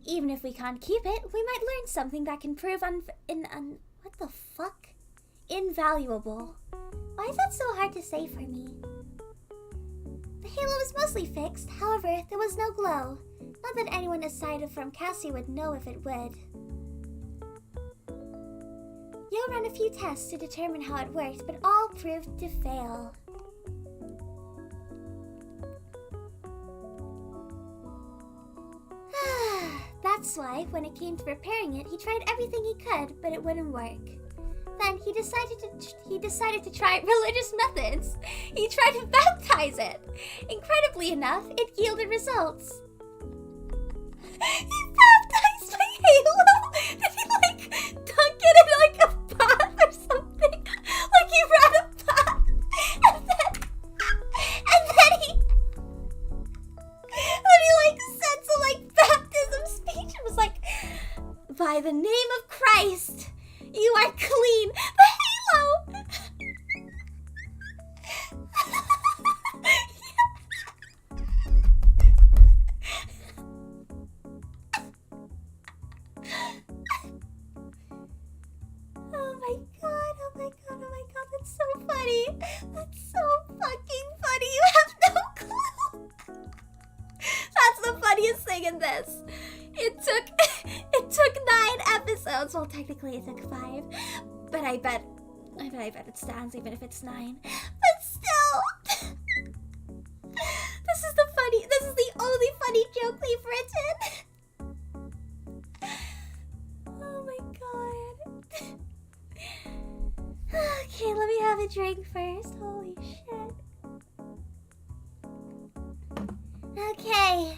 Even if we can't keep it, we might learn something that can prove what the fuck? Invaluable. Why is that so hard to say for me? The halo was mostly fixed, however, there was no glow. Not that anyone aside from Cassie would know if it would. Yo ran a few tests to determine how it worked, but all proved to fail. That's why, when it came to repairing it, he tried everything he could, but it wouldn't work. Then he decided to try religious methods. He tried to baptize it. Incredibly enough, it yielded results. He baptized my halo? Did he dunk it in a bath or something? He ran a bath and then he said some baptism speech. It was by the name of Christ, you are clean. The halo! Oh my god, that's so funny. That's so fucking funny. You have no clue. That's the funniest thing in this. It took 9 episodes. Well, technically it took 5. But I bet it stands even if it's 9. But still. This is the only funny joke we've written. Oh my god. Okay, let me have a drink first. Holy shit. Okay.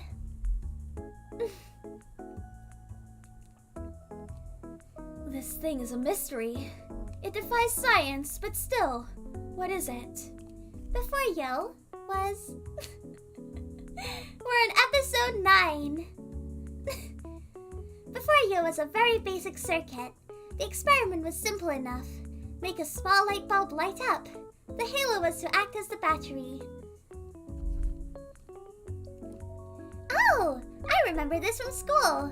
This thing is a mystery. It defies science, but still, what is it? Before Yo was... We're in episode 9. Before Yo was a very basic circuit. The experiment was simple enough. Make a small light bulb light up. The halo was to act as the battery. Oh, I remember this from school.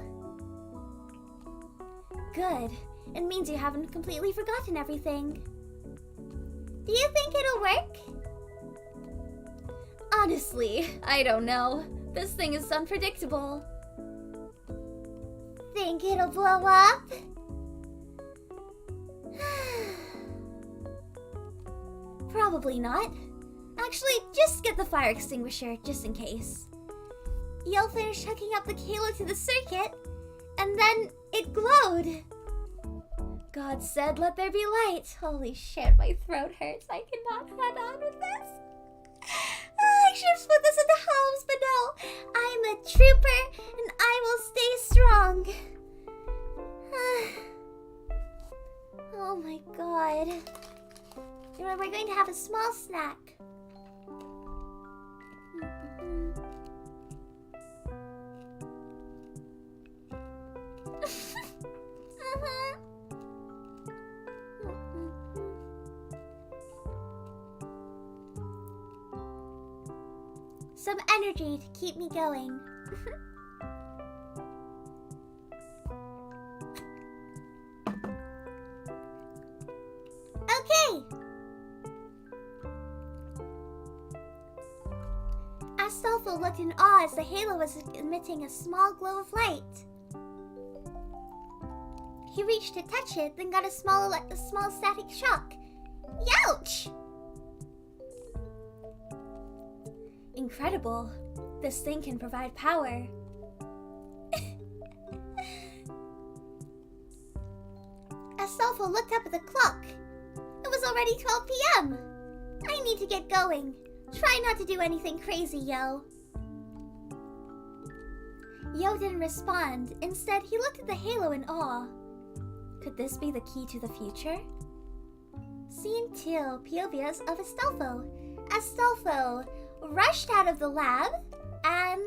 Good. It means you haven't completely forgotten everything. Do you think it'll work? Honestly, I don't know. This thing is unpredictable. Think it'll blow up? Probably not. Actually, just get the fire extinguisher, just in case. You'll finish hooking up the halo to the circuit, and then it glowed. God said, let there be light. Holy shit, my throat hurts. I cannot head on with this. I should have split this into halves, but no. I'm a trooper, and I will stay strong. Oh my god. We're going to have a small snack. Some energy to keep me going. Okay. Astolfo looked in awe as the halo was emitting a small glow of light. He reached to touch it, then got a small static shock. Youch! Incredible. This thing can provide power. Astolfo looked up at the clock. It was already 12 p.m. I need to get going. Try not to do anything crazy, Yo. Yo didn't respond. Instead, he looked at the halo in awe. Could this be the key to the future? Scene 2, POVs of Astolfo. Astolfo rushed out of the lab and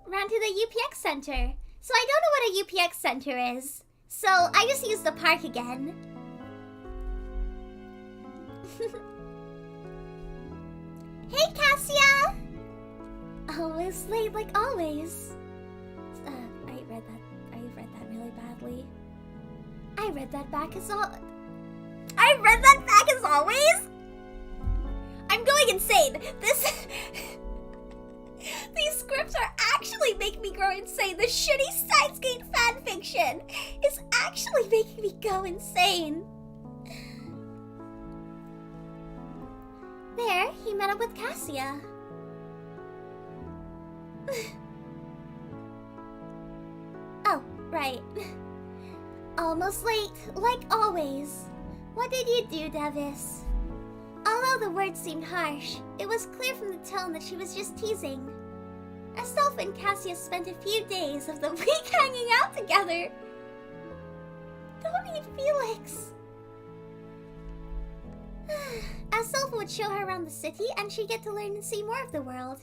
ran to the UPX center. So I don't know what a UPX center is. So I just used the park again. Hey, Cassia! Always late like always. I read that really badly. I read that back as always? I'm going insane. These scripts are actually making me go insane. The shitty Steins fanfiction is actually making me go insane. There, he met up with Cassia. Oh, right. Almost late, like always. What did you do, Davis? Although the words seemed harsh, it was clear from the tone that she was just teasing. Astolfo and Cassia spent a few days of the week hanging out together. Don't eat Felix. Astolfo would show her around the city, and she'd get to learn and see more of the world.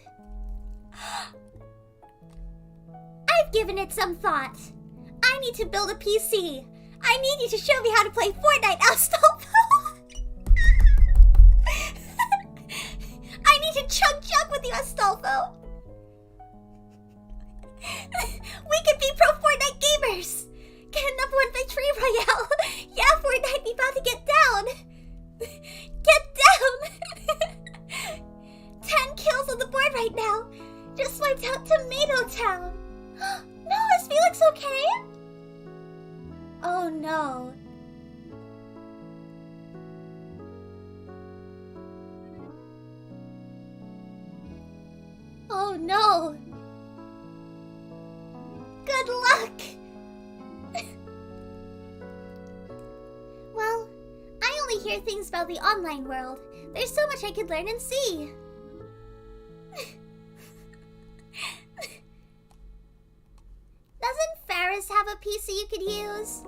I've given it some thought. I need to build a PC. I need you to show me how to play Fortnite, Astolfo. I need to chug with you, Astolfo. We could be pro Fortnite gamers. Get a number 1 victory royale. Yeah, Fortnite be about to get down. Get down. 10 kills on the board right now. Just wiped out Tomato Town. No, is Felix okay? Oh no. Oh no. Good luck. Well, I only hear things about the online world. There's so much I could learn and see. Doesn't Ferris have a PC you could use?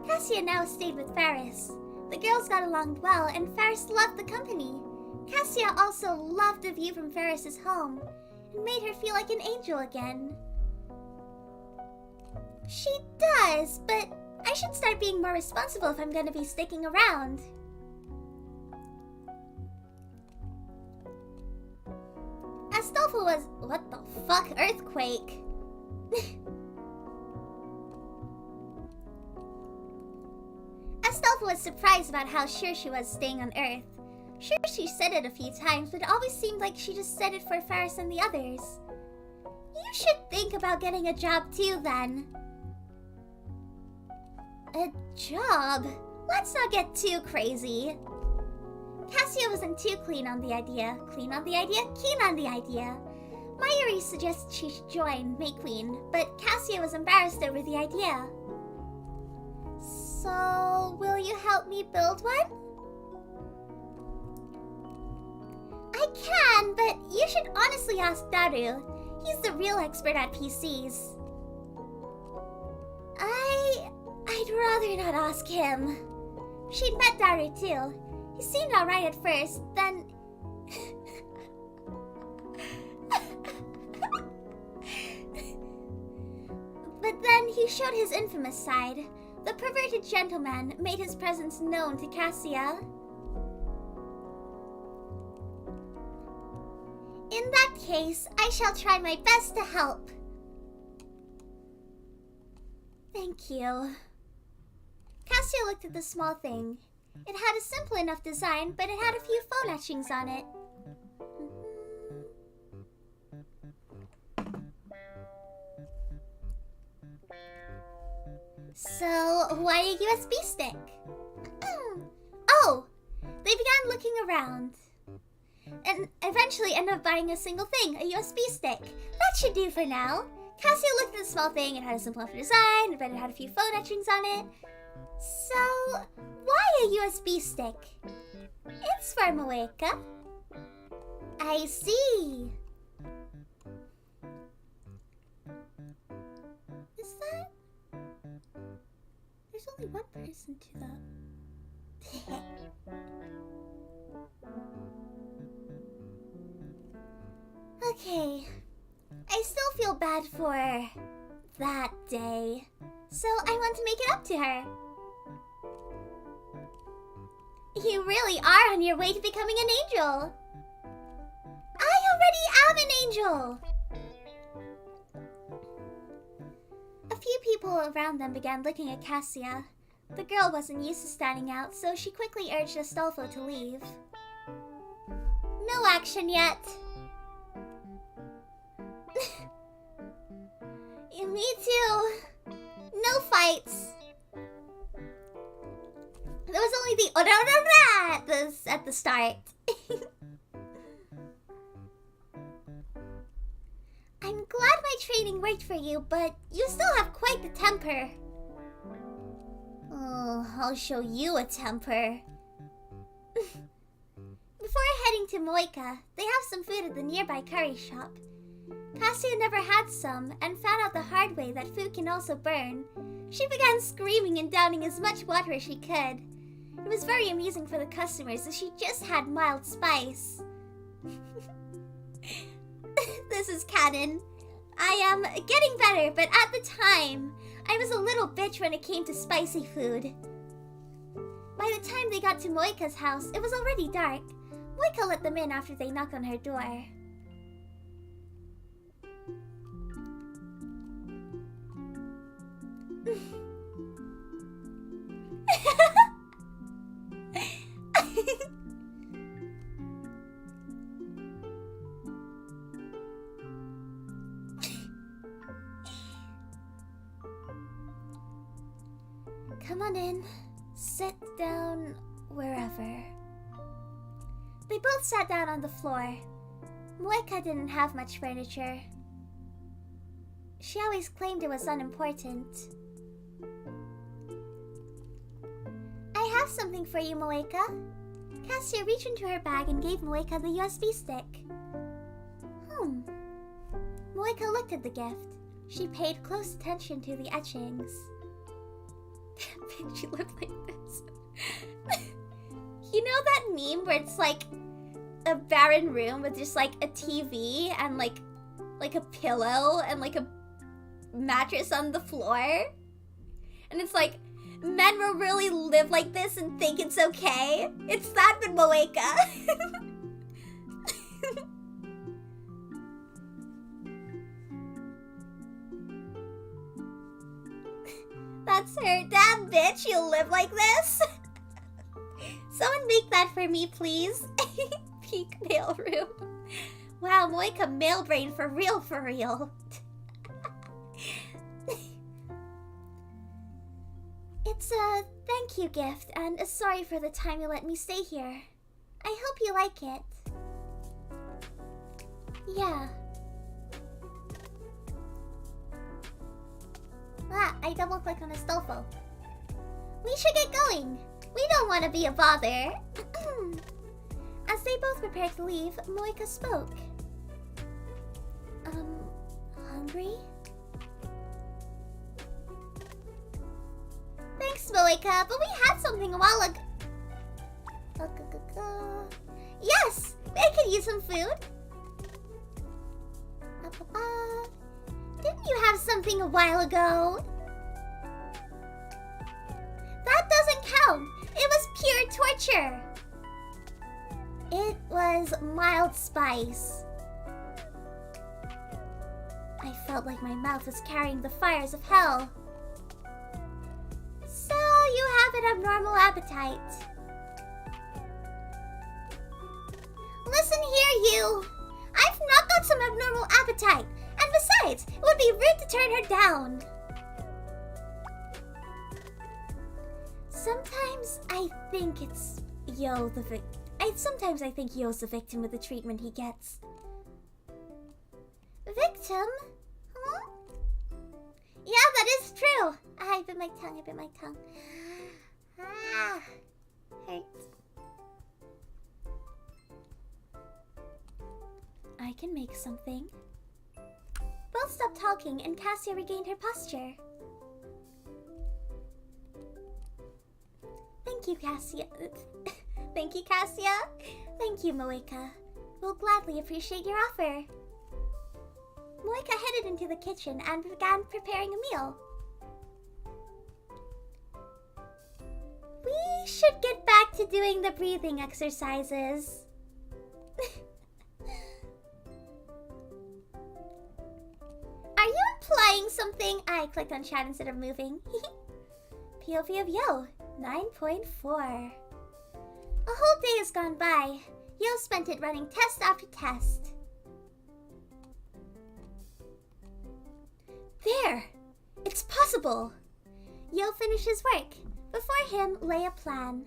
Cassia now stayed with Ferris. The girls got along well, and Ferris loved the company. Cassia also loved the view from Ferris's home. It made her feel like an angel again. She does, but I should start being more responsible if I'm gonna be sticking around. Astolfo was... What the fuck? Earthquake? Astolfo was surprised about how sure she was staying on Earth. Sure, she said it a few times, but it always seemed like she just said it for Ferris and the others. You should think about getting a job too, then. A job? Let's not get too crazy. Cassia wasn't too keen on the idea. Keen on the idea. Mayuri suggested she should join May Queen, but Cassia was embarrassed over the idea. So, will you help me build one? I can, but you should honestly ask Daru. He's the real expert at PCs. I'd rather not ask him. She'd met Daru too. He seemed alright at first, then... But then he showed his infamous side. The perverted gentleman made his presence known to Cassia. In that case, I shall try my best to help. Thank you. Cassia looked at the small thing. It had a simple enough design, but it had a few phone etchings on it. So, why a USB stick? Oh! They began looking around. And eventually ended up buying a single thing, a USB stick. That should do for now. Cassia looked at the small thing. It had a simple enough design, but it had a few phone etchings on it. So, why a USB stick? It's for Moeka. I see. Is that... There's only one person to the... Okay. I still feel bad for that day. So I want to make it up to her. You really are on your way to becoming an angel. I already am an angel. few people around them began looking at Cassia. The girl wasn't used to standing out, so she quickly urged Astolfo to leave. No action yet. Me too. No fights. There was only the at the start. I'm glad my training worked for you, but you still have quite the temper. Oh, I'll show you a temper. Before heading to Moika, they have some food at the nearby curry shop. Cassia never had some and found out the hard way that food can also burn. She began screaming and downing as much water as she could. It was very amusing for the customers as she just had mild spice. This is canon. I am getting better, but at the time, I was a little bitch when it came to spicy food. By the time they got to Moika's house, it was already dark. Moika let them in after they knocked on her door. Come on in. Sit down wherever. They both sat down on the floor. Moika didn't have much furniture. She always claimed it was unimportant. I have something for you, Moika. Cassia reached into her bag and gave Moika the USB stick. Moika looked at the gift. She paid close attention to the etchings. She looked like this. You know that meme where it's like a barren room with just like a TV and like a pillow and like a mattress on the floor? And it's like, men will really live like this and think it's okay? It's that with Moeka. That's her. Damn bitch, you'll live like this? Someone make that for me, please. Peak mail room. Wow, Moika male brain for real, for real. It's a thank you gift and a sorry for the time you let me stay here. I hope you like it. Yeah. I double-clicked on Astolfo. We should get going. We don't want to be a bother. As they both prepared to leave, Moika spoke. Hungry? Thanks, Moika, but we had something a while ago. Yes! I could use some food. Didn't you have something a while ago? That doesn't count. It was pure torture. It was mild spice. I felt like my mouth was carrying the fires of hell. So you have an abnormal appetite. Listen here, you. I've not got some abnormal appetite. And besides, it would be rude to turn her down. Sometimes I think it's Yo the victim. Sometimes I think Yo's the victim of the treatment he gets. Victim? Huh? Yeah, that is true. I bit my tongue, Ah, hurts. I can make something. Both stopped talking and Cassia regained her posture. Thank you, Cassia. Thank you, Cassia. Thank you, Moika. We'll gladly appreciate your offer. Moika headed into the kitchen and began preparing a meal. We should get back to doing the breathing exercises. Are you implying something I clicked on chat instead of moving. POV of Yo, 9.4. A whole day has gone by. Yo spent it running test after test. There! It's possible! Yo finished his work. Before him lay a plan.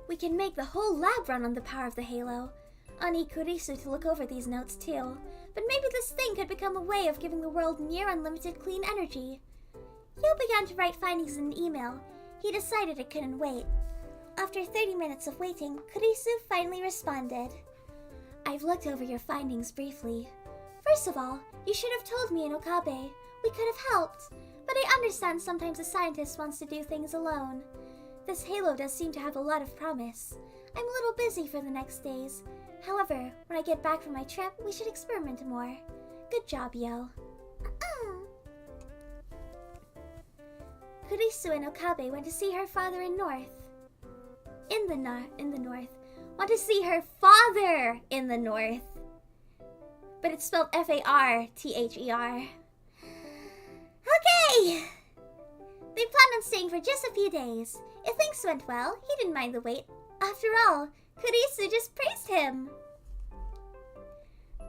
We can make the whole lab run on the power of the halo. I need Kurisu to look over these notes too. But maybe this thing could become a way of giving the world near unlimited clean energy. Yo began to write findings in an email. He decided it couldn't wait. After 30 minutes of waiting, Kurisu finally responded. I've looked over your findings briefly. First of all, you should have told me in Okabe. We could have helped. But I understand sometimes a scientist wants to do things alone. This halo does seem to have a lot of promise. I'm a little busy for the next days. However, when I get back from my trip, we should experiment more. Good job, Yo. Kurisu and Okabe went to see her father in the north. Want to see her father in the north. But it's spelled Farther. Okay! They planned on staying for just a few days. If things went well, he didn't mind the wait. After all, Kurisu just praised him.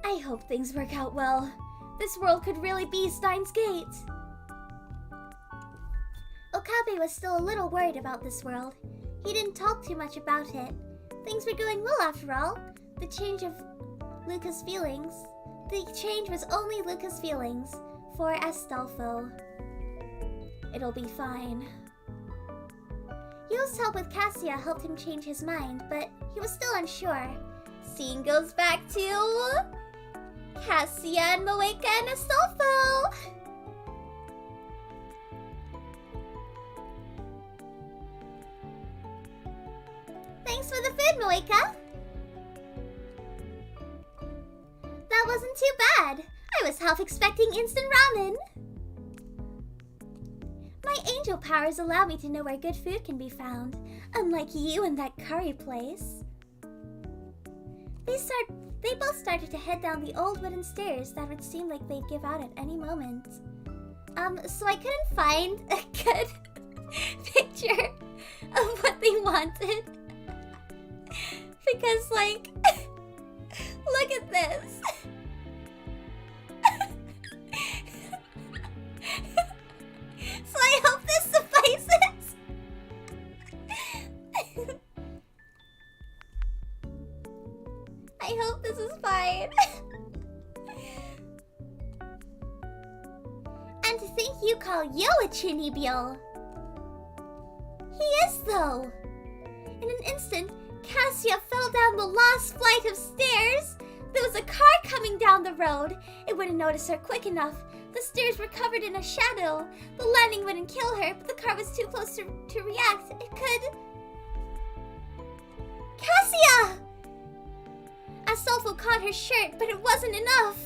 I hope things work out well. This world could really be Steins Gate. Okabe was still a little worried about this world. He didn't talk too much about it. Things were going well after all. The change was only Luca's feelings for Astolfo. It'll be fine. Yo's help with Cassia helped him change his mind, but he was still unsure. Scene goes back to Cassia and Moeka and Astolfo. Thanks for the food, Moeka. That wasn't too bad. I was half expecting instant ramen. My angel powers allow me to know where good food can be found, unlike you and that curry place. They both started to head down the old wooden stairs that would seem like they'd give out at any moment. So I couldn't find a good picture of what they wanted. Because, like, look at this. So I hope this suffices. I hope this is fine. And to think you call Yo a Chinibyo. He is, though. In an instant, Cassia fell down the last flight of stairs. There was a car coming down the road. It wouldn't notice her quick enough. The stairs were covered in a shadow. The landing wouldn't kill her, but the car was too close to react. It could... Cassia! Astolfo caught her shirt, but it wasn't enough.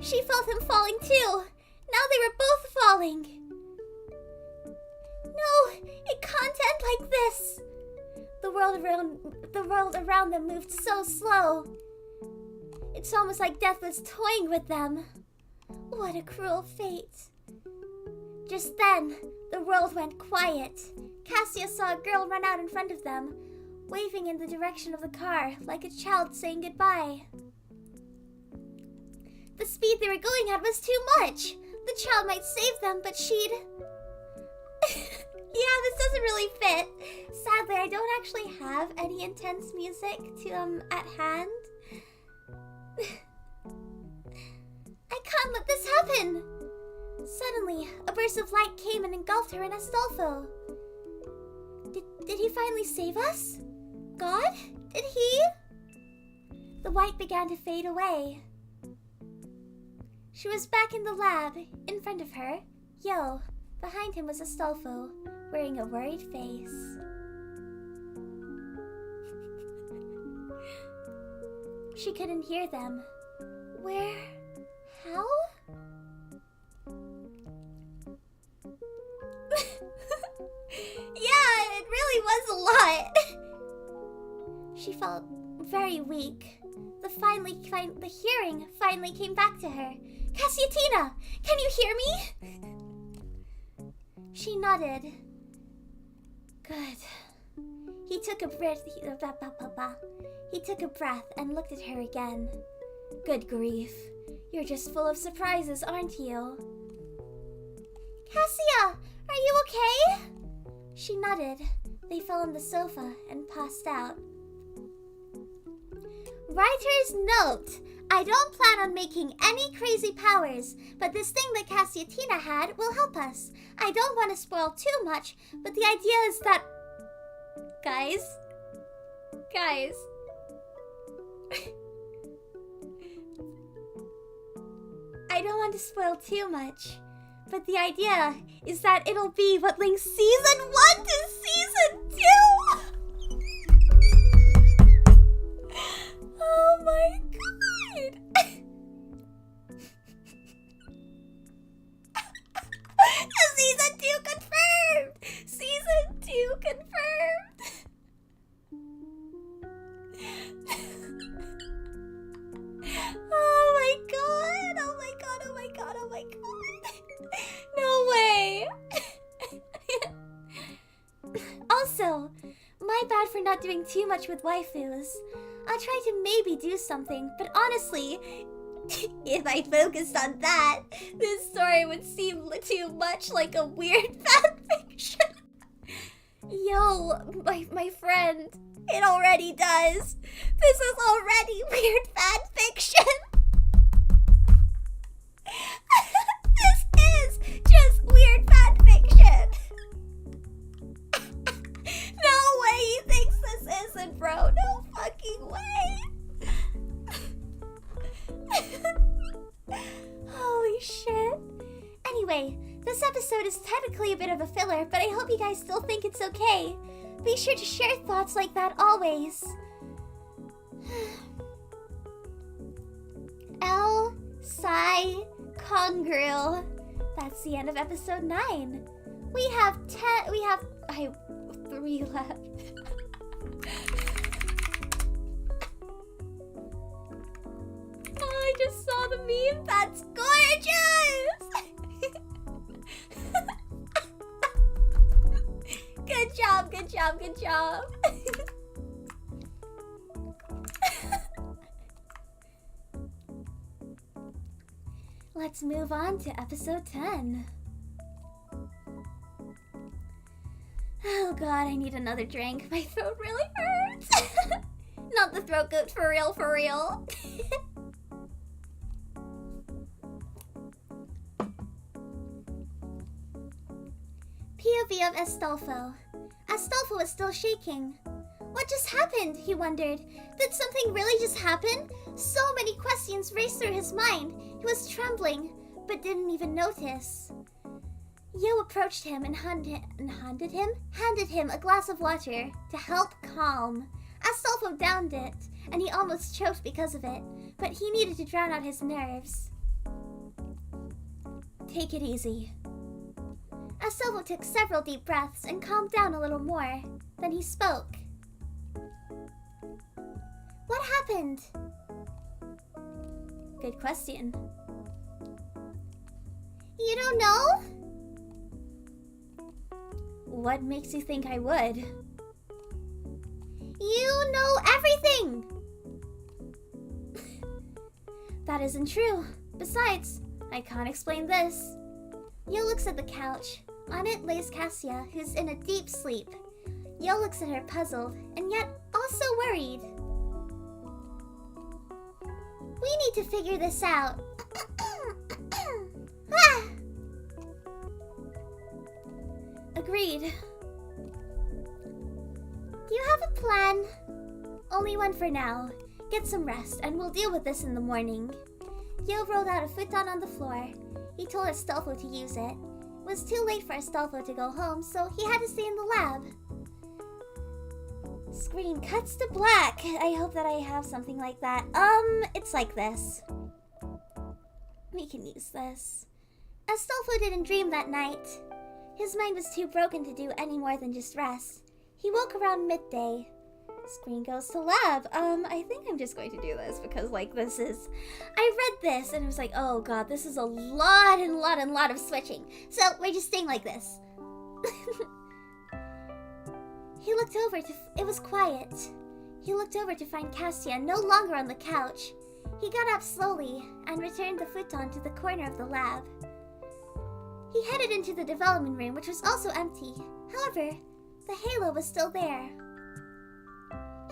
She felt him falling too. Now they were both falling. No, it can't end like this. The world around them moved so slow. It's almost like death was toying with them. What a cruel fate. Just then, the world went quiet. Cassia saw a girl run out in front of them, waving in the direction of the car like a child saying goodbye. The speed they were going at was too much. The child might save them, but she'd... Yeah, this doesn't really fit. Sadly, I don't actually have any intense music to, at hand. I can't let this happen! Suddenly, a burst of light came and engulfed her and Astolfo. Did he finally save us? God? Did he? The white began to fade away. She was back in the lab. In front of her, Yo. Behind him was Astolfo, wearing a worried face. She couldn't hear them. Where? How? Yeah, it really was a lot. She felt very weak. The hearing finally came back to her. Cassiatina, can you hear me? She nodded. Good. He took a breath. He took a breath and looked at her again. Good grief. You're just full of surprises, aren't you? Cassia, are you okay? She nodded. They fell on the sofa and passed out. Writer's note. I don't plan on making any crazy powers, but this thing that Cassiatina had will help us. I don't want to spoil too much, but the idea is that... Guys. I don't want to spoil too much, but the idea is that it'll be what links Season 1 to Season 2! Oh my god! Season 2 confirmed! Season 2 confirmed! Oh my god! Oh my god! Oh my god! Oh my god! No way! Also, my bad for not doing too much with waifus. I'll try to maybe do something, but honestly, if I focused on that, this story would seem too much like a weird fanfiction. Yo, my friend, it already does. This is already weird fanfiction. This is just weird fanfiction. No way he thinks this isn't, bro. No fucking way. Holy shit. Anyway, this episode is technically a bit of a filler, but I hope you guys still think it's okay. Be sure to share thoughts like that always. El Sai Congril. That's the end of episode 9. We have 3 left. Oh, I just saw the meme. That's gorgeous! Good job, good job, good job. Let's move on to episode 10. Oh god, I need another drink. My throat really hurts. Not the throat goat, for real, for real. POV of Astolfo. Astolfo was still shaking. What just happened? He wondered. Did something really just happen? So many questions raced through his mind. He was trembling, but didn't even notice. Yo approached him and handed him a glass of water to help calm. Astolfo downed it, and he almost choked because of it, but he needed to drown out his nerves. Take it easy. Astolfo took several deep breaths and calmed down a little more. Then he spoke. What happened? Good question. You don't know? What makes you think I would? You know everything! That isn't true. Besides, I can't explain this. Yo looks at the couch. On it lays Cassia, who's in a deep sleep. Yo looks at her puzzled, and yet also worried. We need to figure this out. Ah! Agreed. Do you have a plan? Only one for now. Get some rest, and we'll deal with this in the morning. Yo rolled out a futon on the floor. He told Astolfo to use it. It was too late for Astolfo to go home, so he had to stay in the lab. Screen cuts to black. I hope that I have something like that. It's like this. We can use this. Astolfo didn't dream that night. His mind was too broken to do any more than just rest. He woke around midday. Screen goes to lab. I think I'm just going to do this because, like, this is... I read this and it was like, oh god, this is a lot of switching. So, we're just staying like this. He looked over to... It was quiet. He looked over to find Cassia no longer on the couch. He got up slowly and returned the futon to the corner of the lab. He headed into the development room, which was also empty. However, the halo was still there.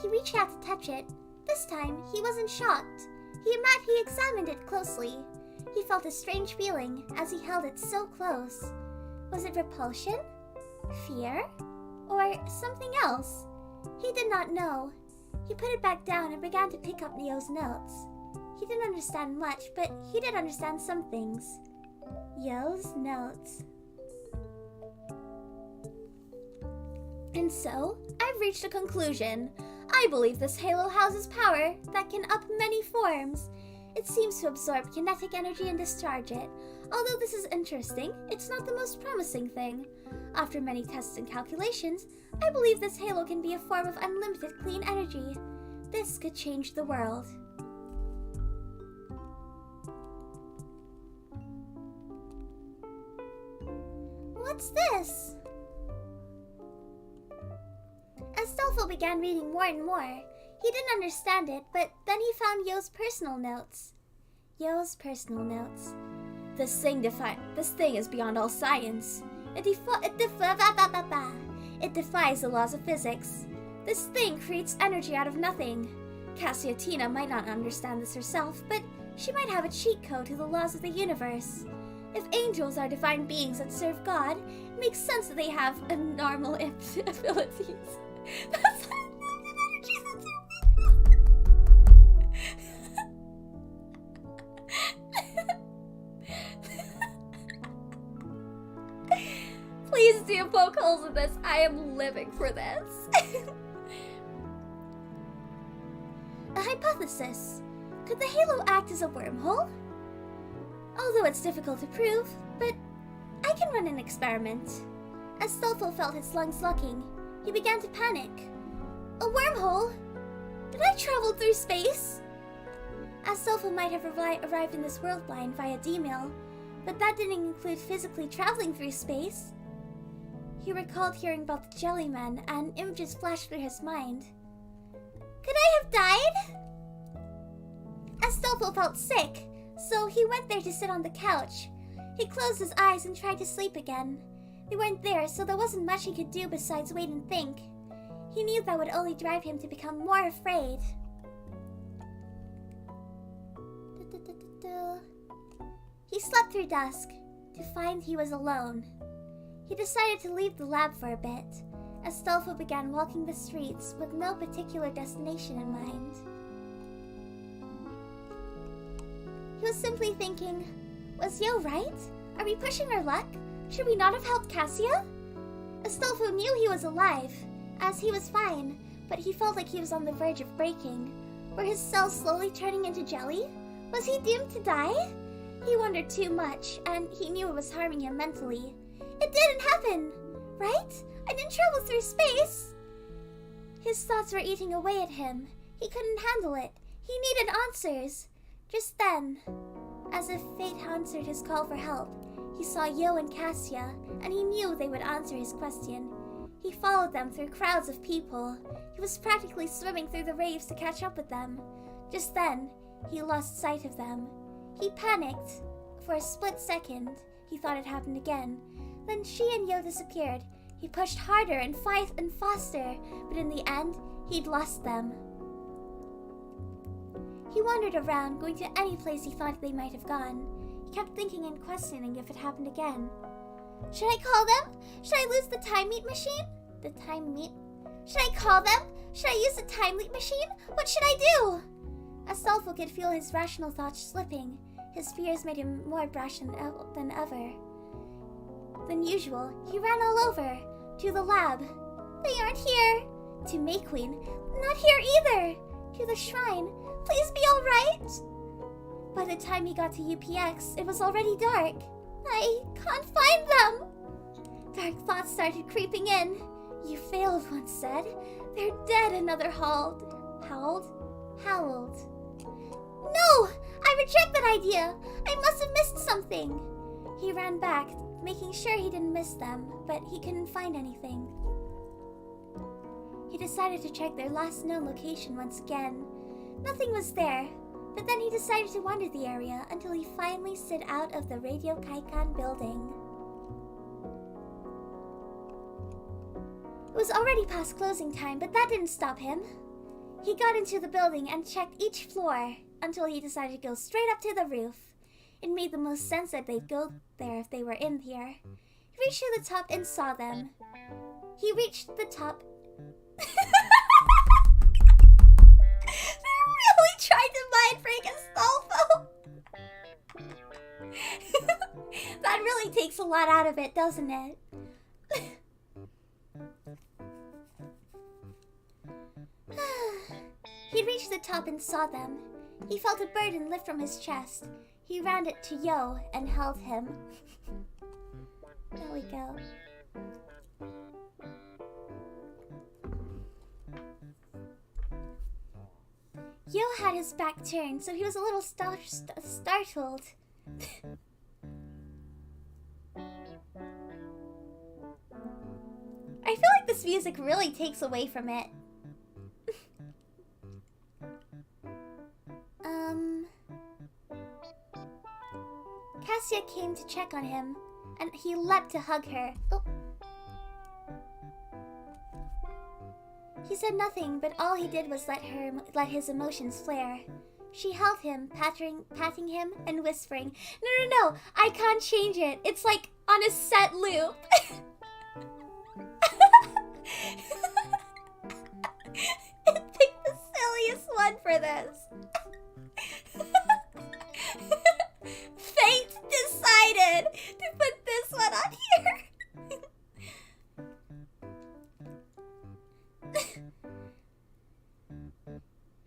He reached out to touch it. This time, he wasn't shocked. He examined it closely. He felt a strange feeling as he held it so close. Was it repulsion? Fear? Or something else? He did not know. He put it back down and began to pick up Neo's notes. He didn't understand much, but he did understand some things. Yo's notes. And so, I've reached a conclusion. I believe this halo houses power that can up many forms. It seems to absorb kinetic energy and discharge it. Although this is interesting, it's not the most promising thing. After many tests and calculations, I believe this halo can be a form of unlimited clean energy. This could change the world. What's this? Astolfo began reading more and more. He didn't understand it, but then he found Yo's personal notes. Yo's personal notes. This thing is beyond all science. It defies the laws of physics. This thing creates energy out of nothing. Cassiatina might not understand this herself, but she might have a cheat code to the laws of the universe. If angels are divine beings that serve God, it makes sense that they have abnormal abilities. That's Please do poke holes in this. I am living for this. A hypothesis. Could the halo act as a wormhole? Although it's difficult to prove, but I can run an experiment. As Astolfo felt his lungs locking, he began to panic. A wormhole? Did I travel through space? Astolfo might have arrived in this world blind via D-mail, but that didn't include physically traveling through space. He recalled hearing about the jellymen, and images flashed through his mind. Could I have died? Astolfo felt sick, so he went there to sit on the couch. He closed his eyes and tried to sleep again. They weren't there, so there wasn't much he could do besides wait and think. He knew that would only drive him to become more afraid. He slept through dusk, to find he was alone. He decided to leave the lab for a bit. Astolfo began walking the streets with no particular destination in mind. He was simply thinking, was Yo right? Are we pushing our luck? Should we not have helped Cassia? Astolfo knew he was alive, as he was fine, but he felt like he was on the verge of breaking. Were his cells slowly turning into jelly? Was he doomed to die? He wondered too much, and he knew it was harming him mentally. It didn't happen, right? I didn't travel through space. His thoughts were eating away at him. He couldn't handle it. He needed answers. Just then, as if fate answered his call for help, he saw Yo and Cassia, and he knew they would answer his question. He followed them through crowds of people. He was practically swimming through the waves to catch up with them. Just then, he lost sight of them. He panicked. For a split second, he thought it happened again. Then she and Yo disappeared. He pushed harder and faster, but in the end, he'd lost them. He wandered around, going to any place he thought they might have gone. He kept thinking and questioning if it happened again. Should I call them? Should I lose the time meet machine? The time meet? Should I call them? Should I use the time leap machine? What should I do? Astolfo could feel his rational thoughts slipping. His fears made him more brash than ever. Than usual, he ran all over. To the lab. They aren't here. To Mayqueen. Not here either. To the shrine. Please be alright. By the time he got to UPX, it was already dark. I can't find them. Dark thoughts started creeping in. You failed, one said. They're dead, another howled. Howled. No! I reject that idea! I must have missed something! He ran back, making sure he didn't miss them, but he couldn't find anything. He decided to check their last known location once again. Nothing was there, but then he decided to wander the area until he finally stood out of the Radio Kaikan building. It was already past closing time, but that didn't stop him. He got into the building and checked each floor until he decided to go straight up to the roof. It made the most sense that they'd go there if they were in here. He reached to the top and saw them. He reached the top. They're really trying to mind freak Astolfo. That really takes a lot out of it, doesn't it? He reached the top and saw them. He felt a burden lift from his chest. He ran it to Yo and held him. There we go. Yo had his back turned, so he was a little startled. I feel like this music really takes away from it. Cassia came to check on him, and he leapt to hug her. Oh. He said nothing, but all he did was let his emotions flare. She held him, patting him, and whispering, No, I can't change it. It's like on a set loop. It picked the silliest one for this. Fate decided to put this one on here.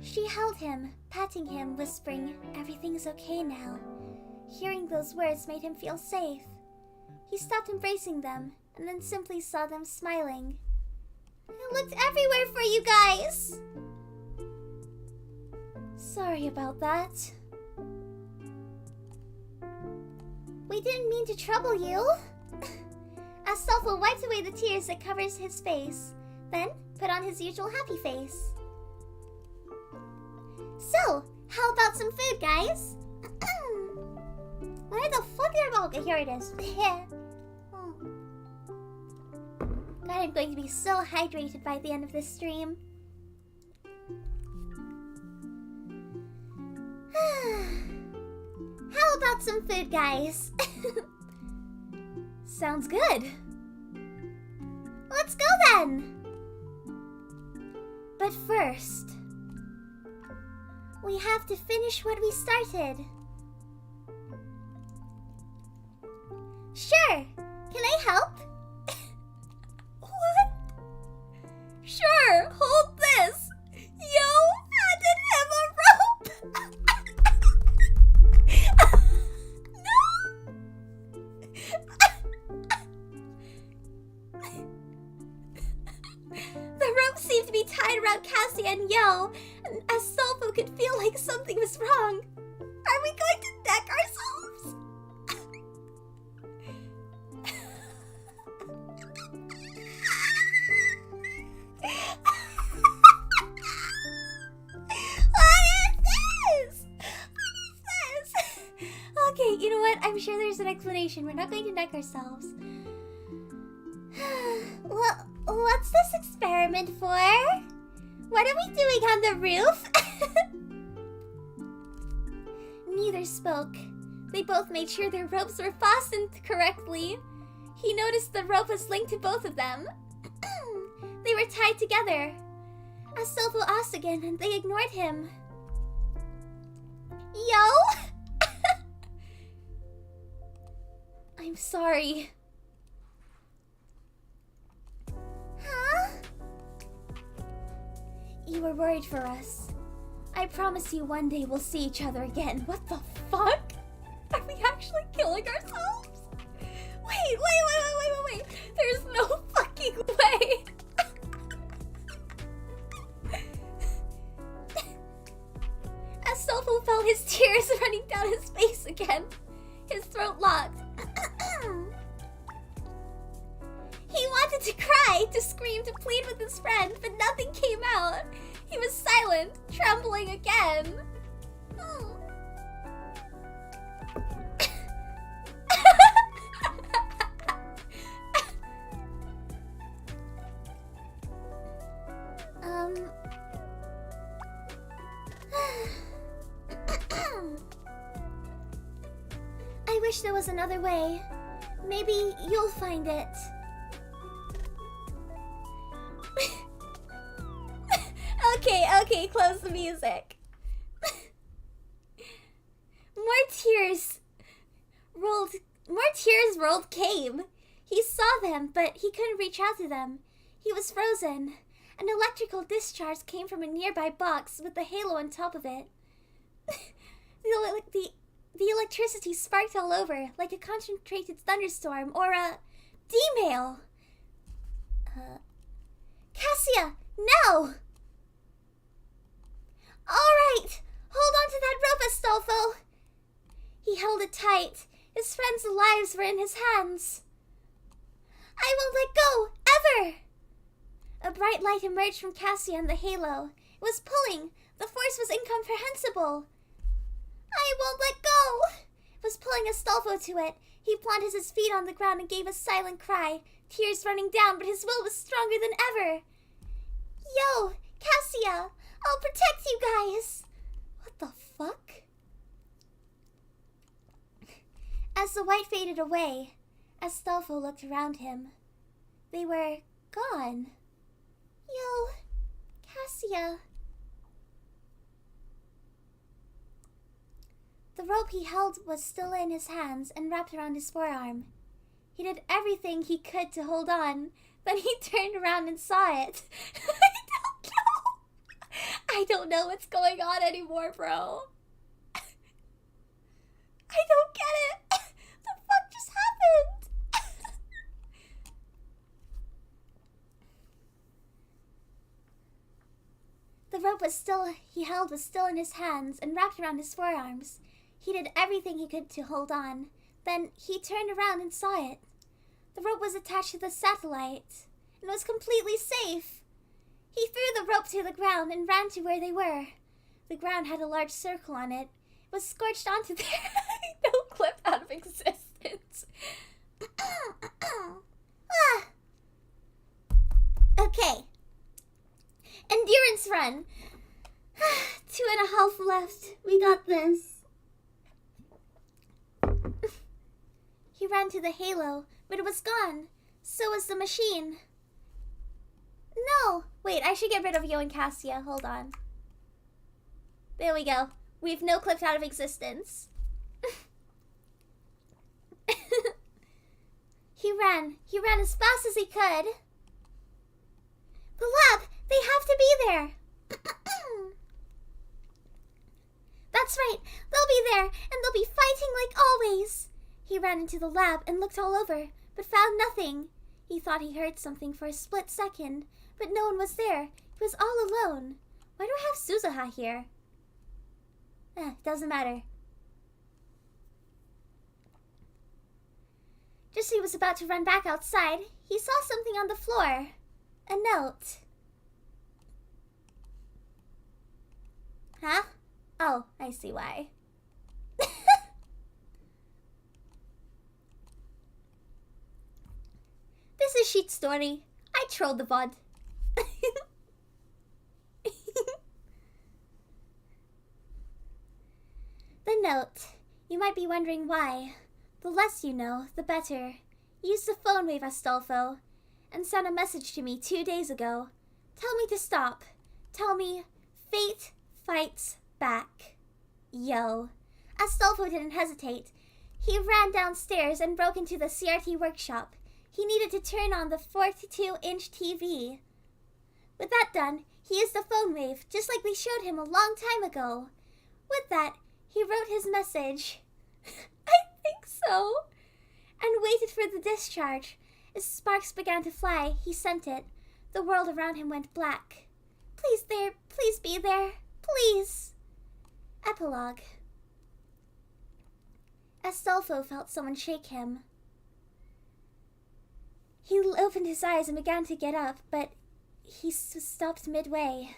She held him, patting him, whispering, Everything's okay now. Hearing those words made him feel safe. He stopped embracing them, and then simply saw them smiling. I looked everywhere for you guys! Sorry about that. We didn't mean to trouble you. Astolfo wiped away the tears that covers his face, then put on his usual happy face. So, how about some food, guys? Where the fuck are... Okay, here it is. God, I'm going to be so hydrated by the end of this stream. How about some food, guys? Sounds good. Let's go then. But first, we have to finish what we started. Sure. Can I help? What? Sure. Hold this. Yo handed him a rope. The rope seemed to be tied around Cassie and Yo, and Astolfo could feel like something was wrong. Are we going to deck ourselves? Okay, you know what? I'm sure there's an explanation. We're not going to deck ourselves. Well, what's this experiment for? What are we doing on the roof? Neither spoke. They both made sure their ropes were fastened correctly. He noticed the rope was linked to both of them. They were tied together. Astolfo asked again, and they ignored him. Yo? I'm sorry. Huh? You were worried for us. I promise you one day we'll see each other again. What the fuck? Are we actually killing ourselves? Wait. There's no fucking way. to cry, to scream, to plead with his friend, but nothing came out. He was silent, trembling again. I wish there was another way. Maybe you'll find it. Okay, close the music. More tears rolled came. He saw them, but he couldn't reach out to them. He was frozen. An electrical discharge came from a nearby box with a halo on top of it. The electricity sparked all over, like a concentrated thunderstorm or a D-mail. Cassia, no! Alright, hold on to that rope, Astolfo. He held it tight. His friends' lives were in his hands. I won't let go, ever! A bright light emerged from Cassia and the halo. It was pulling. The force was incomprehensible. I won't let go! It was pulling Astolfo to it. He planted his feet on the ground and gave a silent cry, tears running down, but his will was stronger than ever. Yo, Cassia, I'll protect you guys! What the fuck? As the light faded away, Astolfo looked around him. They were gone. Yo, Cassia. The rope he held was still in his hands and wrapped around his forearm. He did everything he could to hold on, then he turned around and saw it. I don't know what's going on anymore, bro. I don't get it. The fuck just happened? The rope he held was still in his hands and wrapped around his forearms. He did everything he could to hold on. Then he turned around and saw it. The rope was attached to the satellite and was completely safe. He threw the rope to the ground and ran to where they were. The ground had a large circle on it. It was scorched onto there. No clip out of existence. Okay. Endurance run. 2.5 left. We got this. He ran to the halo, but it was gone. So was the machine. No! Wait, I should get rid of Yo and Cassia. Hold on. There we go. We've no clipped out of existence. He ran as fast as he could. The lab! They have to be there! That's right! They'll be there, and they'll be fighting like always! He ran into the lab and looked all over, but found nothing. He thought he heard something for a split second, but no one was there. He was all alone. Why do I have Suzuha here? Doesn't matter. Just as he was about to run back outside, he saw something on the floor. A note. Huh? Oh, I see why. This is Sheet's story. I trolled the VOD. The note. You might be wondering why. The less you know, the better. Use the phone wave, Astolfo, and sent a message to me 2 days ago. Tell me to stop. Tell me, fate fights back. Yo. Astolfo didn't hesitate. He ran downstairs and broke into the CRT workshop. He needed to turn on the 42-inch TV. With that done, he used the phone wave, just like we showed him a long time ago. With that, he wrote his message. I think so. And waited for the discharge. As sparks began to fly, he sent it. The world around him went black. Please there, please be there, please. Epilogue. Astolfo felt someone shake him. He opened his eyes and began to get up, but he stopped midway.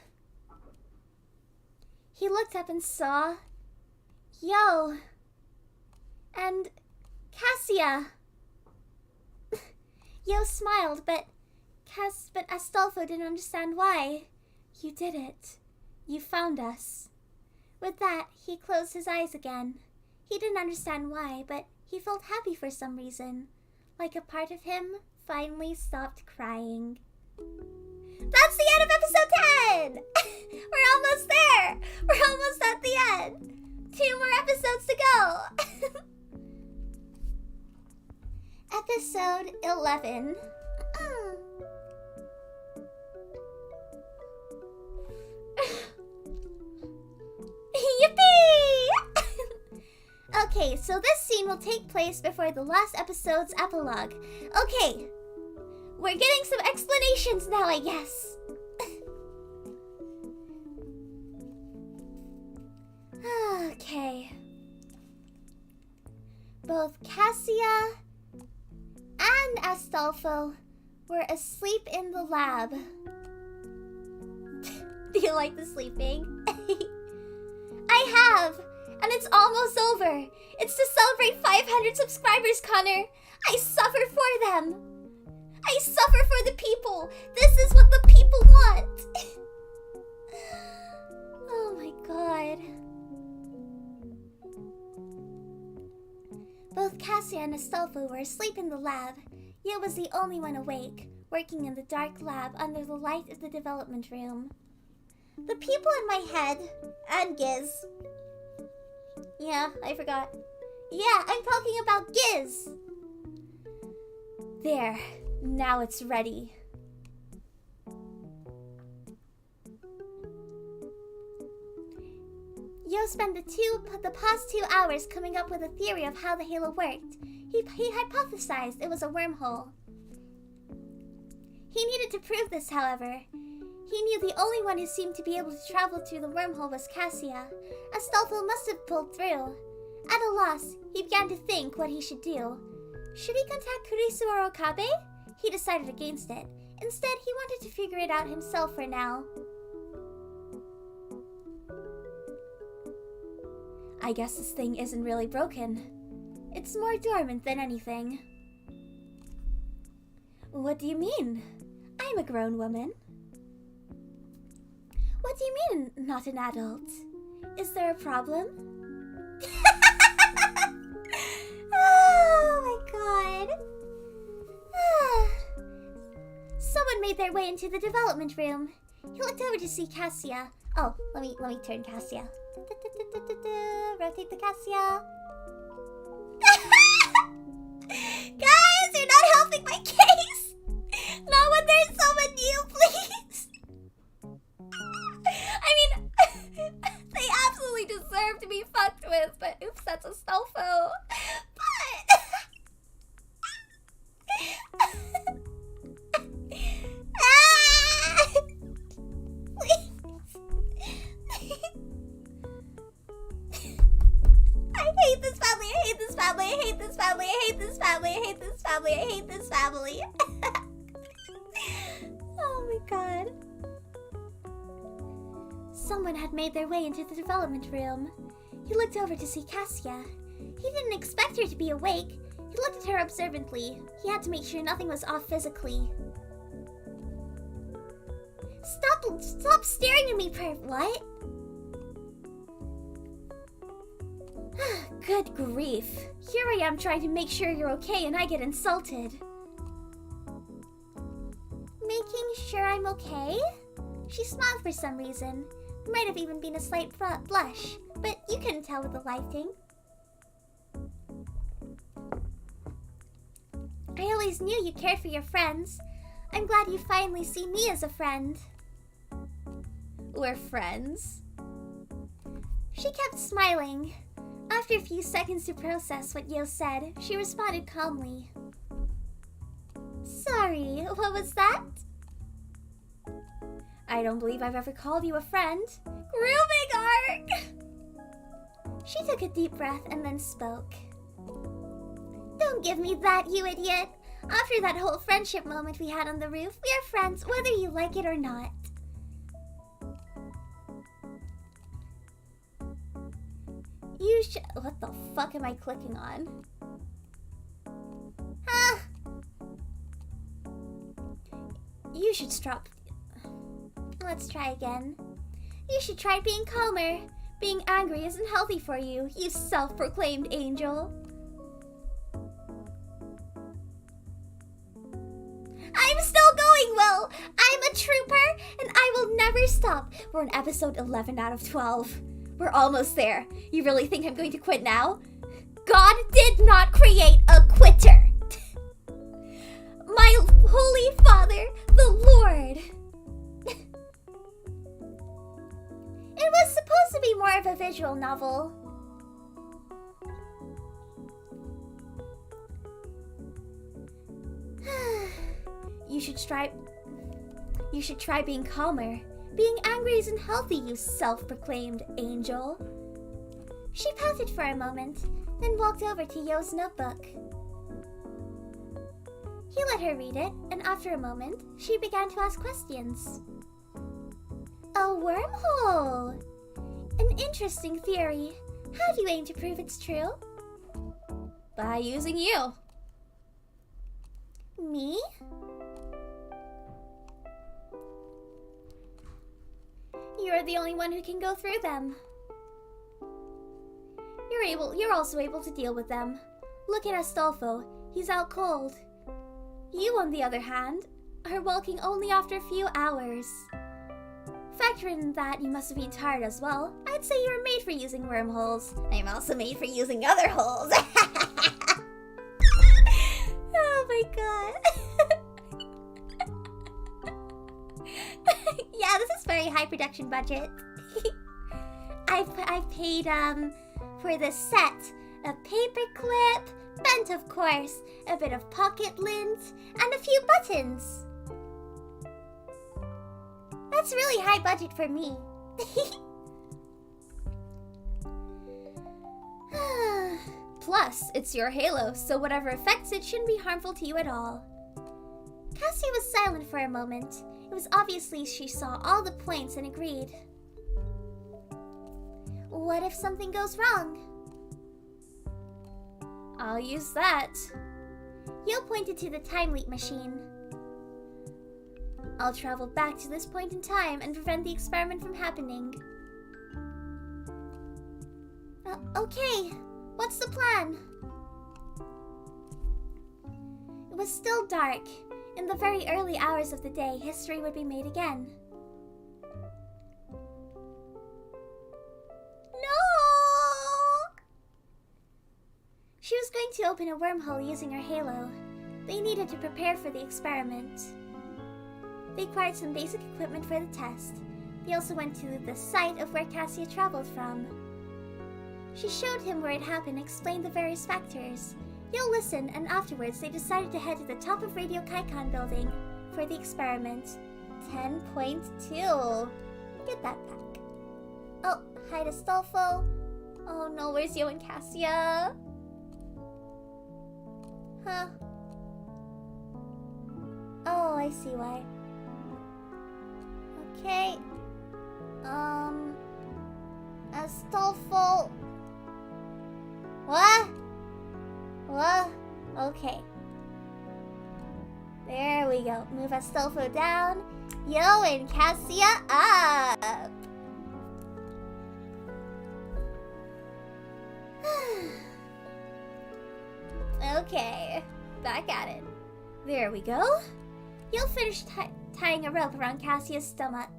He looked up and saw Yo and Cassia. Yo smiled, but Astolfo didn't understand why. You did it. You found us. With that, he closed his eyes again. He didn't understand why, but he felt happy for some reason. Like a part of him finally stopped crying. That's the end of episode 10! We're almost there! We're almost at the end! 2 more episodes to go! Episode 11. Yippee! Okay, so this scene will take place before the last episode's epilogue. Okay, we're getting some explanations now, I guess. Okay. Both Cassia and Astolfo were asleep in the lab. Do you like the sleeping? I have, and it's almost over. It's to celebrate 500 subscribers, Connor. I suffer for them. I suffer for the people. This is what the people want. Oh my god. Both Cassia and Astolfo were asleep in the lab. Yo was the only one awake, working in the dark lab under the light of the development room. The people in my head, and Giz. Yeah, I forgot. Yeah, I'm talking about Giz. There, now it's ready. Yo spent the past 2 hours coming up with a theory of how the halo worked. He hypothesized it was a wormhole. He needed to prove this, however. He knew the only one who seemed to be able to travel through the wormhole was Cassia. Astolfo must have pulled through. At a loss, he began to think what he should do. Should he contact Kurisu or Okabe? He decided against it. Instead, he wanted to figure it out himself for now. I guess this thing isn't really broken. It's more dormant than anything. What do you mean? I'm a grown woman. What do you mean, not an adult? Is there a problem? Oh my god. Someone made their way into the development room. He looked over to see Cassia. Oh, let me turn Cassia. Rotate the Cassia. Guys, you're not helping my case. Not when there's someone new, please. I mean, they absolutely deserve to be fucked with, but oops, that's Astolfo. But I hate this family, I hate this family, I hate this family, I hate this family, I hate this family, I hate this family. Oh my god. Someone had made their way into the development room. He looked over to see Cassia. He didn't expect her to be awake. He looked at her observantly. He had to make sure nothing was off physically. Stop staring at me, what? Good grief. Here I am trying to make sure you're okay and I get insulted. Making sure I'm okay? She smiled for some reason. Might have even been a slight blush, but you couldn't tell with the lighting. I always knew you cared for your friends. I'm glad you finally see me as a friend. We're friends? She kept smiling. After a few seconds to process what Yo said, she responded calmly. Sorry, what was that? I don't believe I've ever called you a friend. Grooming arc! She took a deep breath and then spoke. Don't give me that, you idiot. After that whole friendship moment we had on the roof, we are friends whether you like it or not. You should... What the fuck am I clicking on? Ah! You should stop... Let's try again. You should try being calmer. Being angry isn't healthy for you, you self-proclaimed angel. I'm still going, Will! I'm a trooper, and I will never stop. We're on episode 11 out of 12. We're almost there. You really think I'm going to quit now? God did not create a quitter. My Holy Father, the Lord. It was supposed to be more of a visual novel. You should try being calmer. Being angry isn't healthy, you self-proclaimed angel. She pouted for a moment, then walked over to Yo's notebook. He let her read it, and after a moment, she began to ask questions. A wormhole! An interesting theory. How do you aim to prove it's true? By using you. Me? You're the only one who can go through them. You're also able to deal with them. Look at Astolfo. He's out cold. You, on the other hand, are walking only after a few hours. Factor in that you must have been tired as well. I'd say you're made for using wormholes. I'm also made for using other holes. Oh my god. Yeah, this is very high production budget. I've paid for the set, a paper clip, bent of course, a bit of pocket lint, and a few buttons. That's really high budget for me. Plus, it's your halo, so whatever affects it shouldn't be harmful to you at all. Cassie was silent for a moment. It was obviously she saw all the points and agreed. What if something goes wrong? I'll use that. Yo pointed to the time leap machine. I'll travel back to this point in time and prevent the experiment from happening. Okay, what's the plan? It was still dark. In the very early hours of the day, history would be made again. No! She was going to open a wormhole using her halo. They needed to prepare for the experiment. They acquired some basic equipment for the test. They also went to the site of where Cassia traveled from. She showed him where it happened and explained the various factors. Yo listened, and afterwards they decided to head to the top of Radio Kaikon building for the experiment. 10.2. Get that back. Oh, hi to Astolfo. Oh no, where's Yo and Cassia? Huh. Oh, I see why. Okay. Astolfo. What? What? Okay. There we go. Move Astolfo down. Yo and Cassia up. Okay. Back at it. There we go. You'll finish tying a rope around Cassia's stomach.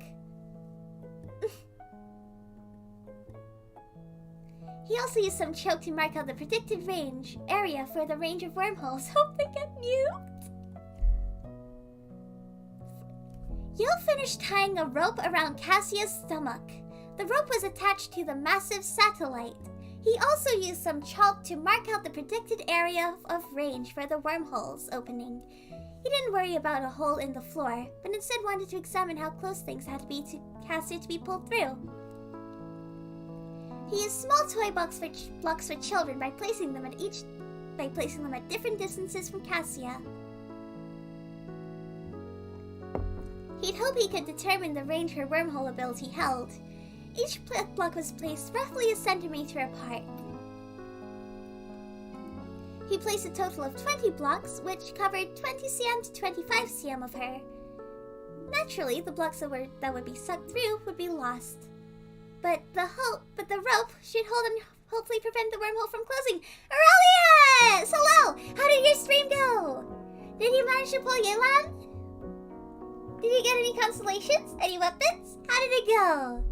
He also used some choke to mark out the predicted area for the range of wormholes. Hope they get nuked. You'll finish tying a rope around Cassia's stomach. The rope was attached to the massive satellite. He also used some chalk to mark out the predicted area of range for the wormholes opening. He didn't worry about a hole in the floor, but instead wanted to examine how close things had to be to Cassia to be pulled through. He used small toy blocks for children by placing them at different distances from Cassia. He'd hope he could determine the range her wormhole ability held. Each block was placed roughly a centimeter apart. He placed a total of 20 blocks, which covered 20 cm to 25 cm of her. Naturally, the blocks that would be sucked through would be lost. But the rope should hold and hopefully prevent the wormhole from closing. Aurelius! Hello! How did your stream go? Did you manage to pull Yelan? Did you get any constellations? Any weapons? How did it go?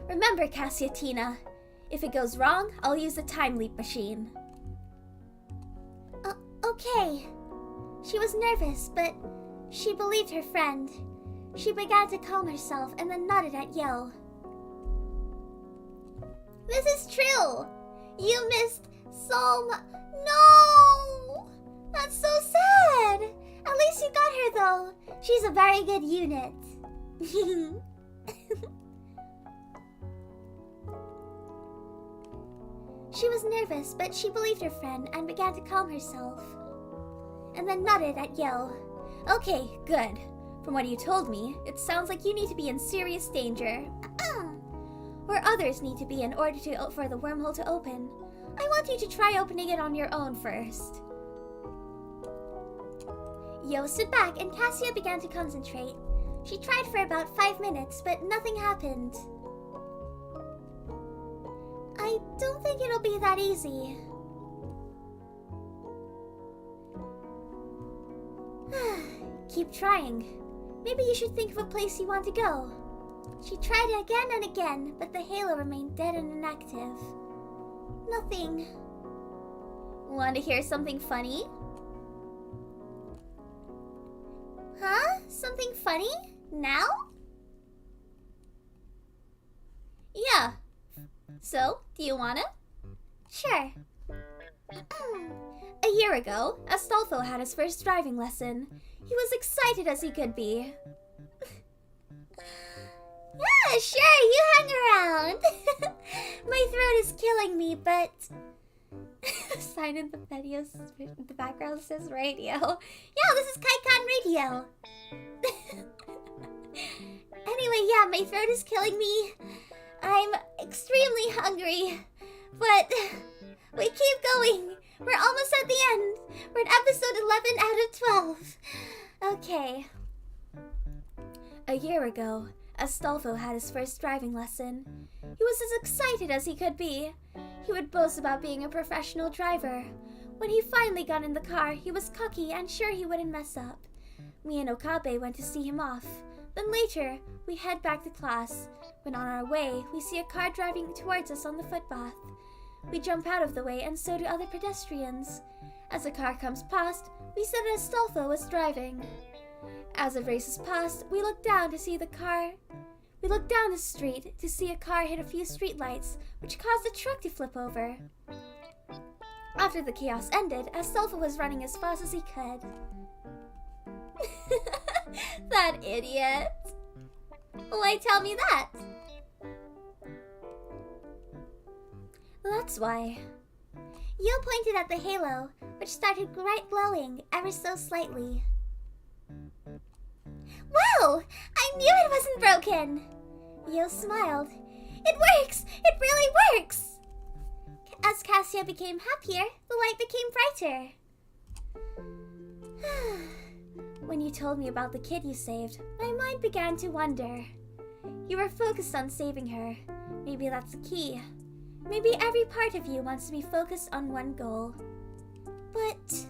Remember, Cassiatina, if it goes wrong, I'll use the time leap machine. Okay. She was nervous, but she believed her friend. She began to calm herself and then nodded at Yo. This is true! You missed No! That's so sad! At least you got her, though. She's a very good unit. She was nervous, but she believed her friend and began to calm herself. And then nodded at Yo. Okay, good. From what you told me, it sounds like you need to be in serious danger. Or others need to be in order for the wormhole to open. I want you to try opening it on your own first. Yo stood back and Cassia began to concentrate. She tried for about 5 minutes, but nothing happened. I don't think it'll be that easy. Keep trying. Maybe you should think of a place you want to go. She tried again and again, but the halo remained dead and inactive. Nothing. Want to hear something funny? Huh? Something funny? Now? Yeah. So, do you wanna? Sure. A year ago, Astolfo had his first driving lesson. He was excited as he could be. Yeah, sure, you hang around. My throat is killing me, but... Sign in the videos, the background says radio. Yeah, this is Kaikan Radio. Anyway, yeah, my throat is killing me. I'm extremely hungry, but we keep going. We're almost at the end. We're at episode 11 out of 12. Okay. A year ago, Astolfo had his first driving lesson. He was as excited as he could be. He would boast about being a professional driver. When he finally got in the car, he was cocky and sure he wouldn't mess up. Me and Okabe went to see him off. Then later, we head back to class. When on our way, we see a car driving towards us on the footpath. We jump out of the way and so do other pedestrians. As the car comes past, we see that Astolfo was driving. As it races past, we look down the street to see a car hit a few streetlights, which caused a truck to flip over. After the chaos ended, Astolfo was running as fast as he could. That idiot. Why tell me that? That's why. Yo pointed at the halo, which started glowing ever so slightly. Wow! I knew it wasn't broken! Yo smiled. It works! It really works! As Cassia became happier, the light became brighter. When you told me about the kid you saved, my mind began to wonder. You were focused on saving her. Maybe that's the key. Maybe every part of you wants to be focused on one goal. But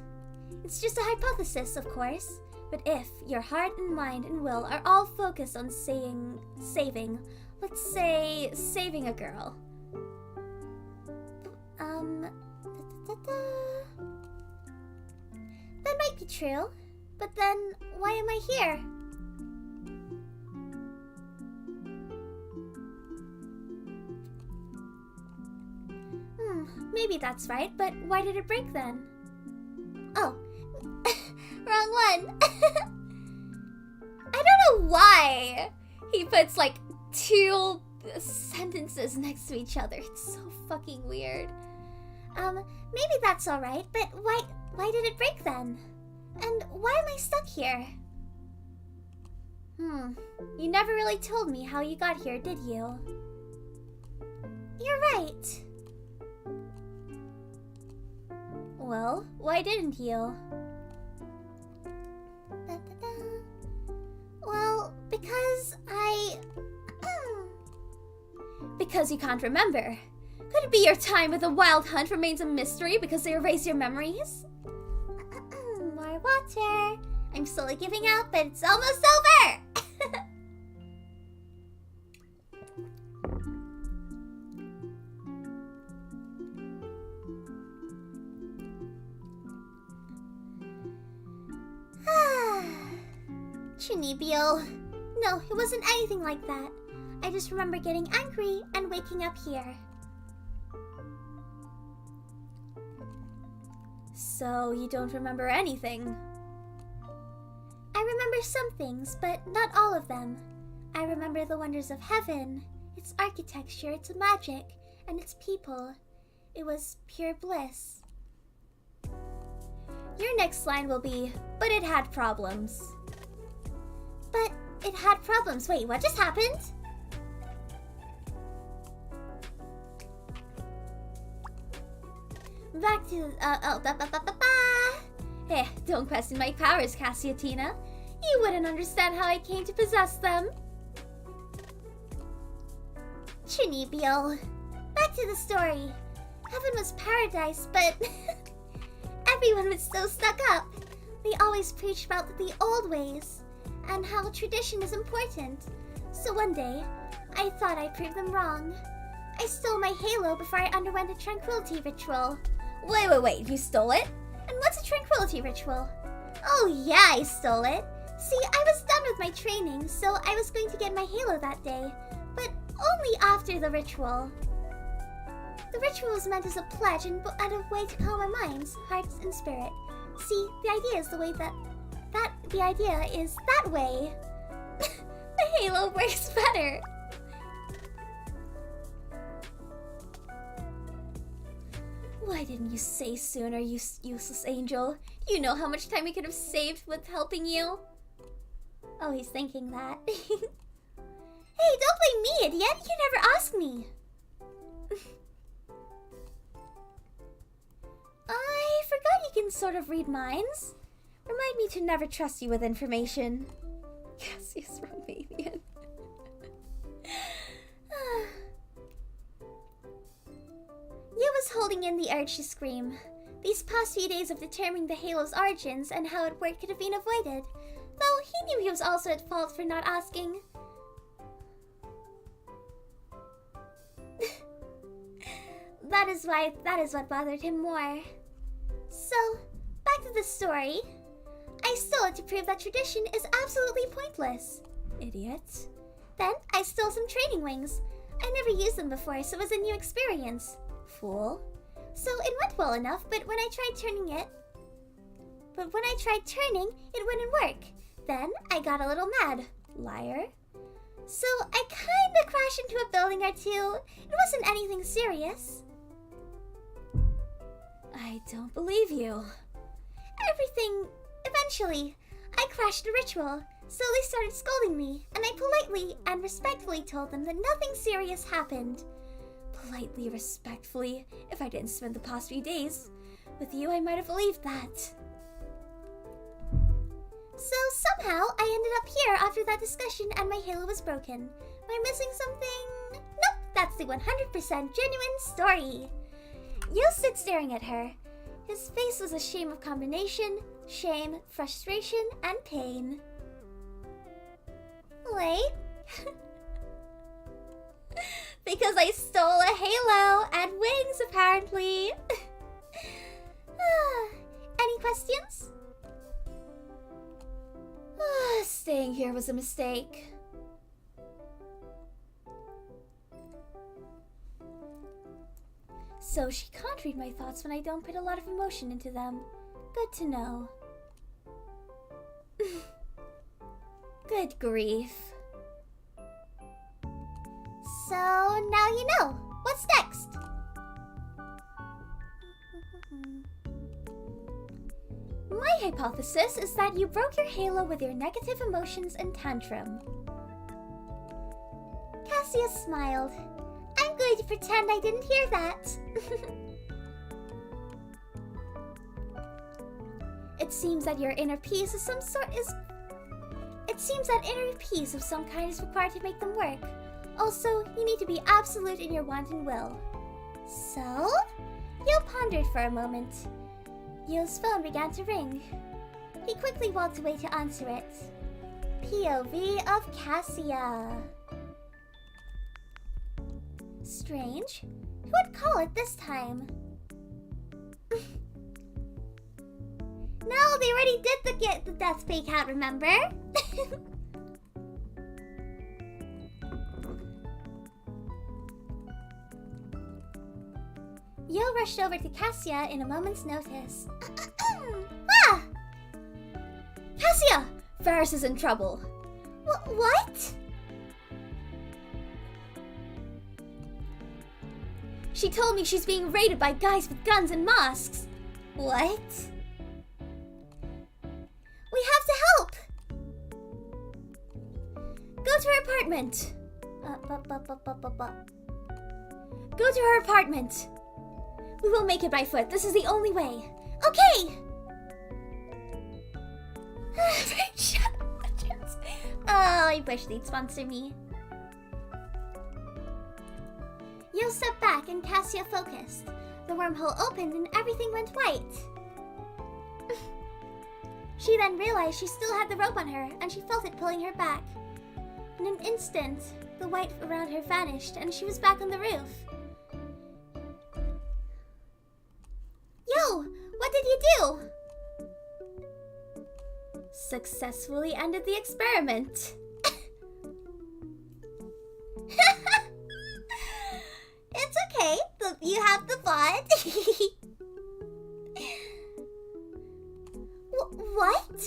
it's just a hypothesis, of course. But if your heart and mind and will are all focused on saving, let's say, saving a girl. That might be true. But then, why am I here? Maybe that's right, but why did it break then? Oh, wrong one. I don't know why he puts like 2 sentences next to each other. It's so fucking weird. Maybe that's alright, but why did it break then? And why am I stuck here? You never really told me how you got here, did you? You're right. Well, why didn't you? Well, because because you can't remember. Could it be your time with the wild hunt remains a mystery because they erase your memories? More water. I'm slowly giving out, but it's almost over! Chinibio. No, it wasn't anything like that. I just remember getting angry and waking up here. So, you don't remember anything? I remember some things, but not all of them. I remember the wonders of heaven, its architecture, its magic, and its people. It was pure bliss. Your next line will be, but it had problems. But it had problems. Wait, what just happened? Back to, Hey, don't question my powers, Cassiatina. You wouldn't understand how I came to possess them. Chinibio. Back to the story. Heaven was paradise, but everyone was so stuck up. They always preached about the old ways and how tradition is important. So one day, I thought I'd prove them wrong. I stole my halo before I underwent a tranquility ritual. Wait, you stole it? And what's a tranquility ritual? Oh yeah, I stole it. See, I was done with my training, so I was going to get my halo that day, but only after the ritual. The ritual was meant as a pledge and a way to calm our minds, hearts, and spirit. See, the idea is the idea is that way. The halo works better. Why didn't you say sooner, you useless angel? You know how much time we could have saved with helping you? Oh, he's thinking that. Hey, don't blame me, idiot! You never asked me! I forgot you can sort of read minds. Remind me to never trust you with information. Cassius Romanian. Yu was holding in the urge to scream. These past few days of determining the Halo's origins and how it worked could have been avoided, though he knew he was also at fault for not asking. That is what bothered him more. So, back to the story. I stole it to prove that tradition is absolutely pointless. Idiot. Then, I stole some training wings. I never used them before, so it was a new experience. Fool. So it went well enough, but when I tried turning, it wouldn't work. Then I got a little mad. Liar. So I kinda crashed into a building or two. It wasn't anything serious. I don't believe you. Eventually, I crashed a ritual, so they started scolding me, and I politely and respectfully told them that nothing serious happened. Politely, respectfully. If I didn't spend the past few days with you, I might have believed that. So somehow, I ended up here after that discussion and my halo was broken. Am I missing something? Nope, that's the 100% genuine story. Yu stood staring at her. His face was a shame of combination, shame, frustration, and pain. Wait. Because I stole a halo and wings, apparently. Any questions? Staying here was a mistake. So she can't read my thoughts when I don't put a lot of emotion into them. Good to know. Good grief. So now you know. What's next? My hypothesis is that you broke your halo with your negative emotions and tantrum. Cassia smiled. I'm going to pretend I didn't hear that. It seems that your inner peace of some kind is required to make them work. Also, you need to be absolute in your want and will. So? Yo pondered for a moment. Yo's phone began to ring. He quickly walked away to answer it. POV of Cassia. Strange. Who would call it this time? No, they already did the death fake out, remember? Yo rushed over to Cassia in a moment's notice. Ah! Cassia! Ferris is in trouble. What? She told me she's being raided by guys with guns and masks. What? We have to help! Go to her apartment. Go to her apartment. We will make it by foot. This is the only way. Okay! Oh, I wish they'd sponsor me. Yo stepped back and Cassia focused. The wormhole opened and everything went white. She then realized she still had the rope on her and she felt it pulling her back. In an instant, the white around her vanished and she was back on the roof. Yo, what did you do? Successfully ended the experiment. It's okay. You have the bot. What?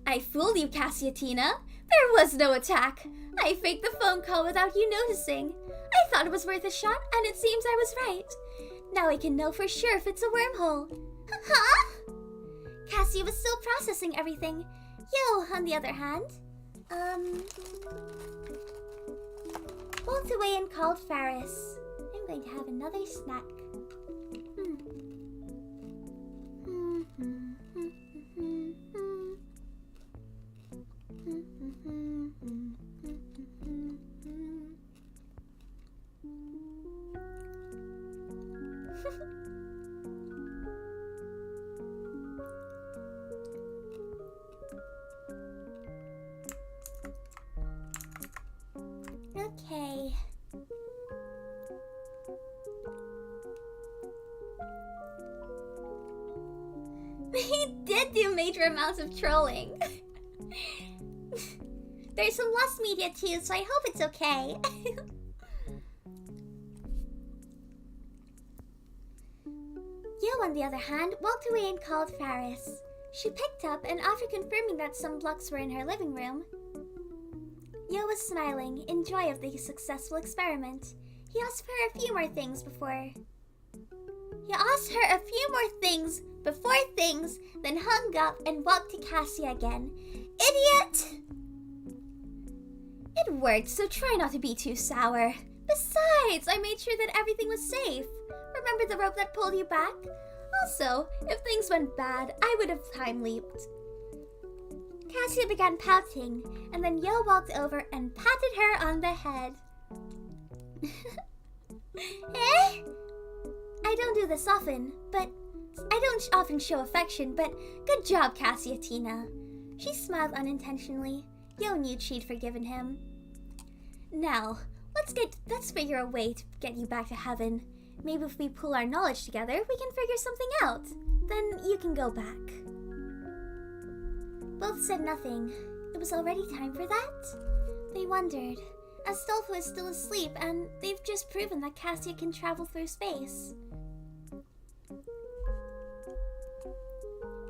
I fooled you, Cassiatina. There was no attack. I faked the phone call without you noticing. I thought it was worth a shot, and it seems I was right. Now I can know for sure if it's a wormhole. Huh? Cassia was still processing everything. Yo, on the other hand, walked away and called Faris. I'm going to have another snack. Okay. He did do major amounts of trolling. There's some lost media too, so I hope it's okay. Yo, on the other hand, walked away and called Faris. She picked up, and after confirming that some blocks were in her living room, Yo was smiling in joy of the successful experiment. He asked her a few more things before things, then hung up and walked to Cassia again. Idiot! It worked, so try not to be too sour. Besides, I made sure that everything was safe. Remember the rope that pulled you back? Also, if things went bad, I would have time-leaped. Cassia began pouting, and then Yo walked over and patted her on the head. Eh? I don't do this often, but I don't often show affection, but good job, Cassiatina. She smiled unintentionally. Yo knew she'd forgiven him. Now, let's figure a way to get you back to heaven. Maybe if we pool our knowledge together, we can figure something out. Then you can go back. Both said nothing. It was already time for that? They wondered. Astolfo is still asleep, and they've just proven that Cassia can travel through space.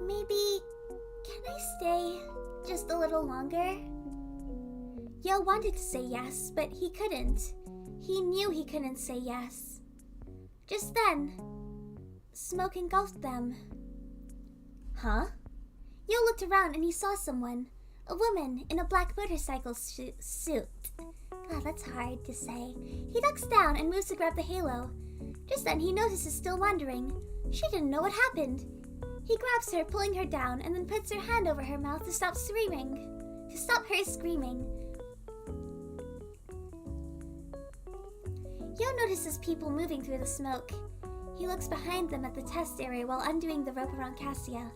Maybe... can I stay just a little longer? Yo wanted to say yes, but he couldn't. He knew he couldn't say yes. Just then, smoke engulfed them. Huh? Yo looked around and he saw someone. A woman in a black motorcycle suit. God, that's hard to say. He ducks down and moves to grab the halo. Just then, he notices still wondering. She didn't know what happened. He grabs her, pulling her down, and then puts her hand over her mouth to stop screaming. To stop her screaming. Yo notices people moving through the smoke. He looks behind them at the test area while undoing the rope around Cassia.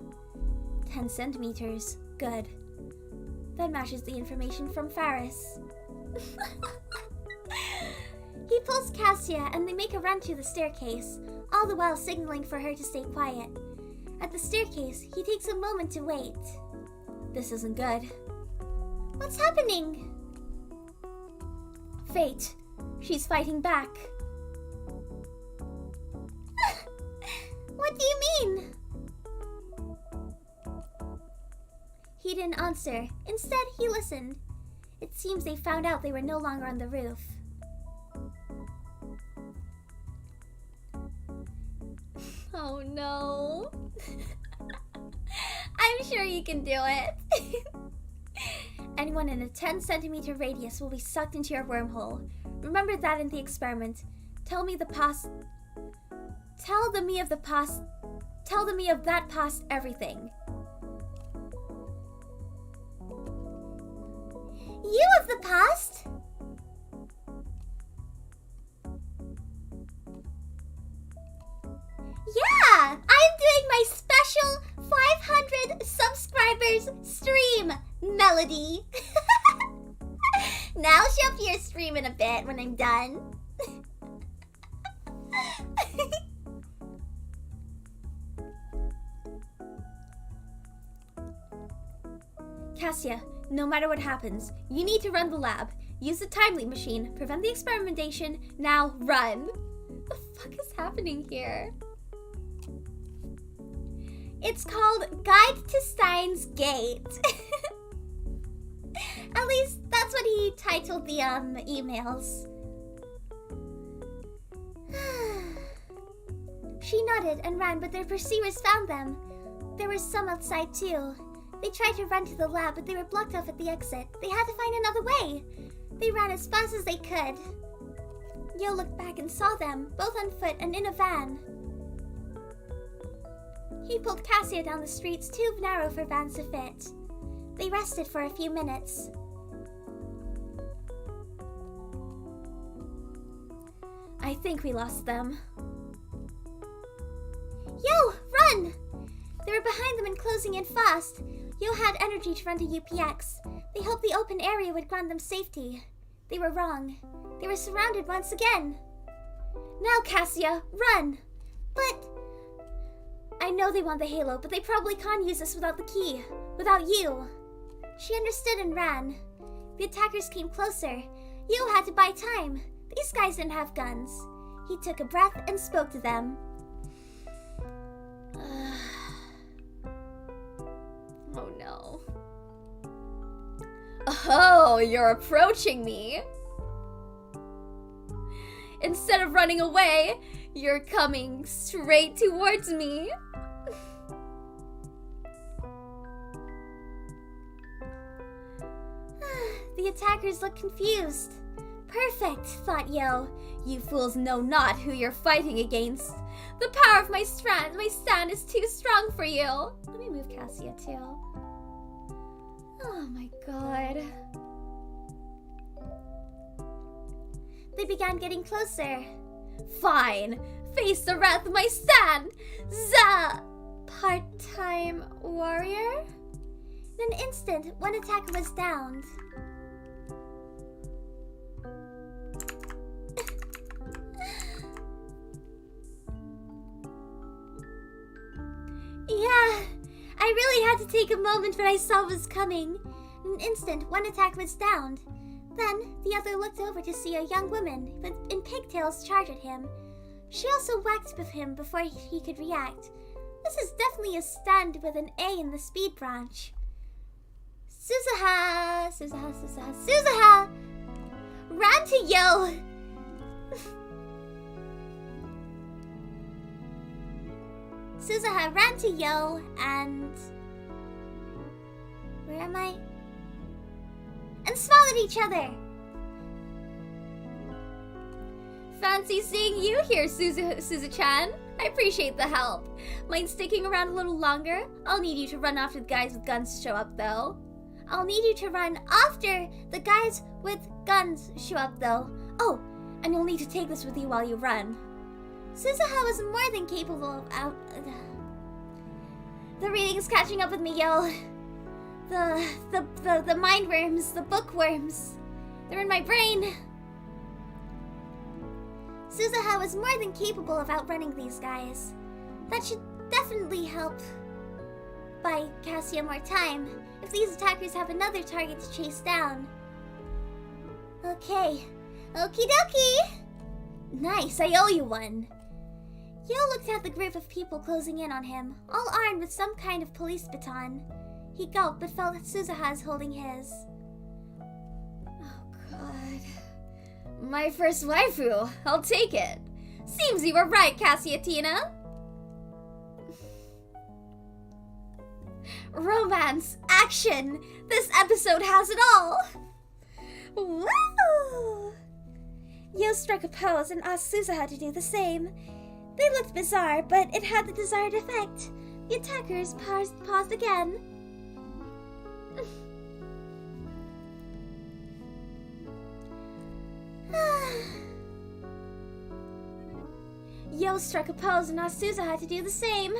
10 centimeters. Good. That matches the information from Faris. He pulls Cassia and they make a run to the staircase, all the while signaling for her to stay quiet. At the staircase, he takes a moment to wait. This isn't good. What's happening? Fate. She's fighting back. What do you mean? He didn't answer. Instead, he listened. It seems they found out they were no longer on the roof. Oh no. I'm sure you can do it. Anyone in a 10-centimeter radius will be sucked into your wormhole. Remember that in the experiment. Tell the me of that past everything. You of the past? Yeah! I'm doing my special 500 subscribers stream, Melody. Now I'll show up to your stream in a bit when I'm done. Cassia, no matter what happens, you need to run the lab. Use the time leap machine. Prevent the experimentation. Now run. What the fuck is happening here? It's called Guide to Steins Gate. At least that's what he titled the emails. She nodded and ran, but their pursuers found them. There were some outside too. They tried to run to the lab, but they were blocked off at the exit. They had to find another way. They ran as fast as they could. Yo looked back and saw them, both on foot and in a van. He pulled Cassia down the streets too narrow for vans to fit. They rested for a few minutes. I think we lost them. Yo, run! They were behind them and closing in fast. Yo had energy to run to UPX. They hoped the open area would grant them safety. They were wrong. They were surrounded once again. Now, Cassia, run! But... I know they want the halo, but they probably can't use this without the key. Without you. She understood and ran. The attackers came closer. Yo had to buy time. These guys didn't have guns. He took a breath and spoke to them. Oh no. Oh, you're approaching me. Instead of running away, you're coming straight towards me. The attackers looked confused. Perfect, thought Yo. You fools know not who you're fighting against. The power of my stand is too strong for you. Let me move Cassia too. Oh my god. They began getting closer. Fine. Face the wrath of my stand. Za! Part-time warrior? In an instant, one attacker was downed. Yeah, I really had to take a moment when I saw what was coming. In an instant, one attack was downed. Then, the other looked over to see a young woman in pigtails charge at him. She also whacked with him before he could react. This is definitely a stand with an A in the speed branch. Suzuha! Suzuha, Suzuha, Suzuha! Ran to Yo! Suzuha ran to Yo and... Where am I? And smiled at each other. Fancy seeing you here, Suzu-chan. I appreciate the help. Mind sticking around a little longer? I'll need you to run after the guys with guns show up, though. I'll need you to run after the guys with guns show up, though. Oh, and you'll need to take this with you while you run. Suzuha was more than capable of The reading's catching up with me, Yo. The mind worms, the bookworms. They're in my brain. Suzuha was more than capable of outrunning these guys. That should definitely help buy Cassia more time if these attackers have another target to chase down. Okay. Okie dokie! Nice, I owe you one. Yo looked at the group of people closing in on him, all armed with some kind of police baton. He gulped but felt that Suzuha's holding his. Oh god. My first waifu. I'll take it. Seems you were right, Cassia-tina. Romance, action. This episode has it all. Woo! Yo struck a pose and asked Suzuha to do the same. They looked bizarre, but it had the desired effect. The attackers paused again. Yo struck a pose and asked Suzuha to do the same.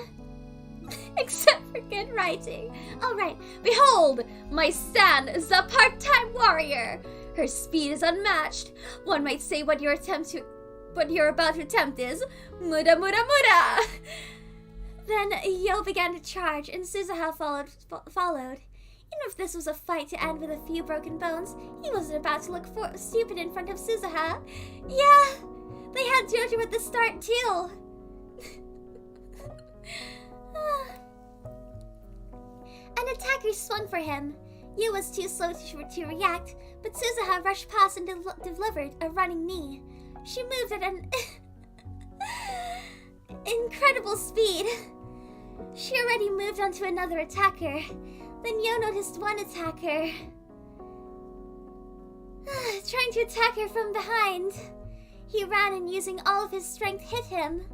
Except for good writing. Alright, behold! My Stan is a part-time warrior. Her speed is unmatched. One might say what you're about to attempt is muda muda muda. Then Yo began to charge and Suzuha followed. Even if this was a fight to end with a few broken bones, he wasn't about to look stupid in front of Suzuha. Yeah, they had JoJo at the start too. An attacker swung for him. Yu was too slow to react, but Suzuha rushed past and delivered a running knee. She moved at an incredible speed. She already moved onto another attacker. Then Yo noticed one attacker trying to attack her from behind. He ran and using all of his strength hit him.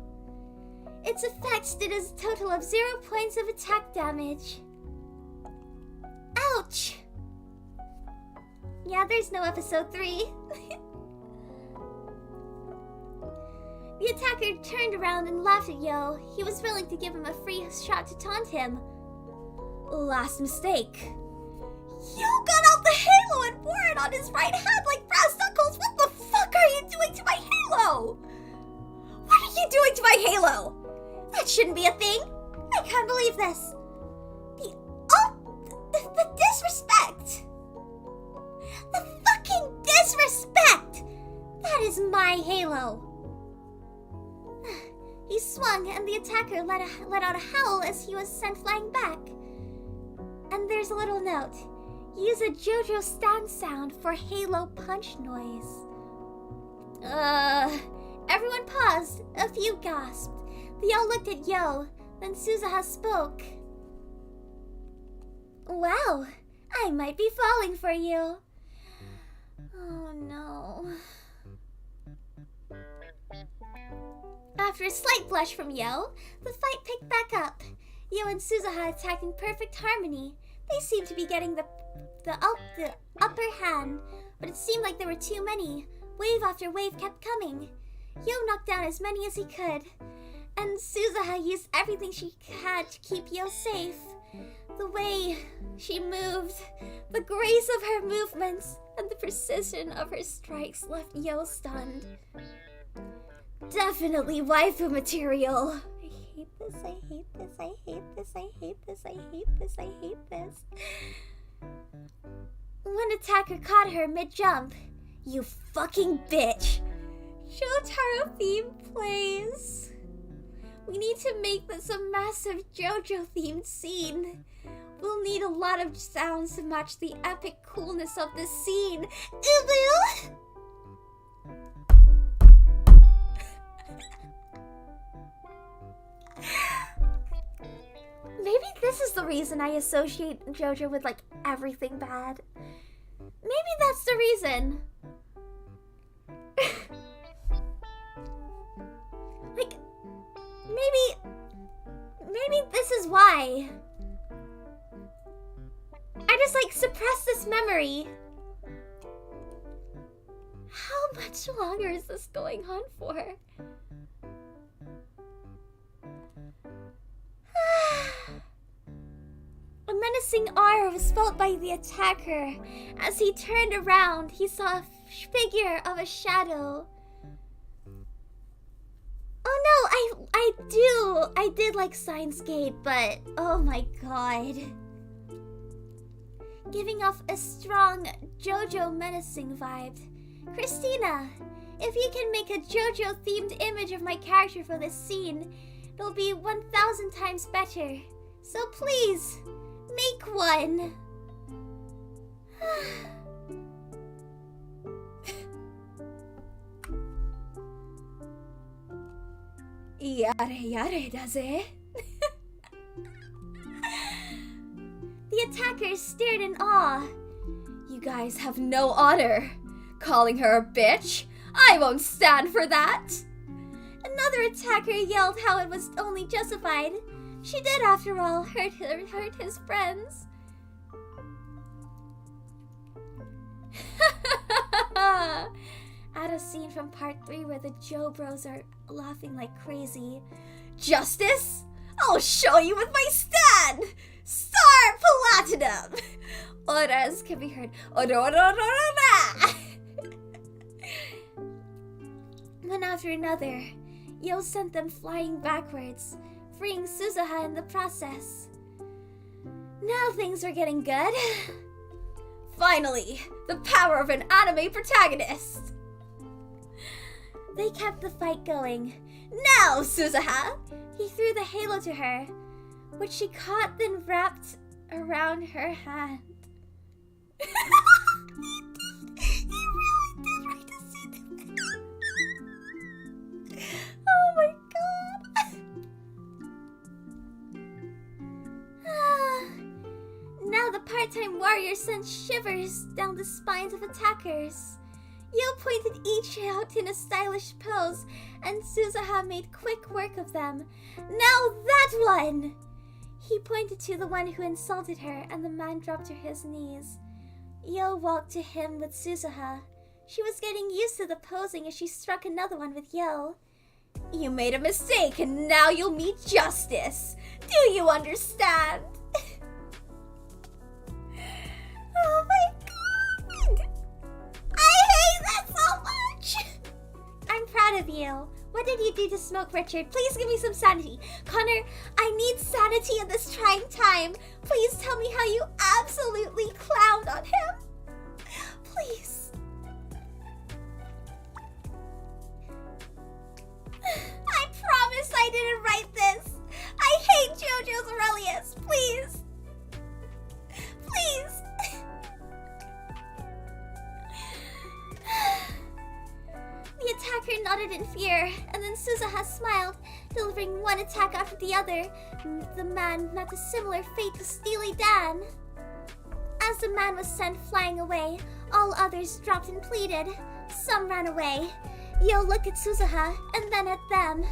Its effects did a total of 0 points of attack damage. Ouch! Yeah, there's no episode 3. The attacker turned around and laughed at Yo. He was willing to give him a free shot to taunt him. Last mistake. Yo got out the halo and wore it on his right hand like brass knuckles. What the fuck are you doing to my halo? What are you doing to my halo? That shouldn't be a thing. I can't believe this. The disrespect. The fucking disrespect. That is my halo. He swung and the attacker let out a howl as he was sent flying back. And there's a little note. Use a JoJo stand sound for halo punch noise. Everyone paused. A few gasped. They all looked at Yo. Then Suzuha spoke. Wow, I might be falling for you. Oh no. After a slight blush from Yo, the fight picked back up. Yo and Suzuha attacked in perfect harmony. They seemed to be getting the upper hand, but it seemed like there were too many. Wave after wave kept coming. Yo knocked down as many as he could, and Suzuha used everything she had to keep Yo safe. The way she moved, the grace of her movements, and the precision of her strikes left Yo stunned. Definitely waifu material. I hate this, I hate this, I hate this, I hate this, I hate this, I hate this. One attacker caught her mid-jump. You fucking bitch. Shotaro theme plays. We need to make this a massive JoJo-themed scene. We'll need a lot of sounds to match the epic coolness of this scene. Ubu! this is the reason I associate JoJo with, like, everything bad. Maybe that's the reason. Like, maybe this is why. I just, like, suppressed this memory. How much longer is this going on for? A menacing aura was felt by the attacker. As he turned around, he saw a figure of a shadow. Oh no, I did like Steins Gate, but oh my god. Giving off a strong JoJo menacing vibe. Christina, if you can make a JoJo themed image of my character for this scene, it'll be 1,000 times better. So please, make one. Yare daze. The attackers stared in awe. You guys have no honor. Calling her a bitch? I won't stand for that. Another attacker yelled how it was only justified. She did, after all, hurt his friends. At a scene from part 3 where the Joe Bros are laughing like crazy. Justice? I'll show you with my stand! Star Platinum! Orders can be heard. One after another, Yo sent them flying backwards, freeing Suzuha in the process. Now things were getting good. Finally, the power of an anime protagonist! They kept the fight going. Now, Suzuha! He threw the halo to her, which she caught then wrapped around her hand. He really did write to see them. Oh my god. Now the part-time warrior sent shivers down the spines of attackers. Yo pointed each out in a stylish pose, and Suzuha made quick work of them. Now that one! He pointed to the one who insulted her, and the man dropped to his knees. Yo walked to him with Suzuha. She was getting used to the posing as she struck another one with Yo. You made a mistake, and now you'll meet justice. Do you understand? Oh my god! I hate that so much! I'm proud of you. What did you do to Smoke Richard? Please give me some sanity. Connor, I need sanity in this trying time. Please tell me how you absolutely clowned on him. Please. I promise I didn't write this. I hate JoJo's Aurelius. Please. Please. The attacker nodded in fear, and then Suzuha smiled, delivering one attack after the other. The man met a similar fate to Steely Dan. As the man was sent flying away, all others dropped and pleaded. Some ran away. Yo looked at Suzuha, and then at them.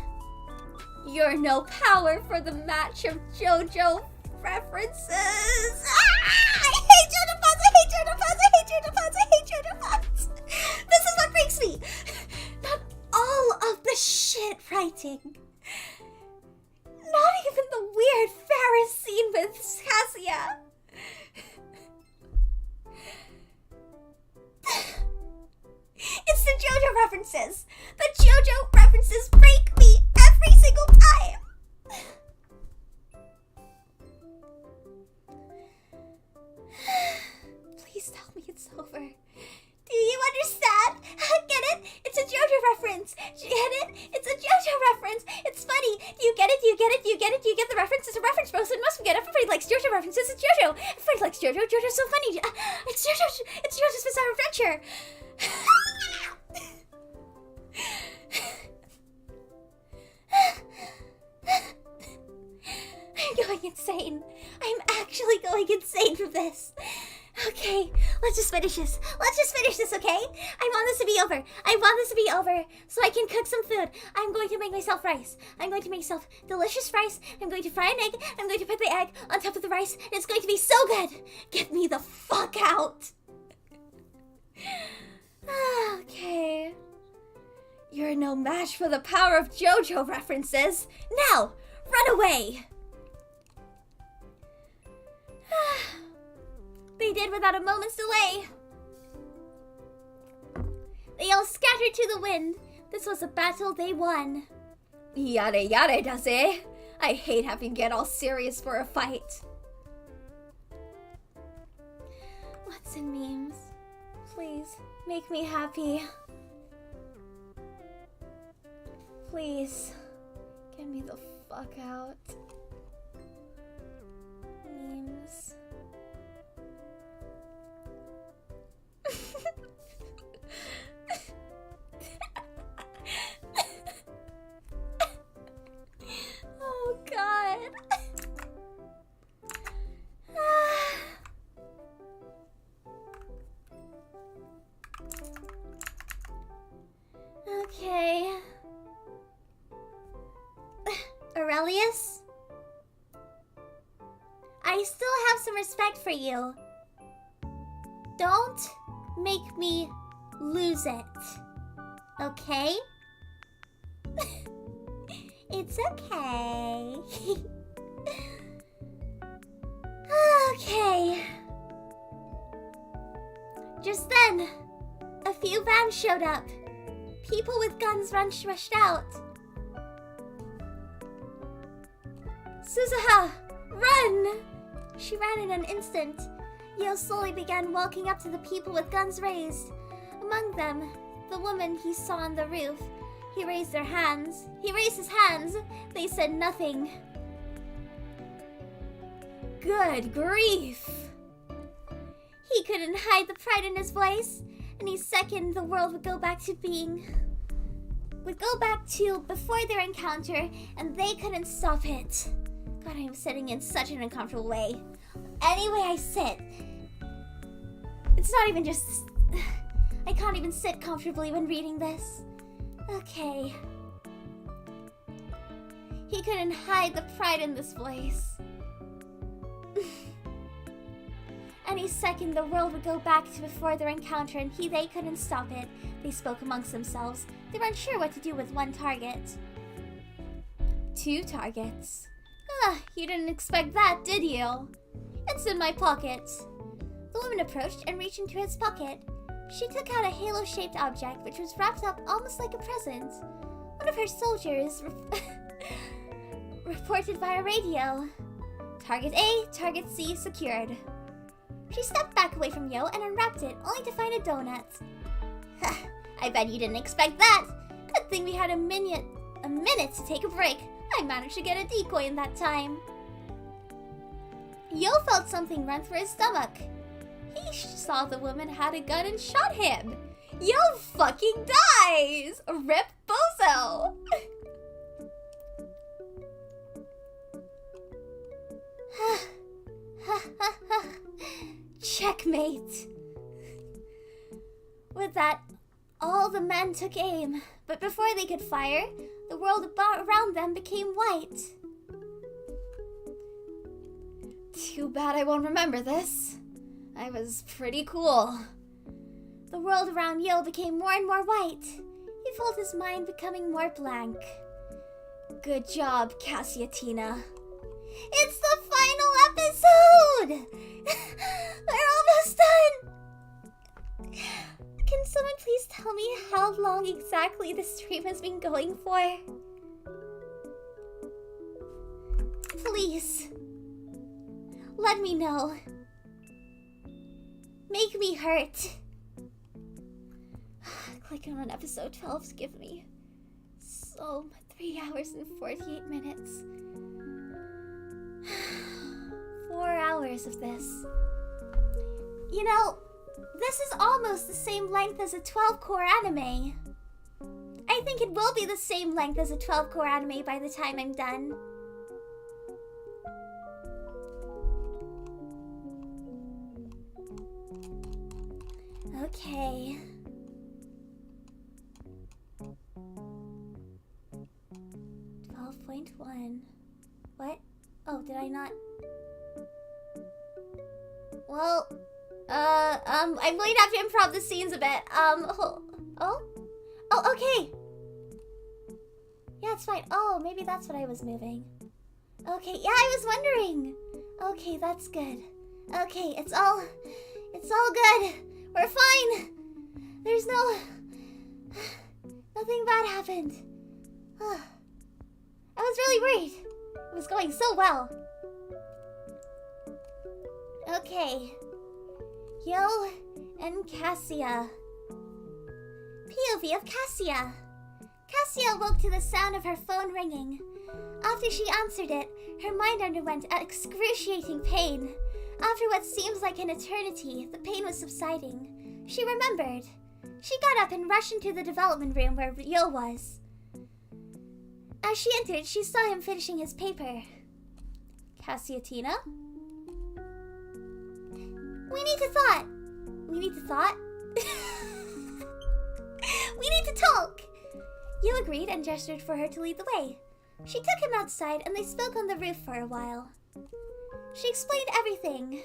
You're no power for the match of JoJo references. I hate JoJo puns, I hate JoJo puns, I hate JoJo puns, I hate JoJo puns. This is what breaks me. Not all of the shit writing. Not even the weird Ferris scene with Cassia. It's the JoJo references. The JoJo references break me every single time. Please tell me it's over. Do you understand? Get it? It's a JoJo reference. Get it? It's a JoJo reference. It's funny. Do you get it? Do you get it? Do you get it? Do you get the reference? It's a reference, bro, so it must get it. Everybody likes JoJo references. It's JoJo. Everybody likes JoJo. JoJo's so funny. It's JoJo. It's JoJo's Bizarre Adventure. I'm going going insane. I'm actually going insane from this. Okay, let's just finish this. Let's just finish this, okay? I want this to be over. I want this to be over so I can cook some food. I'm going to make myself rice. I'm going to make myself delicious rice. I'm going to fry an egg. I'm going to put the egg on top of the rice. And it's going to be so good. Get me the fuck out. Okay. You're no match for the power of JoJo references. Now, run away. They did without a moment's delay. They all scattered to the wind. This was a battle they won. Yada yada does it. I hate having to get all serious for a fight. What's in memes? Please, make me happy. Please, get me the fuck out. Memes. Oh God. Okay. Aurelius? I still have some respect for you. Don't make me lose it. Okay? It's okay. Okay. Just then, a few vans showed up. People with guns rushed out. Suzuha, run! She ran in an instant. Yo slowly began walking up to the people with guns raised. Among them, the woman he saw on the roof. He raised his hands. They said nothing. Good grief! He couldn't hide the pride in his voice. Any second, the world would go back to before their encounter, and they couldn't stop it. God, I am sitting in such an uncomfortable way. Any way I sit, it's not even just... I can't even sit comfortably when reading this. Okay. He couldn't hide the pride in this voice. Any second, the world would go back to before their encounter, and they couldn't stop it. They spoke amongst themselves. They were unsure what to do with one target. 2 targets. You didn't expect that, did you? It's in my pocket. The woman approached and reached into his pocket. She took out a halo-shaped object, which was wrapped up almost like a present. One of her soldiers reported via radio. Target A, target C secured. She stepped back away from Yo and unwrapped it, only to find a donut. I bet you didn't expect that. Good thing we had a minute to take a break. I managed to get a decoy in that time. Yo felt something run through his stomach. He saw the woman had a gun and shot him. Yo fucking dies! Rip Bozo! Checkmate. With that, all the men took aim, but before they could fire, the world around them became white. Too bad I won't remember this. I was pretty cool. The world around Yo became more and more white. He felt his mind becoming more blank. Good job, Cassiatina. It's the final episode! We're almost done! Can someone please tell me how long exactly the stream has been going for? Please. Let me know. Make me hurt. Clicking on episode 12 to give me 3 hours and 48 minutes. 4 hours of this. You know, this is almost the same length as a 12-core anime. I think it will be the same length as a 12-core anime by the time I'm done. Okay. .1. What? Oh, did I not? Well, I'm going to have to improv the scenes a bit. Oh, okay. Yeah, it's fine. Oh, maybe that's what I was moving. Okay, yeah, I was wondering. Okay, that's good. Okay, it's all good. We're fine. There's nothing bad happened. I was really worried. It was going so well. Okay. Yo and Cassia. POV of Cassia. Cassia woke to the sound of her phone ringing. After she answered it, her mind underwent excruciating pain. After what seems like an eternity, the pain was subsiding. She remembered. She got up and rushed into the development room where Yo was. As she entered, she saw him finishing his paper. Cassiatina? We need to thought. We need to thought? We need to talk. Yo agreed and gestured for her to lead the way. She took him outside and they spoke on the roof for a while. She explained everything.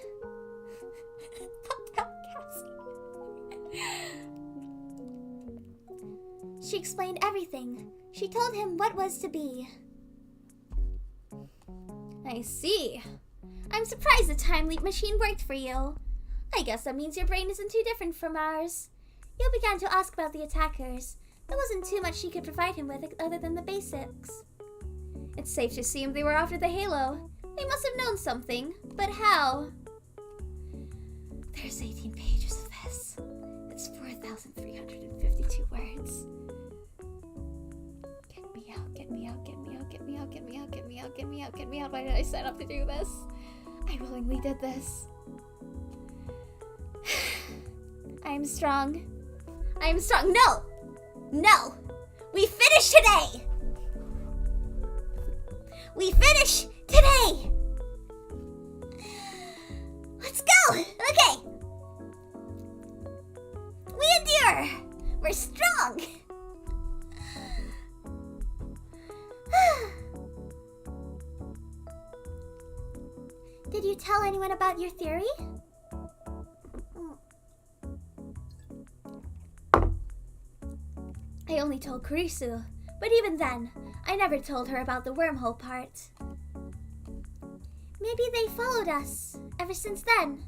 She explained everything. She told him what was to be. I see. I'm surprised the time leap machine worked for you. I guess that means your brain isn't too different from ours. Yo began to ask about the attackers. There wasn't too much she could provide him with other than the basics. It's safe to assume they were after the halo. They must have known something, but how? There's 18 pages of this. It's 4,352 words. Get me out, get me out, get me out, get me out, get me out, get me out, get me out, get me out. Why did I sign up to do this? I willingly did this. I am strong. I am strong. No! No! We finish today! We finish today! Let's go! Okay! We endure! We're strong! Did you tell anyone about your theory? I only told Kurisu, but even then, I never told her about the wormhole part. Maybe they followed us ever since then.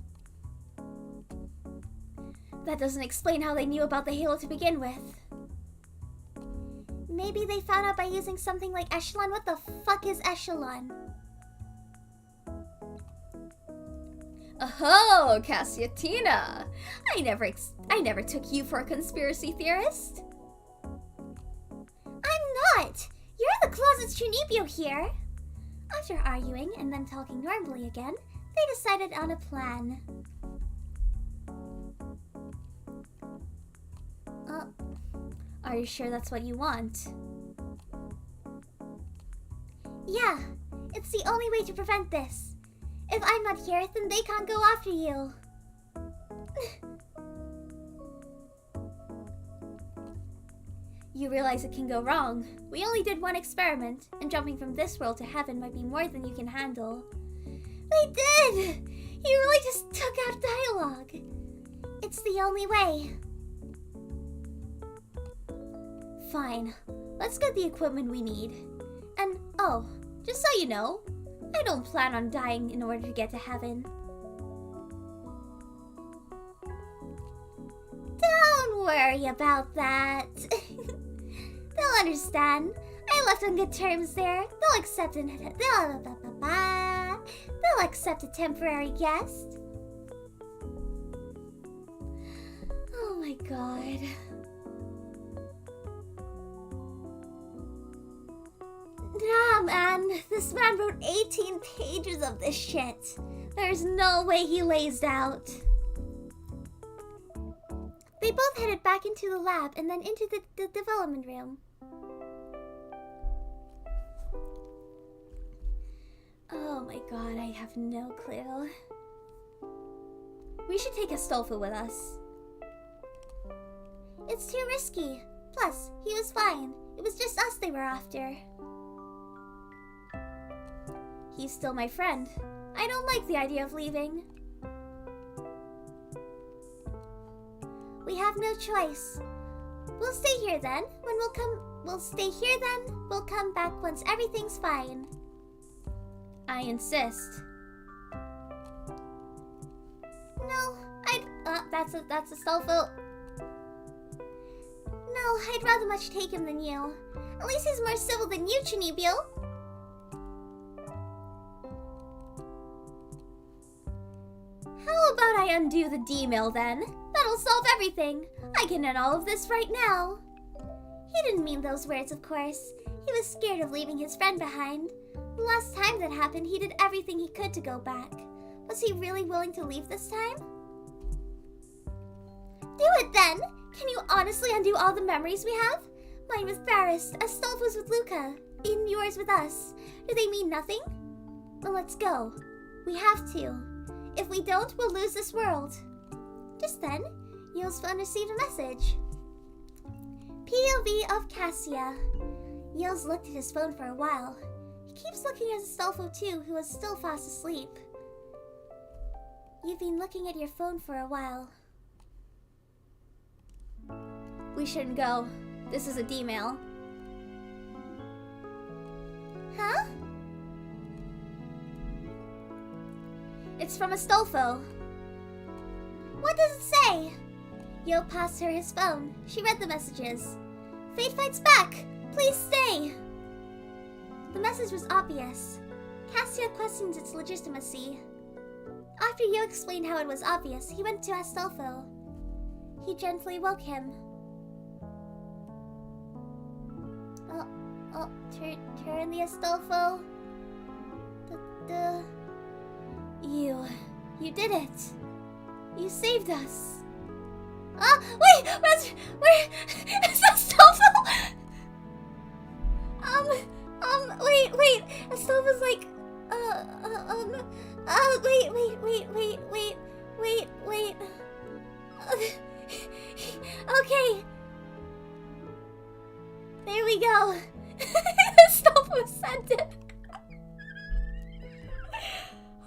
That doesn't explain how they knew about the halo to begin with. Maybe they found out by using something like Echelon. What the fuck is Echelon? Oh, Cassiatina! I never took you for a conspiracy theorist. I'm not! You're the closet's Chunibyo here! After arguing and then talking normally again, they decided on a plan. Are you sure that's what you want? Yeah, it's the only way to prevent this. If I'm not here, then they can't go after you. You realize it can go wrong. We only did one experiment, and jumping from this world to heaven might be more than you can handle. They did! You really just took out dialogue. It's the only way. Fine. Let's get the equipment we need. And, oh, just so you know, I don't plan on dying in order to get to heaven. Don't worry about that. They'll understand. I left on good terms there. They'll accept They'll accept a temporary guest. Oh my god. Nah, man. This man wrote 18 pages of this shit. There's no way he lazed out. They both headed back into the lab and then into the development room. Oh my god, I have no clue. We should take Astolfo with us. It's too risky. Plus, he was fine. It was just us they were after. He's still my friend. I don't like the idea of leaving. We have no choice. We'll stay here then. We'll come back once everything's fine. I insist. No, that's a Stolfo. No, I'd rather much take him than you. At least he's more civil than you, Chunibyo. How about I undo the D-mail then? That'll solve everything. I can end all of this right now. He didn't mean those words, of course. He was scared of leaving his friend behind. The last time that happened, he did everything he could to go back. Was he really willing to leave this time? Do it then! Can you honestly undo all the memories we have? Mine with Barris, Astolfo's with Luca, and yours with us. Do they mean nothing? Well, let's go. We have to. If we don't, we'll lose this world. Just then, Yil's phone received a message. POV of Cassia. Yil's looked at his phone for a while. He keeps looking at Astolfo too, who is still fast asleep. You've been looking at your phone for a while. We shouldn't go. This is a D-mail. Huh? It's from Astolfo. What does it say? Yo passed her his phone. She read the messages. Fate fights back! Please stay! The message was obvious. Cassia questions its legitimacy. After Yo explained how it was obvious, he went to Astolfo. He gently woke him. Turn the Astolfo. You did it. You saved us. Wait, where is Astolfo? Wait, Astolfo's like, wait. Okay. There we go. Astolfo sent it.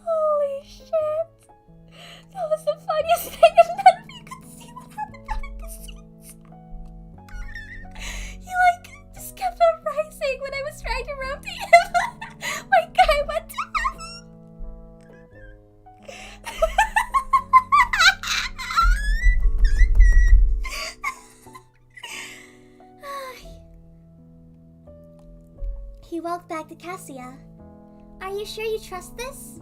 Holy shit. That was the funniest thing, and none of you could see what happened behind the scenes. He just kept on rising when I was trying to rotate him. My guy went to He walked back to Cassia. Are you sure you trust this?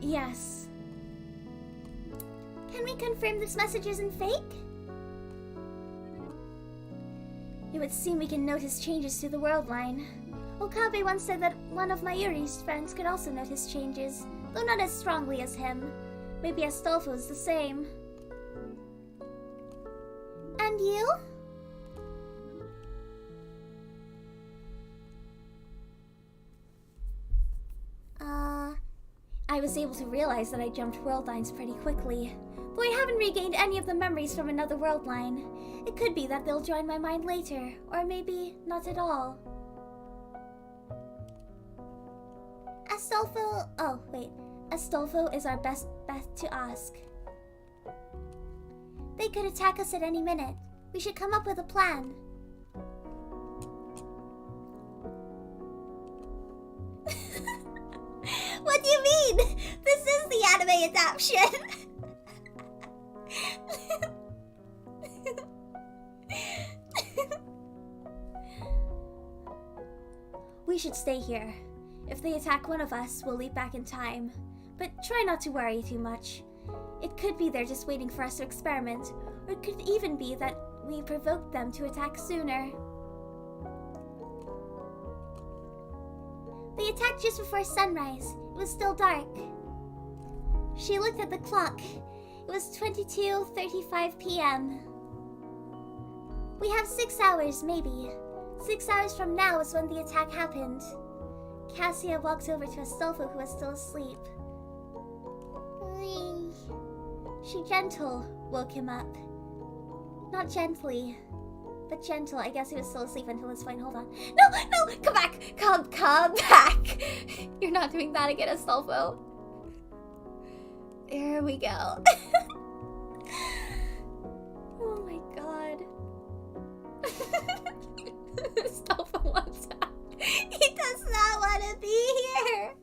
Yes. Can we confirm this message isn't fake? It would seem we can notice changes to the world line. Okabe once said that one of Mayuri's friends could also notice changes, though not as strongly as him. Maybe Astolfo is the same. And you? I was able to realize that I jumped world lines pretty quickly, though I haven't regained any of the memories from another world line. It could be that they'll join my mind later, or maybe not at all. Astolfo is our best bet to ask. They could attack us at any minute. We should come up with a plan. What do you mean? This is the anime adaptation. We should stay here. If they attack one of us, we'll leap back in time. But try not to worry too much. It could be they're just waiting for us to experiment, or it could even be that we provoked them to attack sooner. They attacked just before sunrise. It was still dark. She looked at the clock. It was 22:35 p.m. We have 6 hours, maybe. 6 hours from now is when the attack happened. Cassia walked over to Astolfo, who was still asleep. She gentle woke him up. Not gently, but gentle. I guess he was still asleep until this point. Hold on. No, no, come back. Come back. You're not doing that again, Astolfo. There we go. Oh my god. Astolfo wants out. He does not want to be here.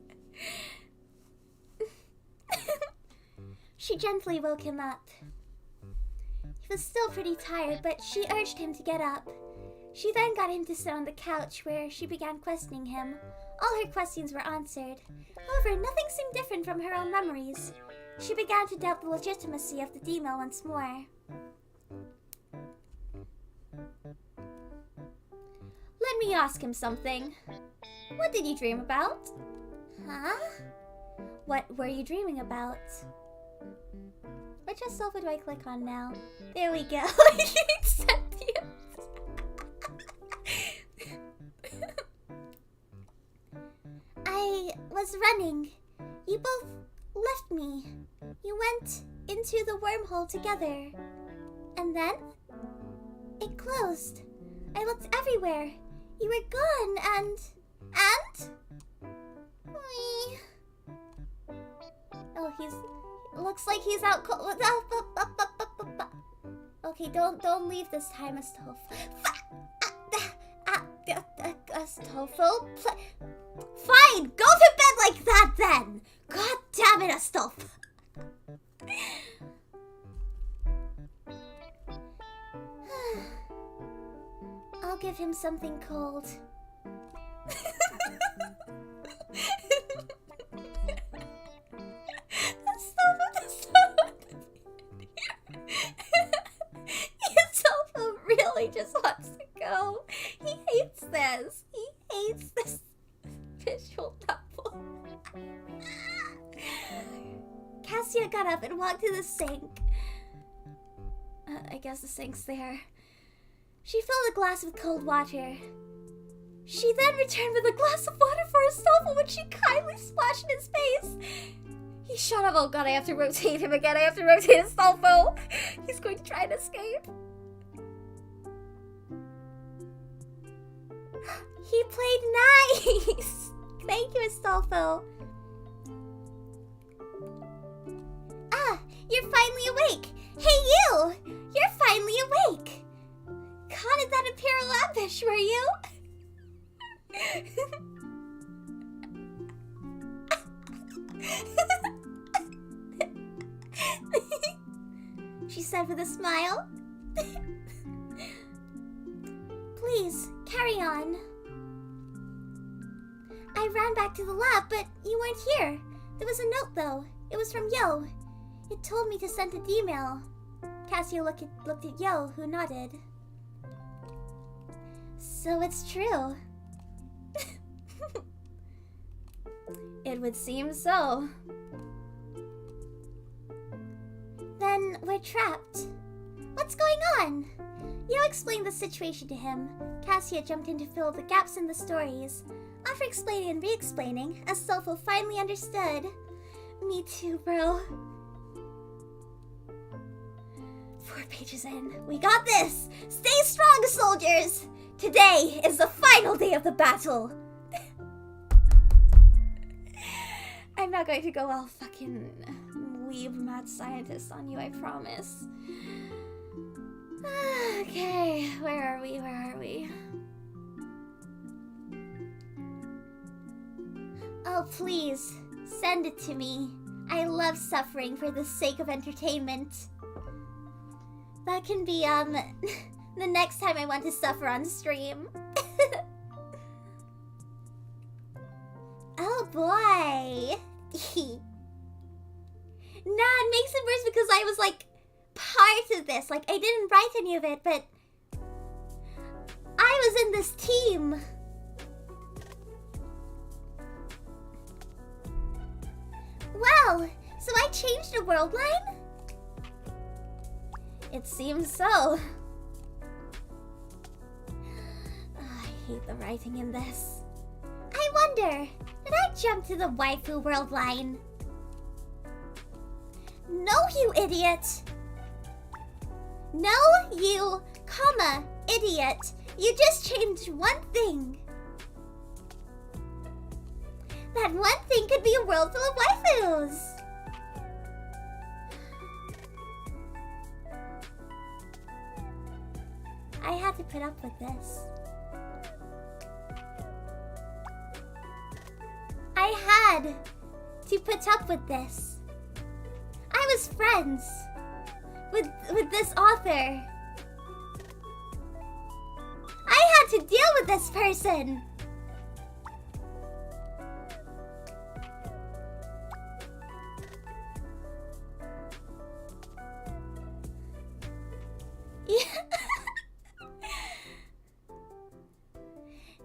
She gently woke him up. He was still pretty tired, but she urged him to get up. She then got him to sit on the couch, where she began questioning him. All her questions were answered. However, nothing seemed different from her own memories. She began to doubt the legitimacy of the demon once more. Let me ask him something. What did you dream about? Huh? What were you dreaming about? Which Astolfo do I click on now? There we go. Accept you. I was running. You both left me. You went into the wormhole together. And then? It closed. I looked everywhere. You were gone and... Wee. Oh, looks like he's out cold. Okay, don't leave this time, Astolfo. Astolfo? Fine, go to bed like that then! God damn it, Astolfo! I'll give him something cold. Astolfo really just wants to go. He hates this. He hates this visual novel. Cassia got up and walked to the sink. I guess the sink's there. She filled a glass with cold water. She then returned with a glass of water for Astolfo, which she kindly splashed in his face. He shot up. Oh god, I have to rotate him again. I have to rotate Astolfo. He's going to try and escape. He played nice. Thank you, Astolfo. Ah, you're finally awake. Hey, you! You're finally awake. Caught in that Imperial ambush, were you? She said with a smile. Please, carry on. I ran back to the lab, but you weren't here. There was a note, though. It was from Yo. It told me to send an email. Cassia looked at Yo, who nodded. So it's true. It would seem so. Then we're trapped. What's going on? Yo explained the situation to him. Cassia jumped in to fill the gaps in the stories. After explaining and re-explaining, Astolfo finally understood. Me too, bro. 4 pages in. We got this! Stay strong, soldiers! Today is the final day of the battle! I'm not going to go all fucking weeb mad scientist on you, I promise. Okay, where are we? Oh, please, send it to me. I love suffering for the sake of entertainment. That can be, the next time I want to suffer on stream. Oh boy. Nah, it makes it worse because I was like part of this. Like I didn't write any of it, but I was in this team. Well, so I changed the world line? It seems so. Oh, I hate the writing in this. I wonder, did I jump to the waifu world line? No, you idiot! No, you, comma, idiot. You just changed one thing. That one thing could be a world full of waifus. I had to put up with this. I had to put up with this. I was friends with this author. I had to deal with this person.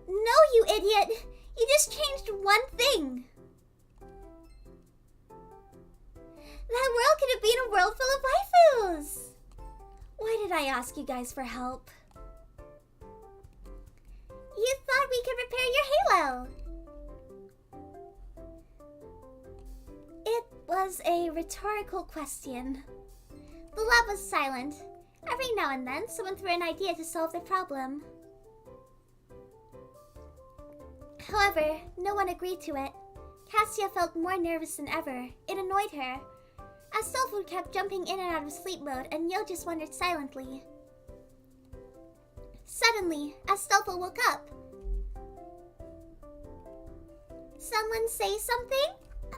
No, you idiot. You just changed one thing. That world could have been a world full of waifus. Why did I ask you guys for help? You thought we could repair your halo. It was a rhetorical question. The lab was silent. Every now and then, someone threw an idea to solve the problem. However, no one agreed to it. Cassia felt more nervous than ever. It annoyed her. Astolfo kept jumping in and out of sleep mode, and Yo just wondered silently. Suddenly, Astolfo woke up. Someone say something? I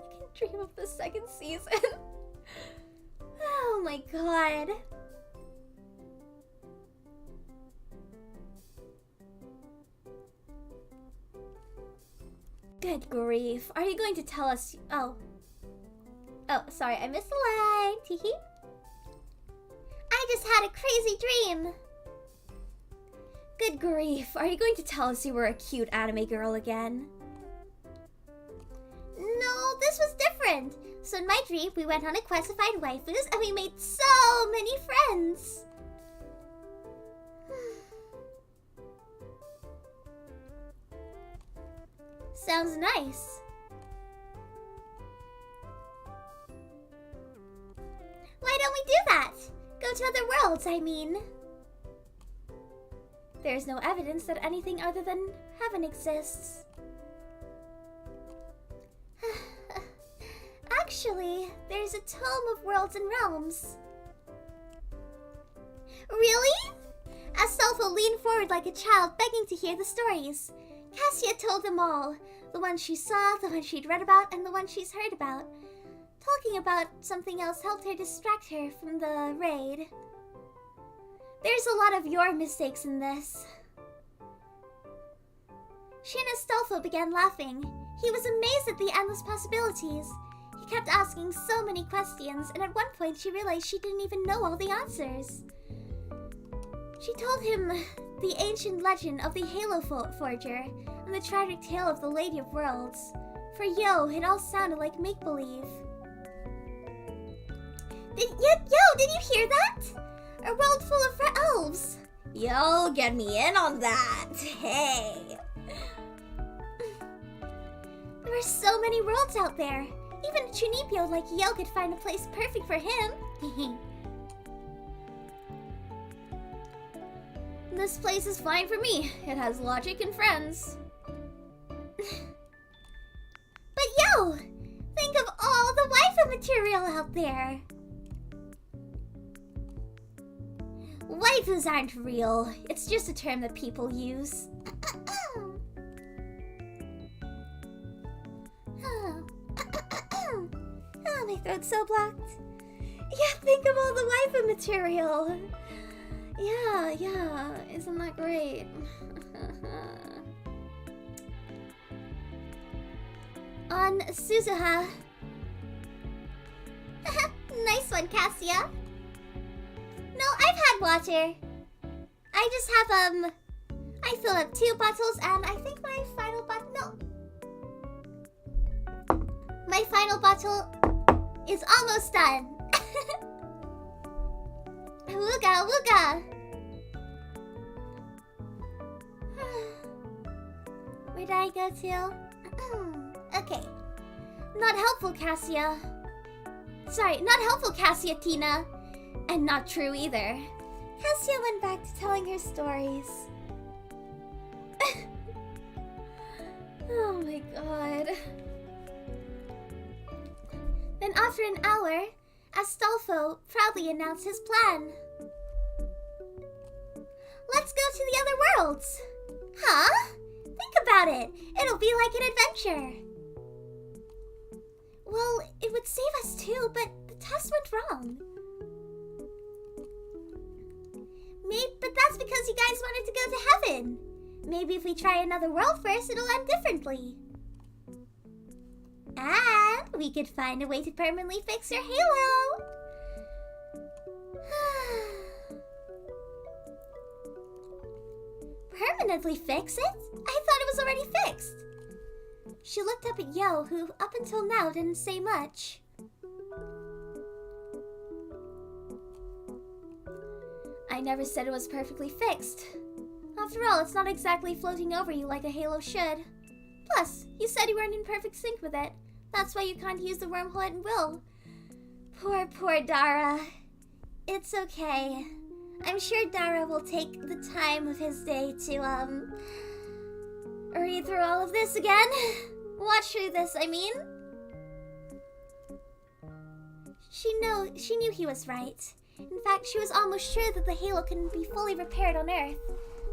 can dream of the second season. Oh my god. Good grief. Are you going to tell us? Oh, sorry, I missed the line. Teehee. I just had a crazy dream. Good grief. Are you going to tell us you were a cute anime girl again? No, this was different. So in my dream, we went on a quest to find waifus and we made so many friends. Sounds nice. Why don't we do that? Go to other worlds, I mean. There's no evidence that anything other than heaven exists. Actually, there's a tome of worlds and realms. Really? Astolfo leaned forward like a child, begging to hear the stories. Cassia told them all. The ones she saw, the ones she'd read about, and the ones she's heard about. Talking about something else helped her distract her from the raid. There's a lot of your mistakes in this. She and Astolfo began laughing. He was amazed at the endless possibilities. He kept asking so many questions, and at one point she realized she didn't even know all the answers. She told him the ancient legend of the Halo Forger and the tragic tale of the Lady of Worlds. For Yo, it all sounded like make-believe. Did you hear that? A world full of elves. Yo, get me in on that. Hey. There are so many worlds out there. Even a Chunipyo like Yo could find a place perfect for him. This place is fine for me. It has logic and friends. But Yo, think of all the waifu material out there. Waifus aren't real. It's just a term that people use. Oh, my throat's so blocked. Yeah, think of all the waifu material. Yeah, isn't that great? On Suzuha. Nice one, Cassia. No, I've had water. I just have, I fill up 2 bottles and I think my final bottle, my final bottle is almost done. Wooga, wooga. Where did I go to? Okay. Not helpful, Cassia. Sorry, not helpful, Cassia, Tina. And not true either. Cassia went back to telling her stories. Oh my god. Then after an hour, Astolfo proudly announced his plan. Let's go to the other worlds! Huh? Think about it. It'll be like an adventure. Well, it would save us too, but the test went wrong. Maybe, but that's because you guys wanted to go to heaven. Maybe if we try another world first, it'll end differently. And we could find a way to permanently fix your halo. Permanently fix it? I thought it was already fixed. She looked up at Yo, who up until now didn't say much. I never said it was perfectly fixed. After all, it's not exactly floating over you like a halo should. Plus, you said you weren't in perfect sync with it. That's why you can't use the wormhole at will. Poor Dara. It's okay. I'm sure Dara will take the time of his day to, read through all of this again. Watch through this, I mean. She knew he was right. In fact, she was almost sure that the halo couldn't be fully repaired on Earth.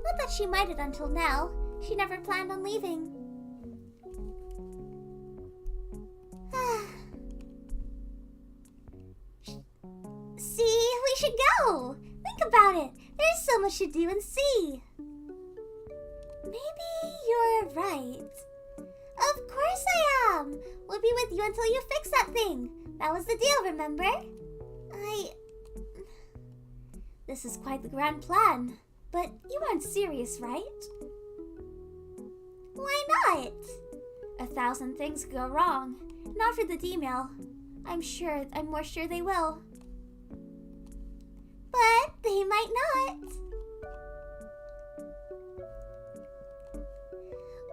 Not that she minded until now. She never planned on leaving. See, we should go. Think about it. There's so much to do and see. Maybe you're right. Of course I am. We'll be with you until you fix that thing. That was the deal, remember? This is quite the grand plan. But you aren't serious, right? Why not? 1,000 things could go wrong. Not for the D-mail. I'm more sure they will. But they might not.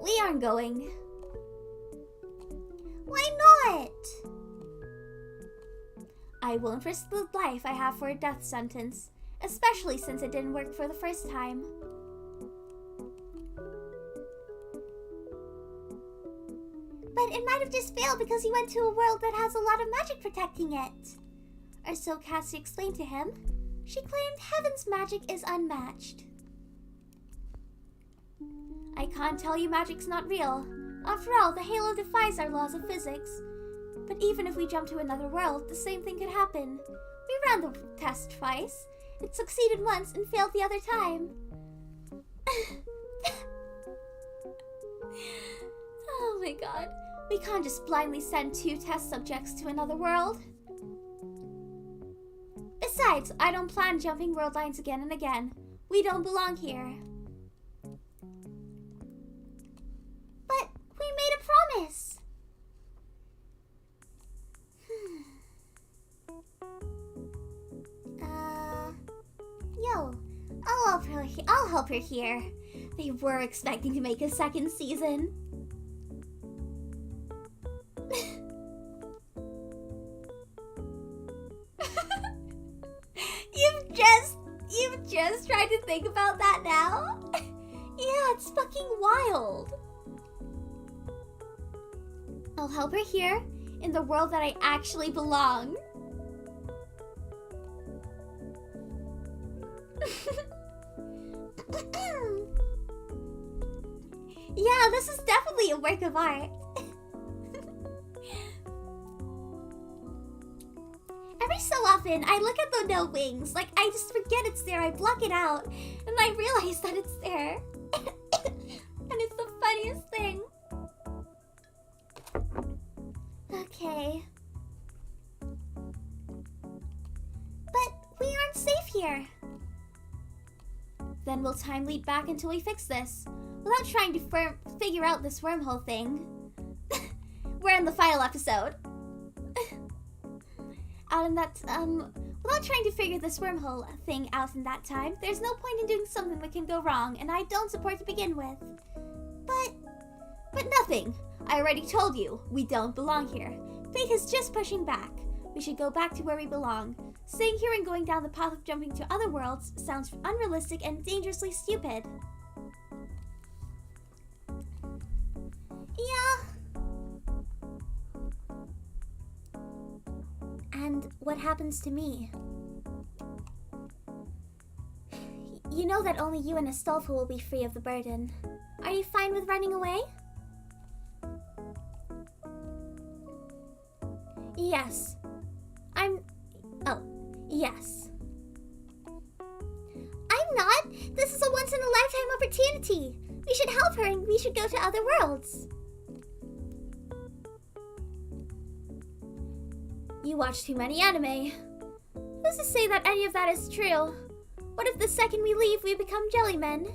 We aren't going. Why not? I won't risk the life I have for a death sentence, especially since it didn't work for the first time. But it might have just failed because he went to a world that has a lot of magic protecting it. Or so Cassie explained to him. She claimed heaven's magic is unmatched. I can't tell you magic's not real. After all, the halo defies our laws of physics. But even if we jump to another world, the same thing could happen. We ran the test twice. It succeeded once and failed the other time. Oh my god. We can't just blindly send 2 test subjects to another world. Besides, I don't plan jumping world lines again and again. We don't belong here. But we made a promise. Yo, I'll help her here. They were expecting to make a second season. You've just tried to think about that now? Yeah, it's fucking wild. I'll help her here, in the world that I actually belong. Yeah, this is definitely a work of art. Every so often, I look at the no wings, like I just forget it's there, I block it out, and I realize that it's there. And it's the funniest thing. Okay. But we aren't safe here. Then will time lead back until we fix this, without trying to figure out this wormhole thing. We're in the final episode. Without trying to figure this wormhole thing out in that time, there's no point in doing something that can go wrong, and I don't support to begin with. But nothing. I already told you, we don't belong here. Fate is just pushing back. We should go back to where we belong. Staying here and going down the path of jumping to other worlds sounds unrealistic and dangerously stupid. Yeah. And what happens to me? You know that only you and Astolfo will be free of the burden. Are you fine with running away? Yes. Yes. I'm not! This is a once-in-a-lifetime opportunity! We should help her and we should go to other worlds. You watch too many anime. Who's to say that any of that is true? What if the second we leave, we become jellymen?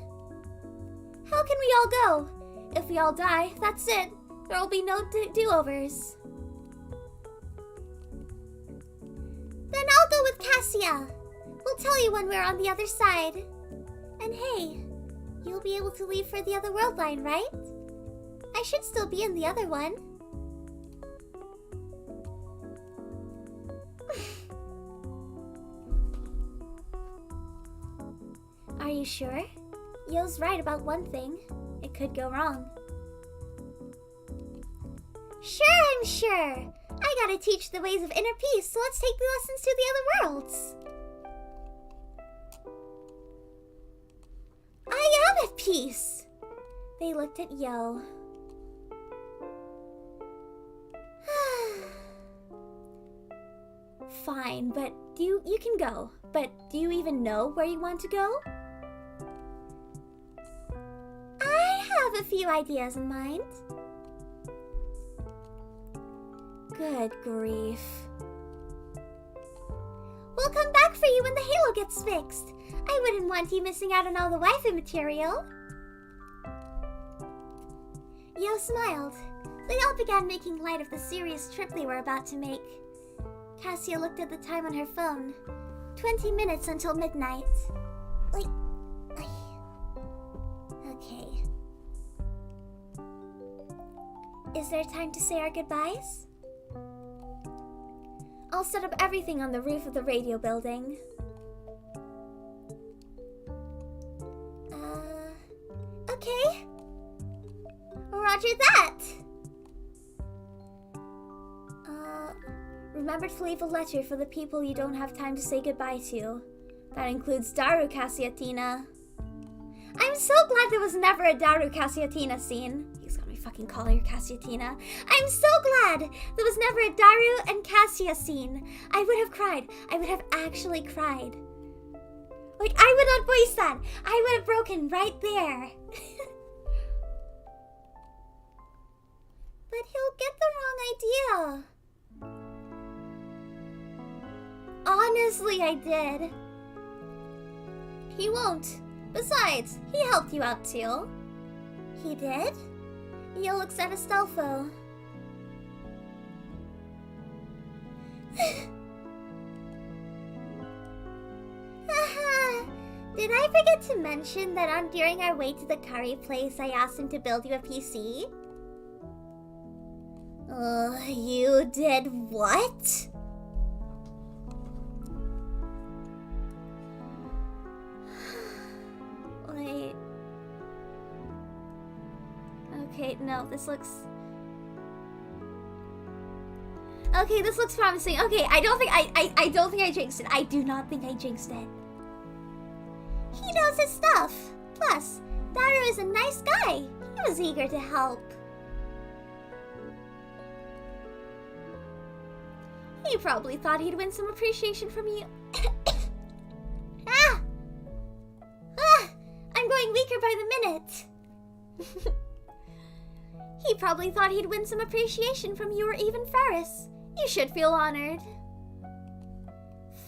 How can we all go? If we all die, that's it. There will be no do-overs. Then I'll go with Cassia. We'll tell you when we're on the other side. And hey, you'll be able to leave for the other world line, right? I should still be in the other one. Are you sure? Yo's right about one thing. It could go wrong. Sure, I'm sure. I gotta teach the ways of inner peace, so let's take the lessons to the other worlds. I am at peace. They looked at Yo. Fine, but you can go. But do you even know where you want to go? I have a few ideas in mind. Good grief. We'll come back for you when the halo gets fixed. I wouldn't want you missing out on all the waifu material. Yo smiled. They all began making light of the serious trip they were about to make. Cassia looked at the time on her phone. 20 minutes until midnight. Wait. Okay. Is there time to say our goodbyes? I'll set up everything on the roof of the radio building. Okay. Roger that! Remember to leave a letter for the people you don't have time to say goodbye to. That includes Daru Cassiatina. I'm so glad there was never a Daru Cassiatina scene. He's got me fucking calling her Cassiatina. I'm so glad there was never a Daru and Cassia scene. I would have cried. I would have actually cried. Like, I would not voice that. I would have broken right there. But he'll get the wrong idea. Honestly, I did. He won't. Besides, he helped you out too. He did? Yo looks at Astolfo. Did I forget to mention that during our way to the curry place, I asked him to build you a PC? You did what? Wait. Okay, no, this looks... Okay, this looks promising. Okay, I don't think I jinxed it. I do not think I jinxed it. He knows his stuff. Plus, Daru is a nice guy. He was eager to help. He probably thought he'd win some appreciation from you. I'm going weaker by the minute. He probably thought he'd win some appreciation from you or even Ferris. You should feel honored.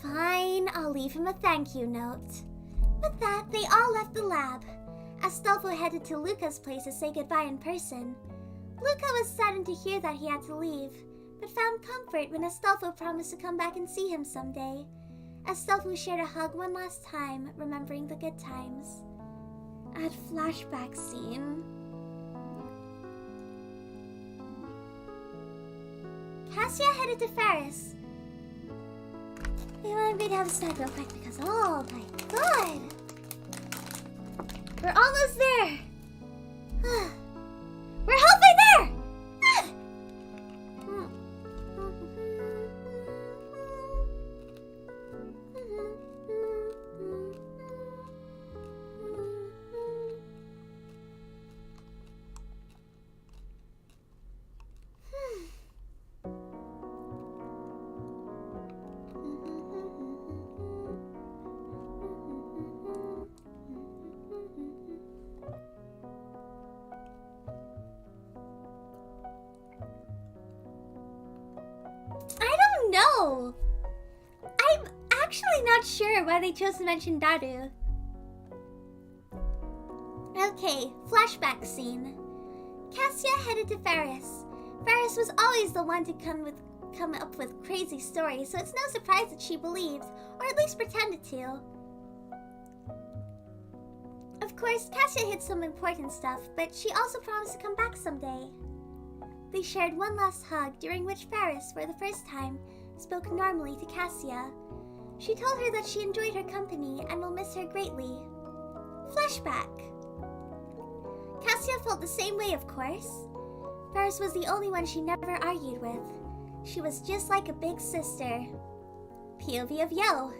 Fine, I'll leave him a thank you note. With that, they all left the lab. Astolfo headed to Luca's place to say goodbye in person. Luca was saddened to hear that he had to leave, but found comfort when Astolfo promised to come back and see him someday. Astolfo shared a hug one last time, remembering the good times. Add flashback scene. Cassia headed to Ferris. Wait, I'm going to have a snack real quick because, oh my god! We're almost there! We're halfway there! No! I'm actually not sure why they chose to mention Daru. Okay, flashback scene. Cassia headed to Ferris. Ferris was always the one to come up with crazy stories, so it's no surprise that she believed, or at least pretended to. Of course, Cassia hid some important stuff, but she also promised to come back someday. They shared one last hug, during which Ferris, for the first time, spoke normally to Cassia. She told her that she enjoyed her company and will miss her greatly. Flashback. Cassia felt the same way, of course. Ferris was the only one she never argued with. She was just like a big sister. POV of Yo.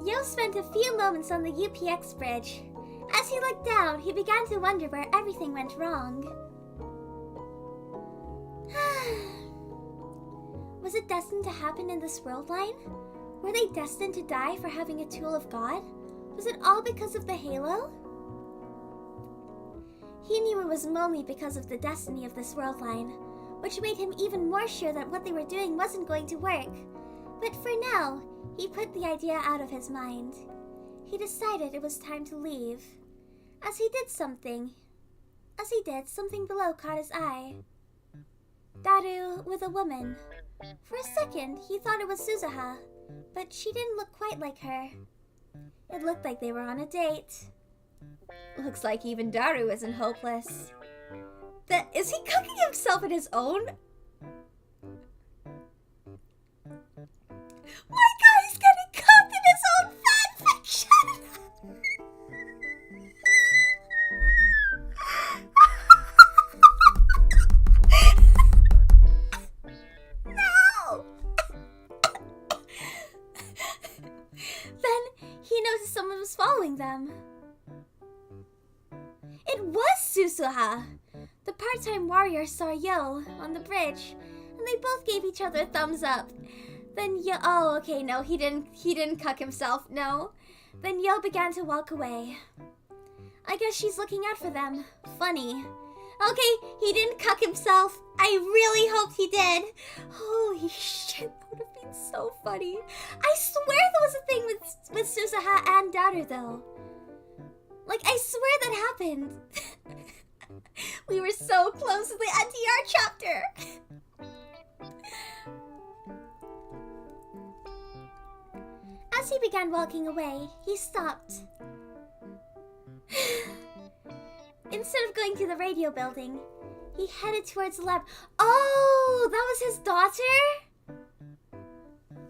Yo spent a few moments on the UPX bridge. As he looked down, he began to wonder where everything went wrong. Was it destined to happen in this world line? Were they destined to die for having a tool of God? Was it all because of the halo? He knew it was only because of the destiny of this world line, which made him even more sure that what they were doing wasn't going to work. But for now, he put the idea out of his mind. He decided it was time to leave. As he did, something below caught his eye. Daru with a woman. For a second, he thought it was Suzuha, but she didn't look quite like her. It looked like they were on a date. Looks like even Daru isn't hopeless. Is he cooking himself in his own? My guy's getting cooked in his own fanfiction! No! Then he noticed someone was following them. It was Suzuha! The part-time warrior saw Yo on the bridge, and they both gave each other a thumbs up. Then Yo, oh, okay, no, he didn't cuck himself, no. Then Yo began to walk away. I guess she's looking out for them. Funny. Okay, he didn't cuck himself. I really hoped he did. Holy shit, that would have been so funny. I swear there was a thing with Suzuha and Daru, though. Like, I swear that happened. We were so close to the NTR chapter. As he began walking away, he stopped. Instead of going to the radio building, he headed towards the lab. Oh, that was his daughter?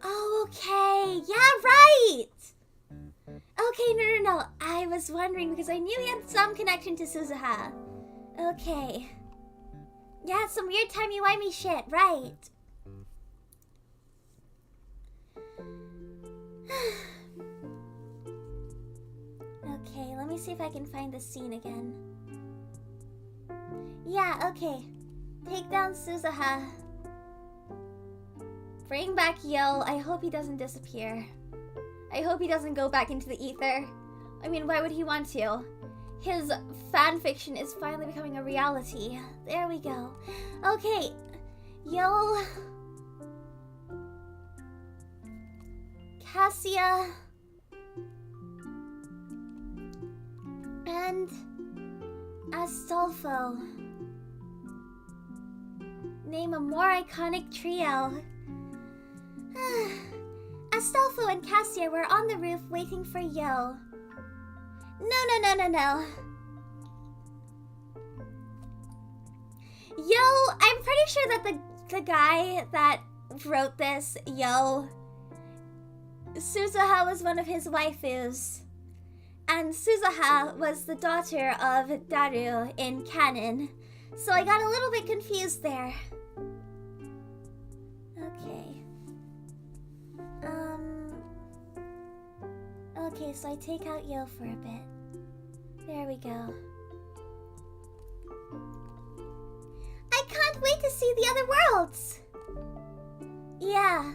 Oh, okay. Yeah, right. Okay, no. I was wondering because I knew he had some connection to Suzuha. Okay. Yeah, some weird timey-wimey shit, right. Okay, let me see if I can find the scene again. Yeah, okay. Take down Suzuha. Bring back Yo. I hope he doesn't disappear. I hope he doesn't go back into the ether. I mean, why would he want to? His fanfiction is finally becoming a reality. There we go. Okay. Yo. Cassia. And Astolfo. Name a more iconic trio. Astolfo and Cassia were on the roof waiting for Yo. No. Yo, I'm pretty sure that the guy that wrote this, Suzuha was one of his waifus. And Suzuha was the daughter of Daru in canon. So I got a little bit confused there. Okay. Okay, so I take out Yo for a bit. There we go. I can't wait to see the other worlds! Yeah.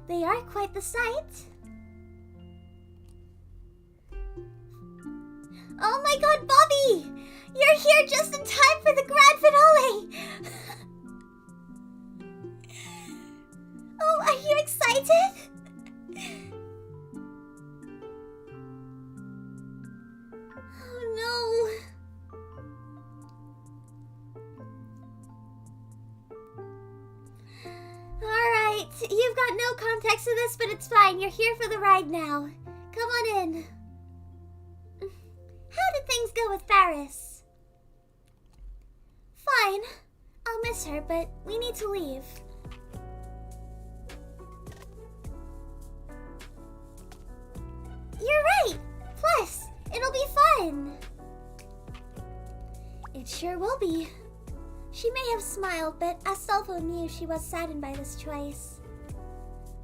They are quite the sight. Oh my god, Bobby! You're here just in time for the grand finale! Oh, are you excited? Oh no. Alright, you've got no context to this, but it's fine. You're here for the ride now. Come on in. How did things go with Faris? Fine. I'll miss her, but we need to leave. You're right! Plus, it'll be fun! It sure will be. She may have smiled, but Astolfo knew she was saddened by this choice.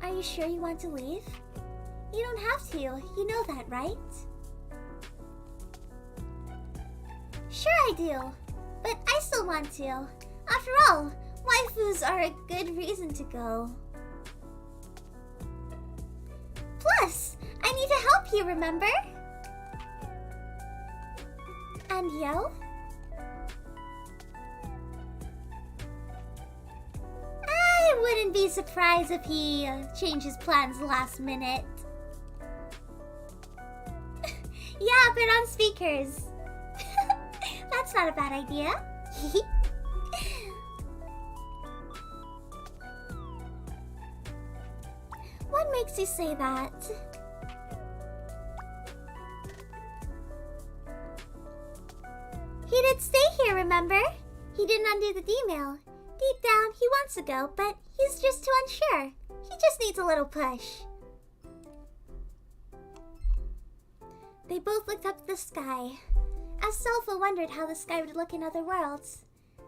Are you sure you want to leave? You don't have to. You know that, right? Sure I do. But I still want to. After all, waifus are a good reason to go. Plus, I need to help you, remember? And Yo? I wouldn't be surprised if he changes plans last minute. Yeah, put on speakers. That's not a bad idea. What makes you say that? He did stay here, remember? He didn't undo the email. Deep down, he wants to go, but he's just too unsure. He just needs a little push. They both looked up at the sky. Astolfo wondered how the sky would look in other worlds.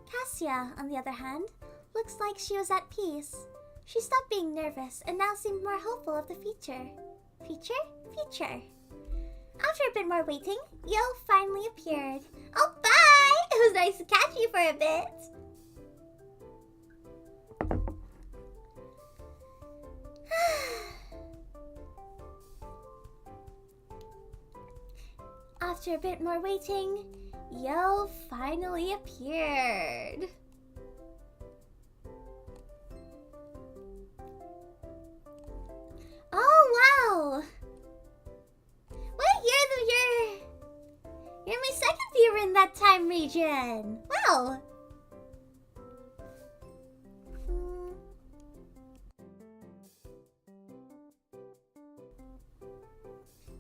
Cassia, on the other hand, looks like she was at peace. She stopped being nervous and now seemed more hopeful of the future. Future. After a bit more waiting, Yo finally appeared. Oh, bye! It was nice to catch you for a bit. After a bit more waiting, Yo finally appeared. Oh, wow! Well, you're my second viewer in that time region. Wow!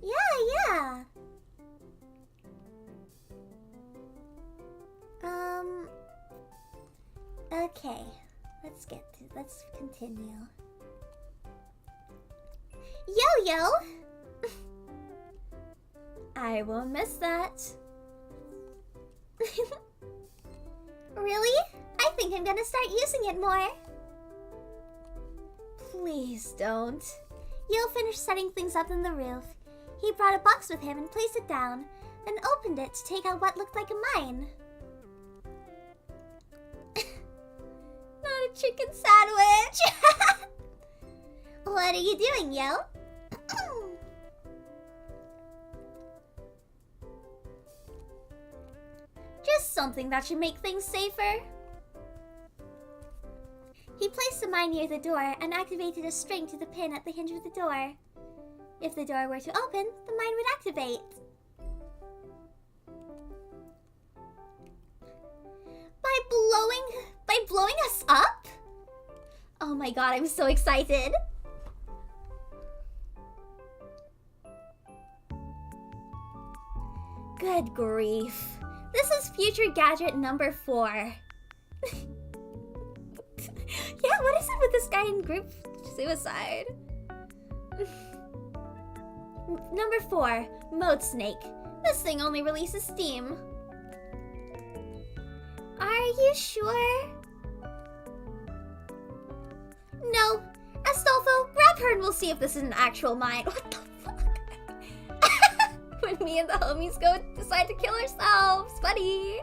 Yeah. Okay. Let's continue. Yo! I won't miss that. Really? I think I'm gonna start using it more. Please don't. Yo finished setting things up on the roof. He brought a box with him and placed it down, then opened it to take out what looked like a mine. Not a chicken sandwich! What are you doing, Yo? Just something that should make things safer. He placed the mine near the door and activated a string to the pin at the hinge of the door. If the door were to open, the mine would activate. By blowing us up? Oh my god, I'm so excited. Good. Good grief. This is future gadget number 4. Yeah, what is it with this guy in group suicide? Number 4, Mode Snake. This thing only releases steam. Are you sure? No. Astolfo, grab her and we'll see if this is an actual mine. What the fuck? When me and the homies decide to kill ourselves, buddy.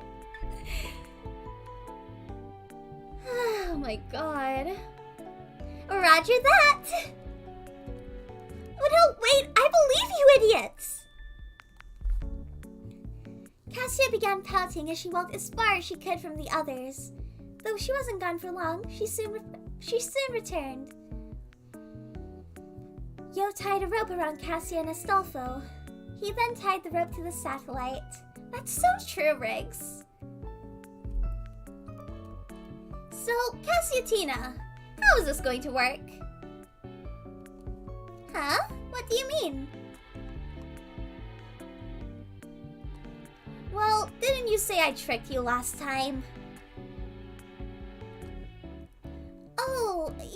Oh my god. Roger that. Oh no, wait, I believe you idiots. Cassia began pouting as she walked as far as she could from the others. Though she wasn't gone for long, she soon returned. Yo tied a rope around Cassia and Astolfo. He then tied the rope to the satellite. That's so true, Riggs. So, Cassia-tina, how is this going to work? Huh? What do you mean? Well, didn't you say I tricked you last time? Oh, yeah,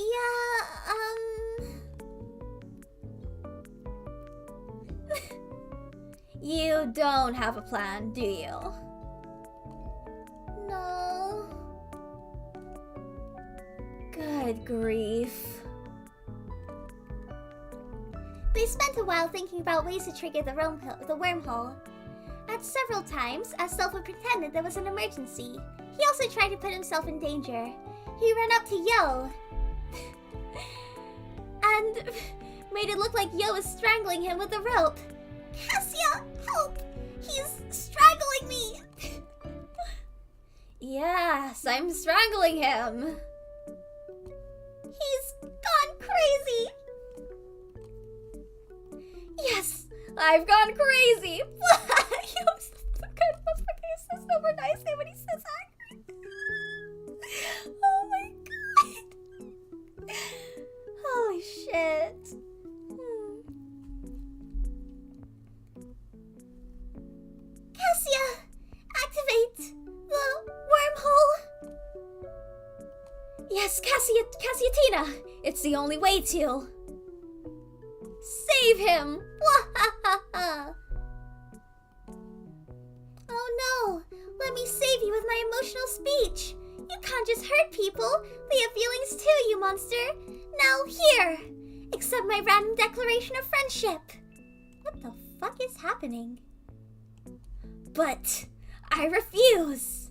You don't have a plan, do you? No. Good grief. They spent a while thinking about ways to trigger the wormhole. At several times, Astolfo pretended there was an emergency. He also tried to put himself in danger. He ran up to Yo and made it look like Yo was strangling him with a rope. Cassia, help! He's strangling me! Yes, I'm strangling him. He's gone crazy. Yes, I've gone crazy. Yo's the kind of fucking super nice guy when he says angry. Oh my god. Holy shit. Cassia, activate the wormhole. Yes, Cassia-tina. It's the only way to save him. Oh no, let me save you with my emotional speech. You can't just hurt people. They have feelings too, you monster. Now here, accept my random declaration of friendship. What the fuck is happening? But I refuse.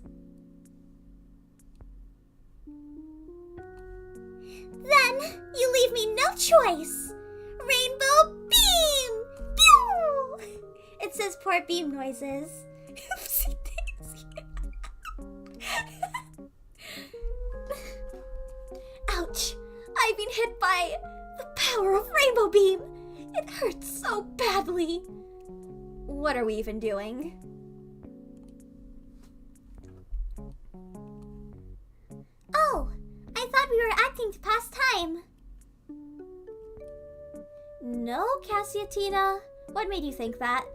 Then you leave me no choice. Rainbow beam! Pew! It says poor beam noises. Oopsie daisy. Ouch! I've been hit by the power of Rainbow Beam. It hurts so badly. What are we even doing? Oh, I thought we were acting to pass time. No, Cassia-tina. What made you think that?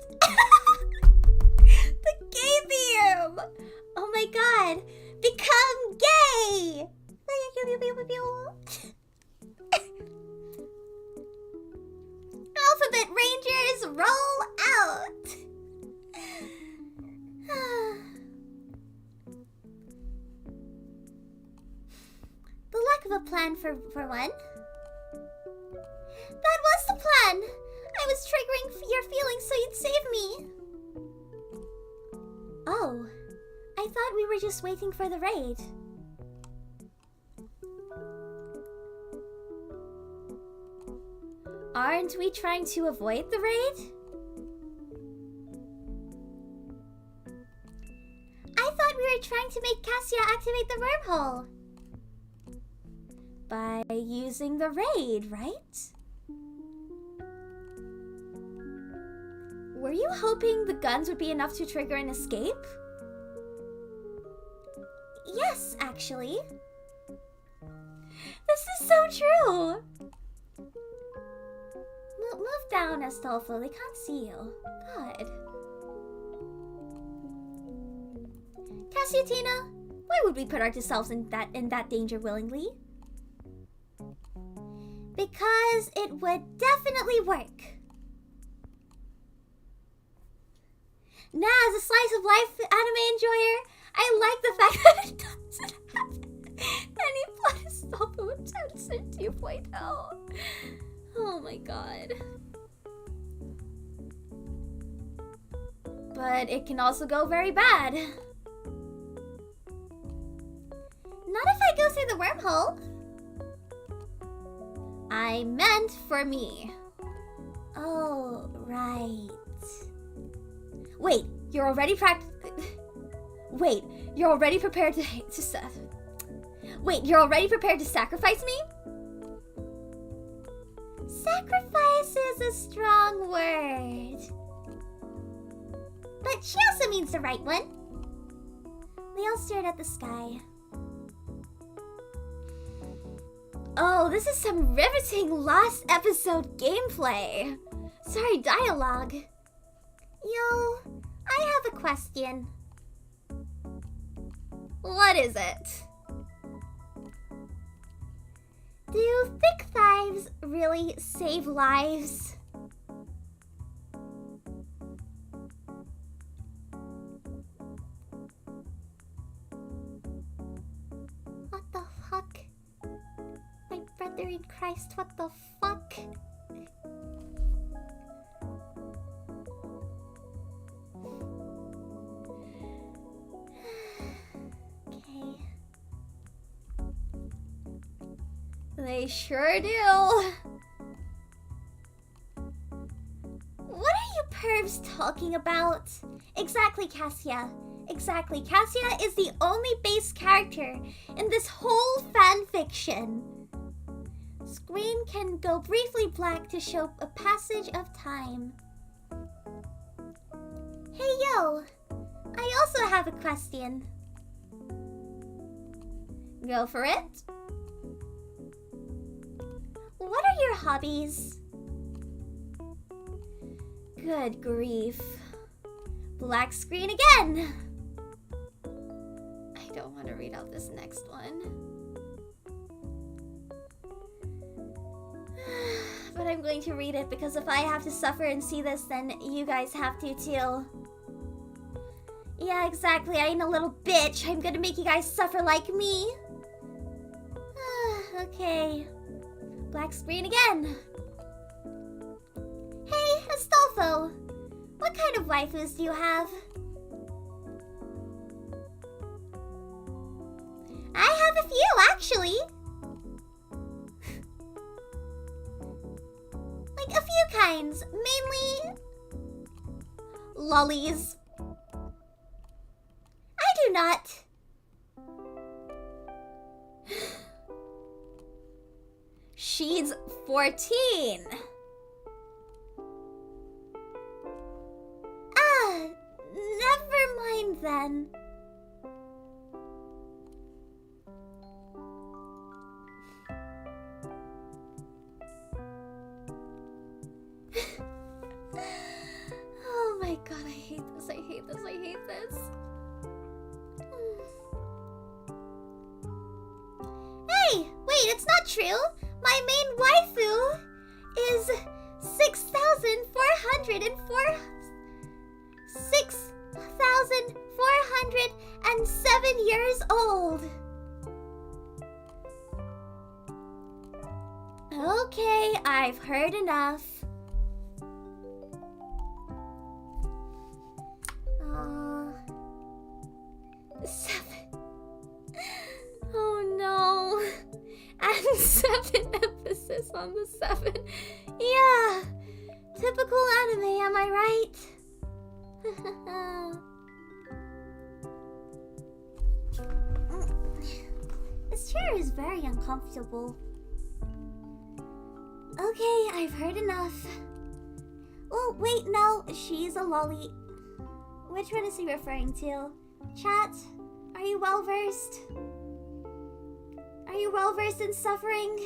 The gay beam! Oh my god! Become gay! Alphabet Rangers, roll out! The lack of a plan for one. That was the plan! I was triggering your feelings so you'd save me. Oh, I thought we were just waiting for the raid. Aren't we trying to avoid the raid? I thought we were trying to make Cassia activate the wormhole. By using the raid, right? Were you hoping the guns would be enough to trigger an escape? Yes, actually. This is so true! Move down, Astolfo. They can't see you. God. Cassiatina, why would we put ourselves in that danger willingly? Because it would definitely work. Nah, as a slice of life anime enjoyer, I like the fact that it doesn't have any plus Sopo Tensor 2.0. Oh my god. But it can also go very bad. Not if I go through the wormhole. I meant for me. Oh, right. Wait, you're already Wait, you're already prepared to Wait, you're already prepared to sacrifice me? Sacrifice is a strong word. But she also means the right one. Leo stared at the sky. Oh, this is some riveting last episode gameplay. Sorry, dialogue. Yo, I have a question. What is it? Do thick thighs really save lives? What the fuck? My brother in Christ, what the fuck? Okay. They sure do. What are you pervs talking about? Exactly, Cassia. Exactly. Cassia is the only base character in this whole fanfiction. Screen can go briefly black to show a passage of time. Hey, yo. I also have a question. Go for it. What are your hobbies? Good grief. Black screen again. I don't want to read out this next one. But I'm going to read it because if I have to suffer and see this, then you guys have to too. Yeah, exactly. I ain't a little bitch. I'm gonna make you guys suffer like me. Okay. Black screen again. Hey, Astolfo. What kind of waifus do you have? I have a few, actually. Like a few kinds. Mainly lollies. I do not. She's 14. Ah, never mind then. Oh my god, I hate this, I hate this, I hate this. Hey, wait, it's not true. My main waifu is 6,407 years old. Okay, I've heard enough. Seven. Oh no. And 7, emphasis on the 7. Yeah. Typical anime, am I right? This chair is very uncomfortable. Okay, I've heard enough. Oh, wait, no. She's a lolly. Which one is he referring to? Chat, are you well-versed? Are you well-versed in suffering?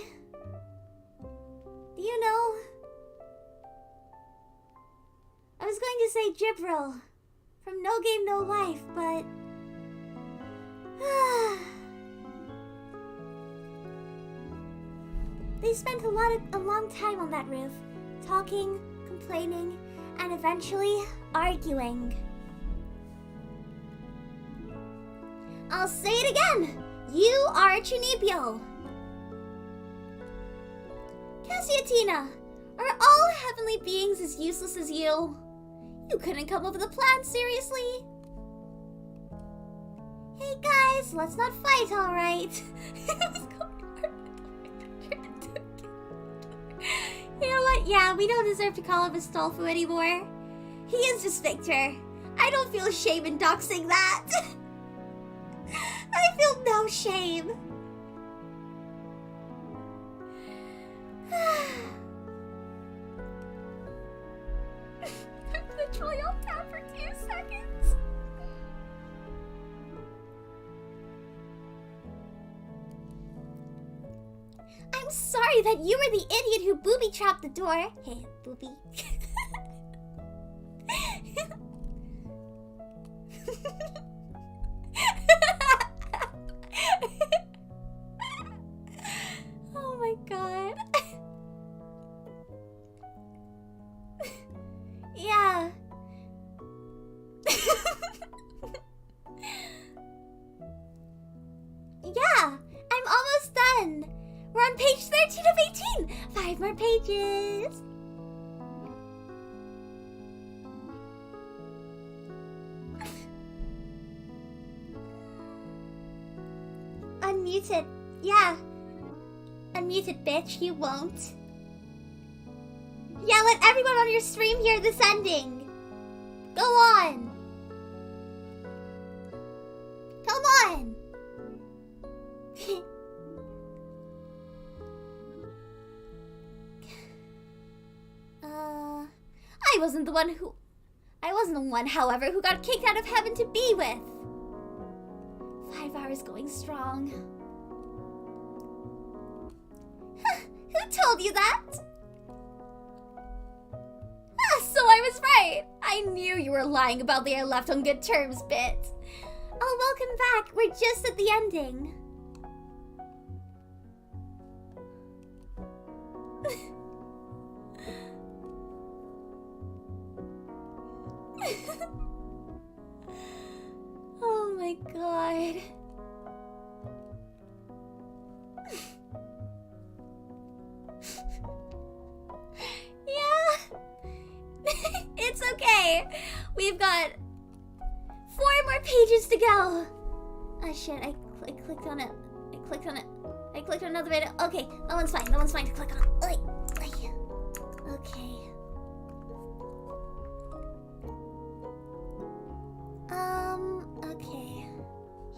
Do you know? I was going to say Jibril from No Game No Life, but They spent a long time on that roof, talking, complaining, and eventually arguing. I'll say it again! You are a Chunibyo! Cassiatina, are all heavenly beings as useless as you? You couldn't come up with a plan, seriously? Hey guys, let's not fight, alright? You know what? Yeah, we don't deserve to call him Astolfo anymore. He is just Victor. I don't feel shame in doxing that. I feel no shame. I'm literally on tap for 2 seconds. I'm sorry that you were the idiot who booby-trapped the door. Hey, booby. Oh my god. Yeah. Yeah, I'm almost done. We're on page 13 of 18. 5 more pages. Unmuted. Yeah. Unmuted, bitch. You won't. Yeah, let everyone on your stream hear this ending. Go on. Come on. I wasn't the one, however, who got kicked out of heaven to be with. 5 hours going strong. Who told you that? So I was right. I knew you were lying about the I left on good terms bit. Oh, welcome back. We're just at the ending. Oh my god. Yeah. It's okay. We've got 4 more pages to go. Oh shit, I clicked on it. I clicked on another video. Okay, that one's fine. That one's fine to click on. Okay. Okay.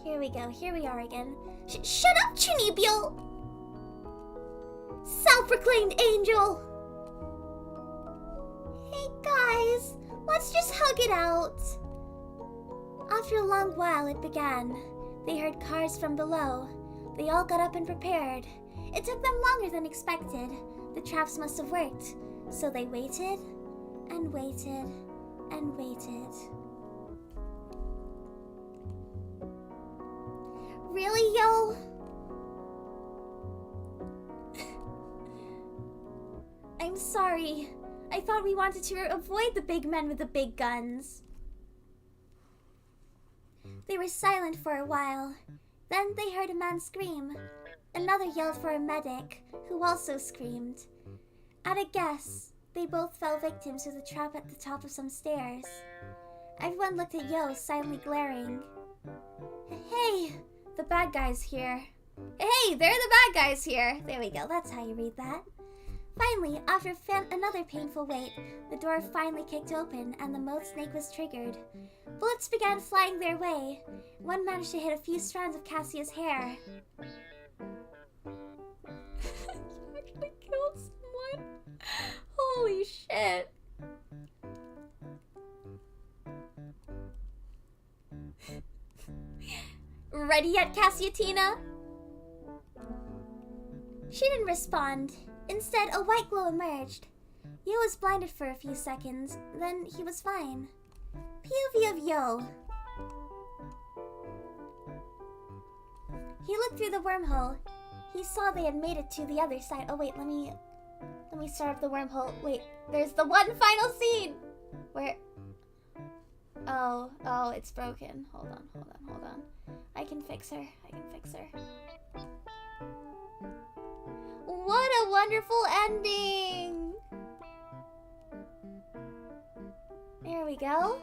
Here we go. Here we are again. Shut up, Chunibyo! Self-proclaimed angel! Hey guys, let's just hug it out. After a long while, it began. They heard cars from below. They all got up and prepared. It took them longer than expected. The traps must have worked. So they waited, and waited, and waited. Really, yo? I'm sorry. I thought we wanted to avoid the big men with the big guns. They were silent for a while. Then they heard a man scream. Another yelled for a medic, who also screamed. At a guess, they both fell victim to the trap at the top of some stairs. Everyone looked at Yo, silently glaring. Hey, the bad guys here. Hey, they're the bad guys here. There we go, that's how you read that. Finally, after another painful wait, the door finally kicked open and the moat snake was triggered. Bullets began flying their way. One managed to hit a few strands of Cassia's hair. You actually killed someone? Holy shit. Ready yet, Cassiatina? She didn't respond. Instead, a white glow emerged. Yo was blinded for a few seconds, then he was fine. POV of Yo. He looked through the wormhole. He saw they had made it to the other side. Oh wait, let me start up the wormhole. Wait, there's the one final scene where... Oh, it's broken. Hold on. I can fix her. What a wonderful ending! There we go.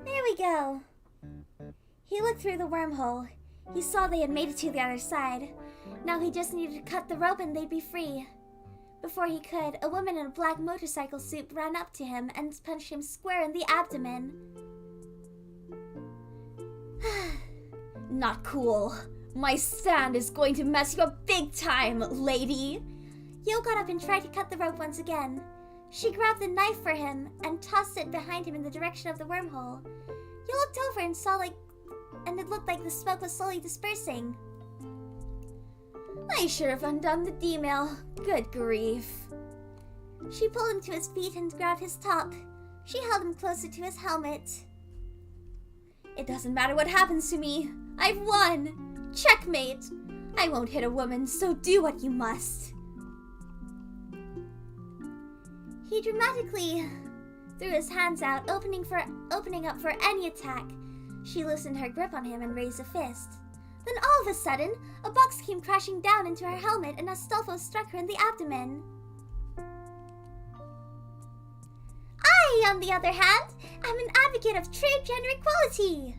There we go. He looked through the wormhole. He saw they had made it to the other side. Now he just needed to cut the rope and they'd be free. Before he could, a woman in a black motorcycle suit ran up to him and punched him square in the abdomen. Not cool. My stand is going to mess you up big time, lady. Yo got up and tried to cut the rope once again. She grabbed the knife for him and tossed it behind him in the direction of the wormhole. Yo looked over and saw and it looked like the smoke was slowly dispersing. I should have undone the D-mail. Good grief. She pulled him to his feet and grabbed his top. She held him closer to his helmet. It doesn't matter what happens to me. I've won. Checkmate. I won't hit a woman, so do what you must. He dramatically threw his hands out, opening up for any attack. She loosened her grip on him and raised a fist. Then all of a sudden, a box came crashing down into her helmet and Astolfo struck her in the abdomen. I, on the other hand, am an advocate of true gender equality.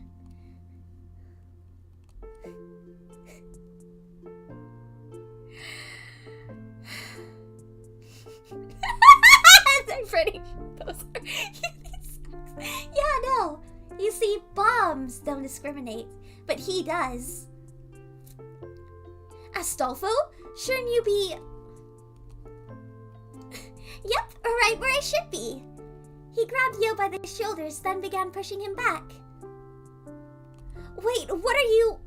I'm pretty sure those are... Yeah, no. You see, bombs don't discriminate, but he does. Astolfo, shouldn't you be... Yep, right where I should be. He grabbed Yo by the shoulders, then began pushing him back. Wait, what are you...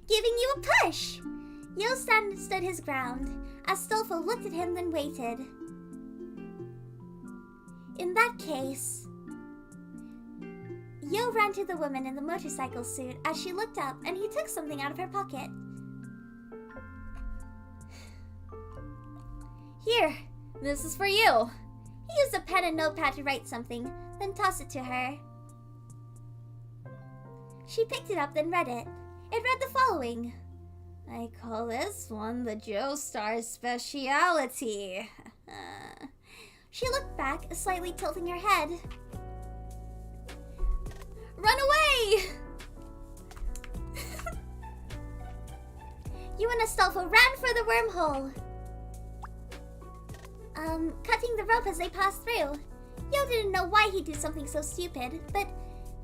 Giving you a push. Yo stood his ground. Astolfo looked at him, then waited. In that case... Yo ran to the woman in the motorcycle suit as she looked up, and he took something out of her pocket. Here, this is for you. He used a pen and notepad to write something, then tossed it to her. She picked it up, then read it. It read the following. I call this one the Joestar speciality. She looked back, slightly tilting her head. Run away! You and Astolfo ran for the wormhole. Cutting the rope as they passed through. Yo didn't know why he'd do something so stupid, but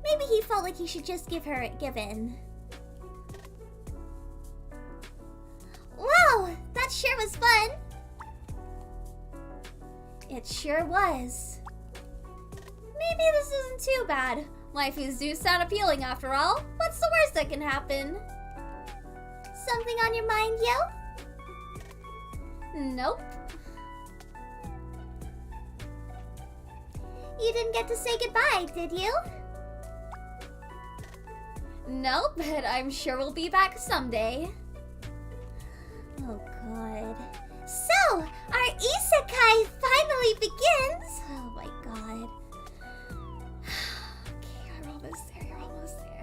maybe he felt like he should just give in. Wow, that sure was fun. It sure was. Maybe this isn't too bad. Waifus do sound appealing after all. What's the worst that can happen? Something on your mind, Yo? Nope. You didn't get to say goodbye, did you? Nope, but I'm sure we'll be back someday. Oh, God. So, our isekai finally begins! Oh, my God. Okay, you're almost there.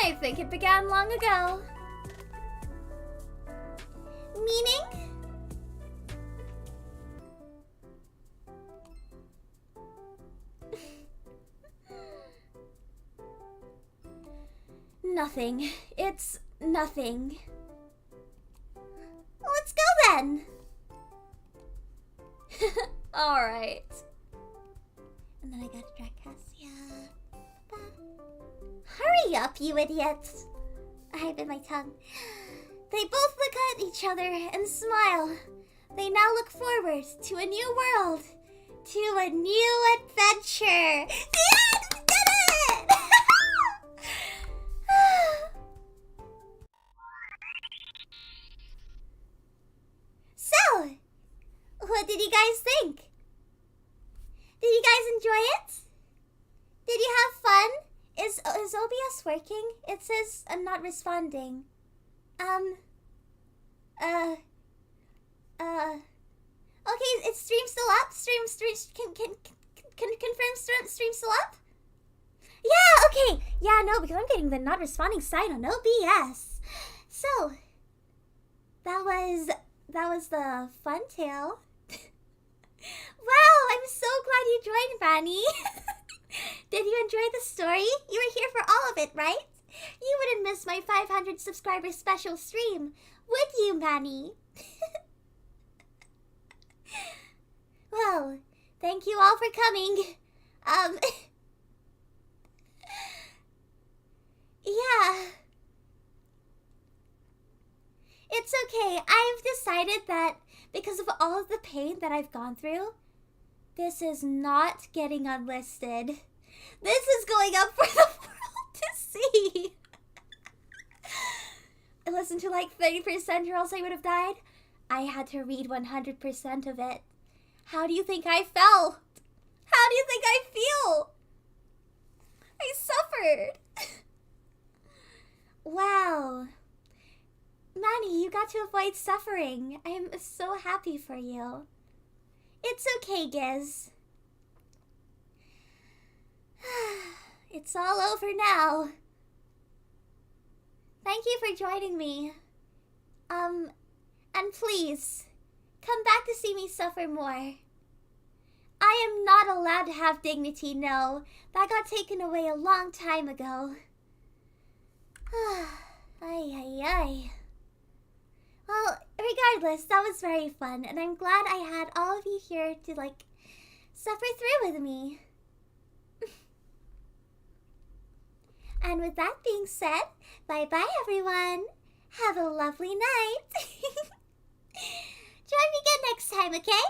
I think it began long ago. Meaning? Nothing. It's nothing. Let's go then! Alright. And then I gotta drag Cassia. Hurry up, you idiots! I bit my tongue. They both look at each other and smile. They now look forward to a new world. To a new adventure. Yeah, we did it! So, did you guys think? Did you guys enjoy it? Did you have fun? Is OBS working? It says I'm not responding. Okay, is stream still up? Stream, can confirm stream still up? Yeah, okay. Yeah, no, because I'm getting the not responding sign on OBS. So, that was the fun tale. Wow, I'm so glad you joined, Manny. Did you enjoy the story? You were here for all of it, right? You wouldn't miss my 500 subscriber special stream, would you, Manny? Well, thank you all for coming. Yeah. It's okay. I've decided that because of all of the pain that I've gone through, this is not getting unlisted. This is going up for the world to see. I listened to like 30% or else I would have died. I had to read 100% of it. How do you think I felt? How do you think I feel? I suffered. Wow. Manny, you got to avoid suffering. I am so happy for you. It's okay, Giz. It's all over now. Thank you for joining me. And please, come back to see me suffer more. I am not allowed to have dignity, no. That got taken away a long time ago. Ay. Well, regardless, that was very fun, and I'm glad I had all of you here to, suffer through with me. And with that being said, bye-bye, everyone. Have a lovely night. Join me again next time, okay?